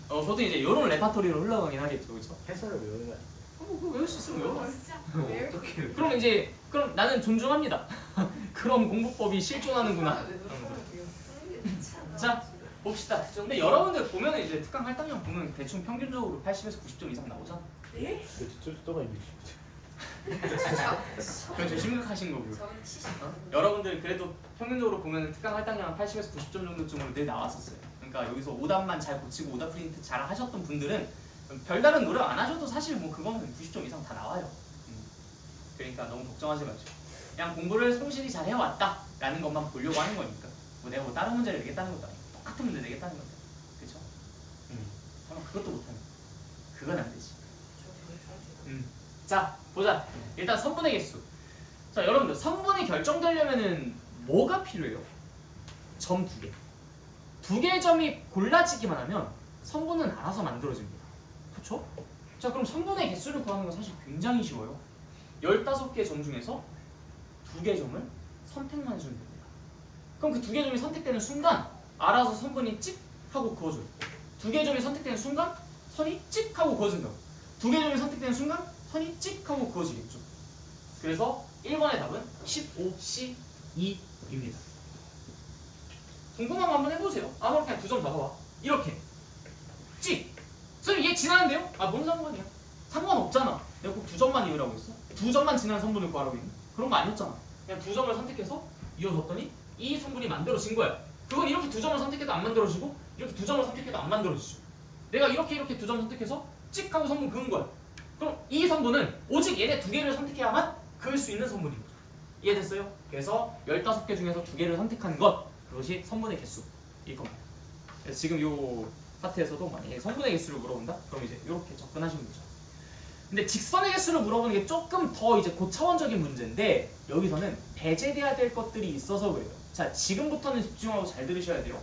풀어. 저도 이제 이런 레파토리로 흘러가긴 하겠죠, 그렇죠? 해설을 외우는 거 아니야? 그거 외울 수 있으면 외워. 진짜? 어떻게 그럼 나는 존중합니다. 그럼 공부법이 실존하는구나. 왜 그러는 거예요? 자 봅시다. 근데 여러분들 보면은 이제 특강 할당량 보면 대충 평균적으로 80에서 90점 이상 나오잖아. 네? 저쪽가 있는 그건 좀 심각하신 거고요. 저는 70. 여러분들 그래도 평균적으로 보면 특강 할당량 80에서 90점 정도쯤으로 늘 나왔었어요. 그러니까 여기서 오답만 잘 고치고 오답 프린트 잘 하셨던 분들은 별다른 노력 안 하셔도 사실 뭐 그거는 90점 이상 다 나와요. 그러니까 너무 걱정하지 마시고 그냥 공부를 성실히 잘 해왔다 라는 것만 보려고 하는 거니까 뭐 내가 뭐 다른 문제를 내겠다는 것도 아니고 똑같은 문제 내겠다는 건데 그쵸? 아마 그것도 못하네. 그건 안 되지. 자 보자. 일단 선분의 개수. 자 여러분들 선분이 결정되려면은 뭐가 필요해요? 점 2개. 2개의 점이 골라지기만 하면 선분은 알아서 만들어집니다. 그쵸? 자 그럼 선분의 개수를 구하는 건 사실 굉장히 쉬워요. 15개 점 중에서 2개 점을 선택만 해주면 됩니다. 그럼 그 2개 점이 선택되는 순간 알아서 선분이 찍 하고 그어줘요. 2개 점이 선택되는 순간 선이 찍 하고 그어진다고. 2개 점이 선택되는 순간 선이 찍 하고 그어지겠죠. 그래서 1번의 답은 15C2입니다. 궁금한 거 한번 해보세요. 아무렇게 그냥 2점 잡아봐. 이렇게 찍! 선생님 얘 지나는데요? 뭔 상관이야? 상관없잖아. 내가 꼭 2점만 이으라고 했어? 2점만 지난 성분을 구하라고 했니? 그런 거 아니었잖아. 그냥 2점을 선택해서 이어줬더니 이 성분이 만들어진 거야. 그건 이렇게 2점을 선택해도 안 만들어지고 이렇게 2점을 선택해도 안 만들어지죠. 내가 이렇게 2점 선택해서 찍 하고 성분 그은 거야. 그럼 이 성분은 오직 얘네 2개를 선택해야만 그을 수 있는 성분인 거죠. 이해됐어요? 그래서 15개 중에서 2개를 선택하는 것, 그것이 성분의 개수일 겁니다. 그래서 지금 이 파트에서도 만약에 성분의 개수를 물어본다? 그럼 이제 이렇게 접근하시면 되죠. 근데 직선의 개수를 물어보는 게 조금 더 이제 고차원적인 문제인데 여기서는 배제돼야 될 것들이 있어서 그래요. 자, 지금부터는 집중하고 잘 들으셔야 돼요.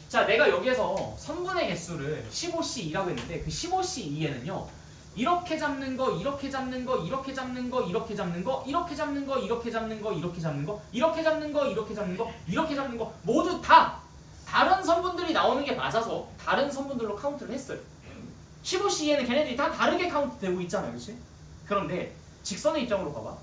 자, 내가 여기에서 선분의 개수를 15C2라고 했는데 그 15C2에는요 이렇게 잡는 거, 이렇게 잡는 거, 이렇게 잡는 거, 이렇게 잡는 거, 이렇게 잡는 거, 이렇게 잡는 거, 이렇게 잡는 거, 이렇게 잡는 거, 이렇게 잡는 거, 이렇게 잡는 거 모두 다 다른 선분들이 나오는 게 맞아서 다른 선분들로 카운트를 했어요. 15C에는 걔네들이 다 다르게 카운트되고 있잖아요, 그렇지? 그런데 직선의 입장으로 봐봐.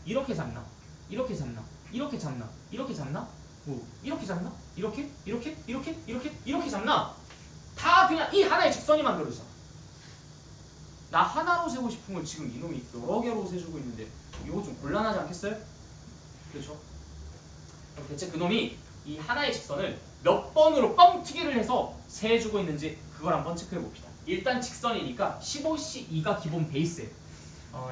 이렇게 잡나? 이렇게 잡나? 이렇게 잡나? 이렇게 잡나? 뭐 이렇게 잡나? 이렇게? 이렇게? 이렇게? 이렇게? 이렇게 잡나? 다 그냥 이 하나의 직선이 만들어지잖아. 나 하나로 세고 싶은 걸 지금 이놈이 여러 개로 세주고 있는데 이거 좀 곤란하지 않겠어요? 그렇죠? 그럼 대체 그놈이 이 하나의 직선을 몇 번으로 뻥튀기를 해서 세주고 있는지 그걸 한번 체크해 봅시다. 일단 직선이니까 15C2가 기본 베이스예요.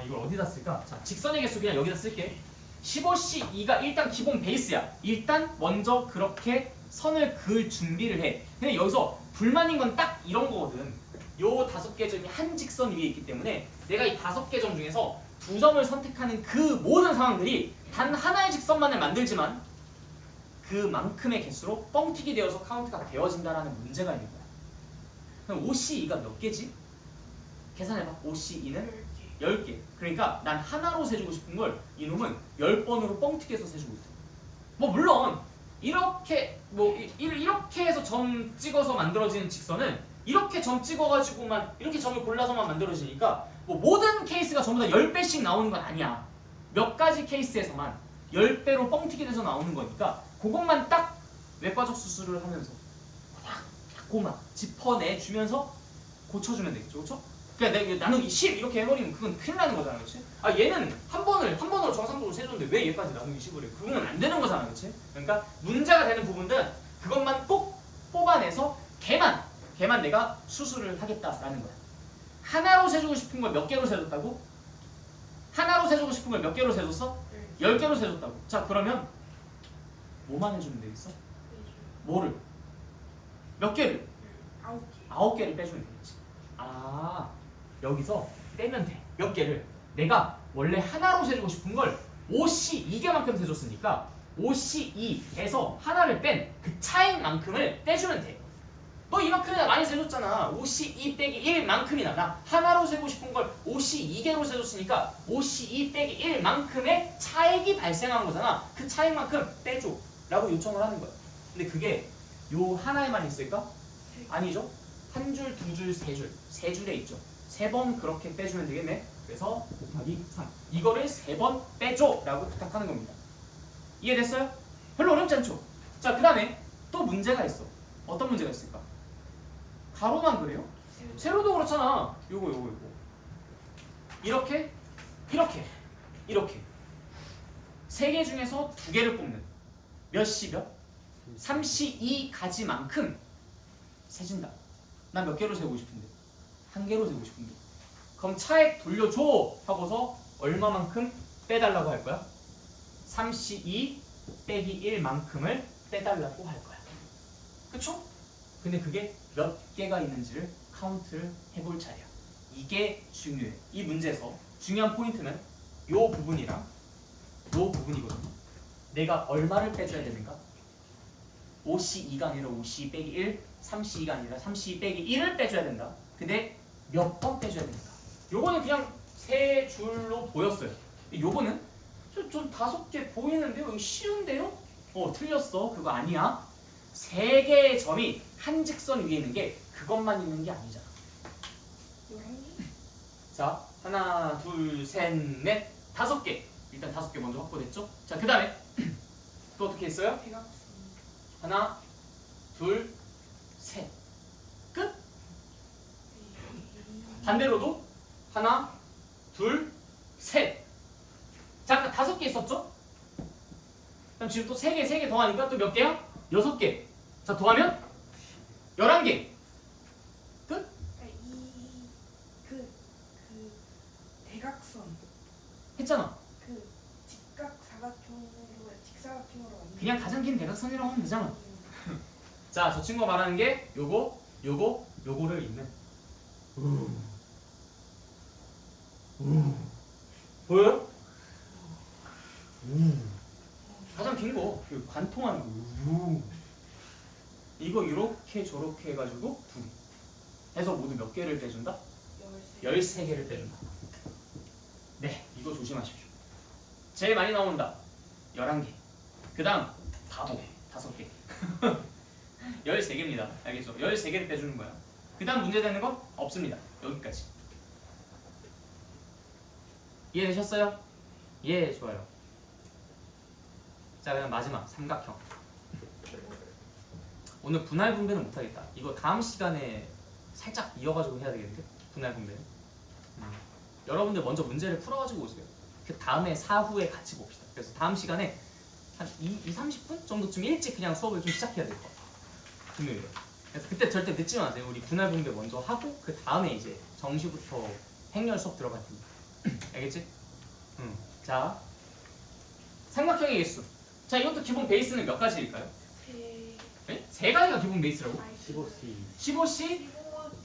이걸 어디다 쓸까? 자, 직선의 개수 그냥 여기다 쓸게. 15C2가 일단 기본 베이스야. 일단 먼저 그렇게 선을 그을 준비를 해. 근데 여기서 불만인 건 딱 이런 거거든. 요 5개 점이 한 직선 위에 있기 때문에 내가 이 5개 점 중에서 2점을 선택하는 그 모든 상황들이 단 하나의 직선만을 만들지만 그만큼의 개수로 뻥튀기 되어서 카운트가 되어진다라는 문제가 있는 거야. 그럼 OC2가 몇 개지? 계산해봐. OC2는 10개. 그러니까 난 하나로 세주고 싶은 걸 이놈은 10번으로 뻥튀기해서 세주고 있어. 뭐 물론 이렇게 이렇게 해서 점 찍어서 만들어지는 직선은 이렇게 점 찍어가지고만 이렇게 점을 골라서만 만들어지니까 뭐 모든 케이스가 전부 다 10배씩 나오는 건 아니야. 몇 가지 케이스에서만 10배로 뻥튀기 돼서 나오는 거니까 그것만 딱 외과적 수술을 하면서 그것만 짚어내주면서 고쳐주면 되겠죠. 그렇죠? 그러니까 나누기 10 이렇게 해버리면 그건 큰일 나는 거잖아. 그렇지? 아 얘는 한 번으로 정상적으로 세줬는데 왜 얘까지 나누기 10을 해? 그건 안 되는 거잖아. 그렇지? 그러니까 문제가 되는 부분들은 그것만 꼭 뽑아내서 걔만 내가 수술을 하겠다라는 거야. 하나로 세주고 싶은 걸 몇 개로 세줬다고? 하나로 세주고 싶은 걸 몇 개로 세줬어? 10개로 세줬다고. 자 그러면 뭐만 해주면 되겠어? 뭐를? 몇 개를? 9개를 빼주면 되겠지. 아 여기서 빼면 돼. 몇 개를? 내가 원래 하나로 세주고 싶은 걸 5C 2개만큼 세줬으니까 5C 2에서 하나를 뺀 그 차이만큼을 빼주면 돼. 너 이만큼이나 많이 세줬잖아. 5C 2 빼기 1만큼이나. 나 하나로 세고 싶은 걸 5C 2개로 세줬으니까 5C 2 빼기 1만큼의 차익이 발생한 거잖아. 그 차익만큼 빼줘 라고 요청을 하는 거야. 근데 그게 요 하나에만 있을까? 아니죠. 한 줄, 두 줄, 세 줄. 세 줄에 있죠. 세 번 그렇게 빼주면 되겠네. 그래서 곱하기 3. 이거를 세 번 빼줘 라고 부탁하는 겁니다. 이해됐어요? 별로 어렵지 않죠? 자, 그 다음에 또 문제가 있어. 어떤 문제가 있을까? 가로만 그래요? 세로도 그렇잖아. 요거. 이렇게. 세 개 중에서 두 개를 뽑는 몇 C몇? 3C 2가지만큼 세진다. 난 몇 개로 세고 싶은데? 한 개로 세고 싶은데. 그럼 차액 돌려줘 하고서 얼마만큼 빼달라고 할 거야? 3C 2 빼기 1만큼을 빼달라고 할 거야. 그쵸? 근데 그게 몇 개가 있는지를 카운트를 해볼 차례야. 이게 중요해. 이 문제에서 중요한 포인트는 요 부분이랑 요 부분이거든요. 내가 얼마를 빼줘야 되는가? 5C2가 아니라 5C 빼기 1, 3C2가 아니라 3C 빼기 1을 빼줘야 된다. 근데 몇 번 빼줘야 된다. 요거는 그냥 세 줄로 보였어요. 요거는 좀 5개 보이는데요? 이거 쉬운데요? 틀렸어. 그거 아니야. 세 개의 점이 한 직선 위에 있는 게 그것만 있는 게 아니잖아. 자, 하나, 둘, 셋, 넷, 5개. 일단 5개 먼저 확보됐죠? 자, 그 다음에 또 어떻게 했어요? 하나, 둘, 셋. 끝. 반대로도 하나, 둘, 셋. 자, 아까 5개 있었죠? 그럼 지금 또 3개 더하니까 또 몇 개야? 6개. 자, 더하면 11개. 끝? 그 대각선 했잖아. 그 직사각형으로 그냥 가장 긴 대각선이라고 하면 되잖아. 자, 저 친구가 말하는 게 요거를 잇는 보여요? 가장 긴 거, 그 관통하는 거. 이거 이렇게 저렇게 해가지고 두 개. 해서 모두 몇 개를 빼준다? 13개를 빼준다. 네, 이거 조심하십시오. 제일 많이 나온다. 11개. 그 다음 바보 5개. 13개입니다. 알겠죠? 13개를 빼주는 거야. 그 다음 문제되는 건 없습니다. 여기까지. 이해되셨어요? 예, 좋아요. 자, 그럼 마지막 삼각형. 오늘 분할 분배는 못하겠다. 이거 다음 시간에 살짝 이어가지고 해야 되겠는데? 분할 분배는. 여러분들 먼저 문제를 풀어가지고 오세요. 그 다음에 사후에 같이 봅시다. 그래서 다음 시간에 한 30분 정도쯤 일찍 그냥 수업을 좀 시작해야 될 것 같아요. 금요일에. 그래서 그때 절대 늦지 마세요. 우리 분할 분배 먼저 하고 그 다음에 이제 정시부터 행렬 수업 들어갈 텐데. 알겠지? 자, 삼각형의 개수. 자, 이것도 기본 베이스는 몇 가지일까요? 네? 3가지가 기본 베이스라고? 15C 15C?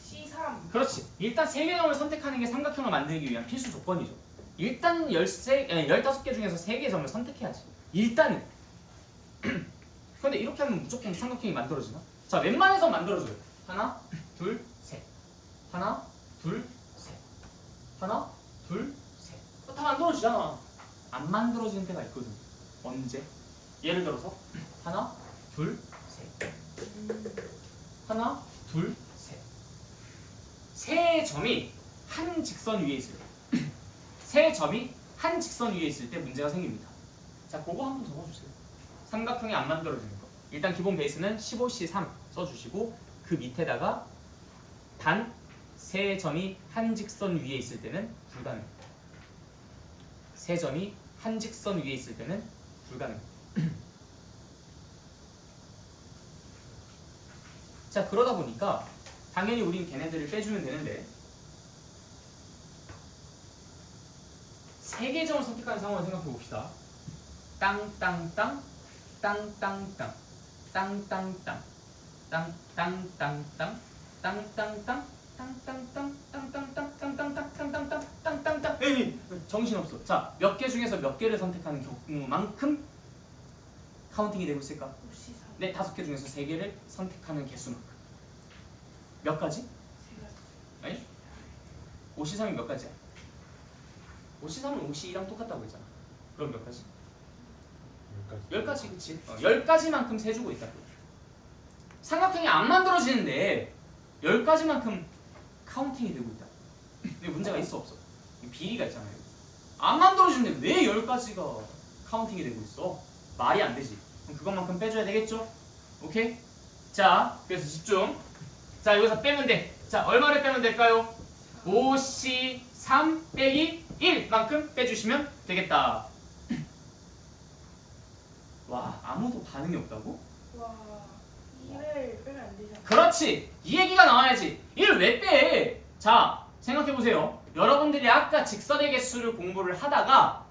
C3 그렇지. 일단 3개점을 선택하는 게 삼각형을 만들기 위한 필수 조건이죠. 일단 15개 중에서 3개 점을 선택해야지. 일단은. 근데 이렇게 하면 무조건 삼각형이 만들어지나? 자, 웬만해서 만들어줘요. 하나, 둘, 셋. 하나, 둘, 셋. 하나, 둘, 셋. 다 만들어지잖아. 안 만들어지는 때가 있거든. 언제? 예를 들어서 하나, 둘, 셋. 하나, 둘, 셋. 세 점이 한 직선 위에 있을 때, 세 점이 한 직선 위에 있을 때 문제가 생깁니다. 자, 그거 한번 적어주세요. 삼각형이 안 만들어지는 거. 일단 기본 베이스는 15C3 써주시고 그 밑에다가 단 세 점이 한 직선 위에 있을 때는 불가능합니다. 세 점이 한 직선 위에 있을 때는 불가능합니다. 자, 그러다 보니까 당연히 우린 걔네들을 빼주면 되는데 세 개의 점을 선택하는 상황을 생각해 봅시다. 땅땅땅 땅땅땅 땅땅땅 땅땅땅땅 땅땅땅 땅땅땅 땅땅땅 땅땅땅 땅땅땅 땅땅땅. 에이, 정신없어. 자, 몇 개 중에서 몇 개를 선택하는 경우만큼 카운팅이 되고 있을까? 5C 3. 네, 5개 중에서 3개를 선택하는 개수만큼. 몇 가지? 아니? 5C3이 몇 가지야? 5C3은 5C2랑 똑같다고 했잖아. 그럼 몇 가지? 10가지, 그치? 10가지만큼 세주고 있다고. 삼각형이 안 만들어지는데 10가지만큼 카운팅이 되고 있다. 근데 문제가 있어 없어? 비리가 있잖아요. 안 만들어지는데 왜 10가지가 카운팅이 되고 있어? 말이 안 되지. 그럼 그것만큼 빼줘야 되겠죠? 오케이? 자, 그래서 집중. 자, 여기서 빼면 돼. 자, 얼마를 빼면 될까요? 5C3 빼기 1만큼 빼주시면 되겠다. 와, 아무도 반응이 없다고? 와, 2를 빼면 안 되잖아. 그렇지! 이 얘기가 나와야지. 이를 왜 빼? 자, 생각해보세요. 여러분들이 아까 직선의 개수를 공부를 하다가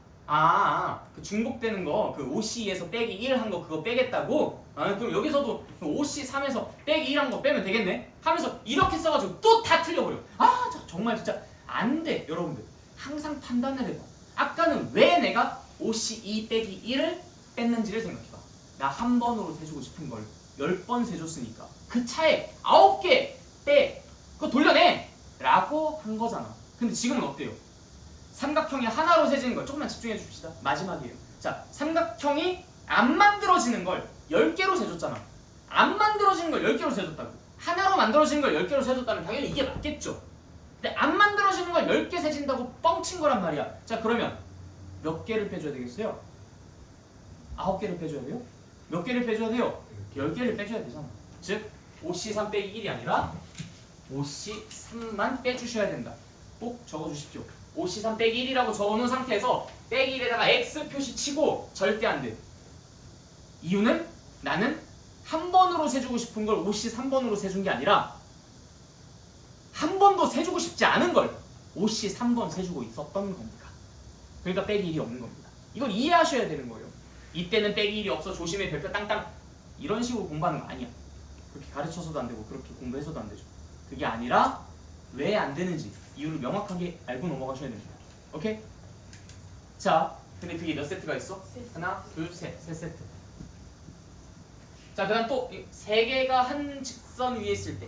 그 중복되는 거, 그 5C에서 빼기 1 한 거 그거 빼겠다고? 그럼 여기서도 5C3에서 빼기 1 한 거 빼면 되겠네? 하면서 이렇게 써가지고 또 다 틀려버려. 정말 진짜 안 돼, 여러분들. 항상 판단을 해봐. 아까는 왜 내가 5C2 빼기 1을 뺐는지를 생각해봐. 나 한 번으로 세주고 싶은 걸 10번 세줬으니까 그 차에 9개 빼! 그거 돌려내! 라고 한 거잖아. 근데 지금은 어때요? 삼각형이 하나로 세지는 걸 조금만 집중해 줍시다. 마지막이에요. 자, 삼각형이 안 만들어지는 걸 10개로 세줬잖아. 안 만들어지는 걸 10개로 세줬다고. 하나로 만들어지는 걸 10개로 세줬다면 당연히 이게 맞겠죠. 근데 안 만들어지는 걸 10개 세진다고 뻥친 거란 말이야. 자, 그러면 몇 개를 빼줘야 되겠어요? 9개를 빼줘야 돼요? 몇 개를 빼줘야 돼요? 10개를 빼줘야 되잖아. 즉 5C3 빼기 1이 아니라 5C3만 빼주셔야 된다. 꼭 적어주십시오. 5C3 빼기 1이라고 적어놓은 상태에서 빼기 1에다가 X 표시 치고 절대 안 돼. 이유는 나는 한 번으로 세주고 싶은 걸 5C3번으로 세준 게 아니라 한 번도 세주고 싶지 않은 걸 5C3번 세주고 있었던 겁니다. 그러니까 빼기 1이 없는 겁니다. 이걸 이해하셔야 되는 거예요. 이때는 빼기 1이 없어 조심해 별표 땅땅 이런 식으로 공부하는 거 아니야. 그렇게 가르쳐서도 안 되고 그렇게 공부해서도 안 되죠. 그게 아니라 왜 안 되는지 이유를 명확하게 알고 넘어가셔야 됩니다. 오케이? 자, 근데 그게 몇 세트가 있어? 하나, 둘, 셋, 세 세트. 자, 그다음 또 세 개가 한 직선 위에 있을 때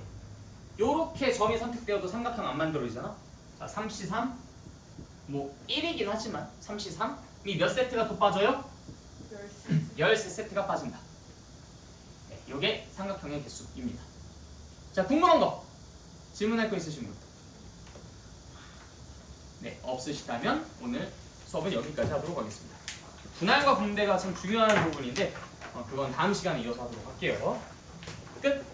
요렇게 점이 선택되어도 삼각형 안 만들어지잖아. 자, 3C3 뭐 1이긴 하지만 3C3이 몇 세트가 또 빠져요? 13세트가 빠진다. 네, 요게 삼각형의 개수입니다. 자, 궁금한 거 질문할 거 있으신 분? 네, 없으시다면 오늘 수업은 여기까지 하도록 하겠습니다. 분할과 분배가 참 중요한 부분인데 그건 다음 시간에 이어서 하도록 할게요. 끝!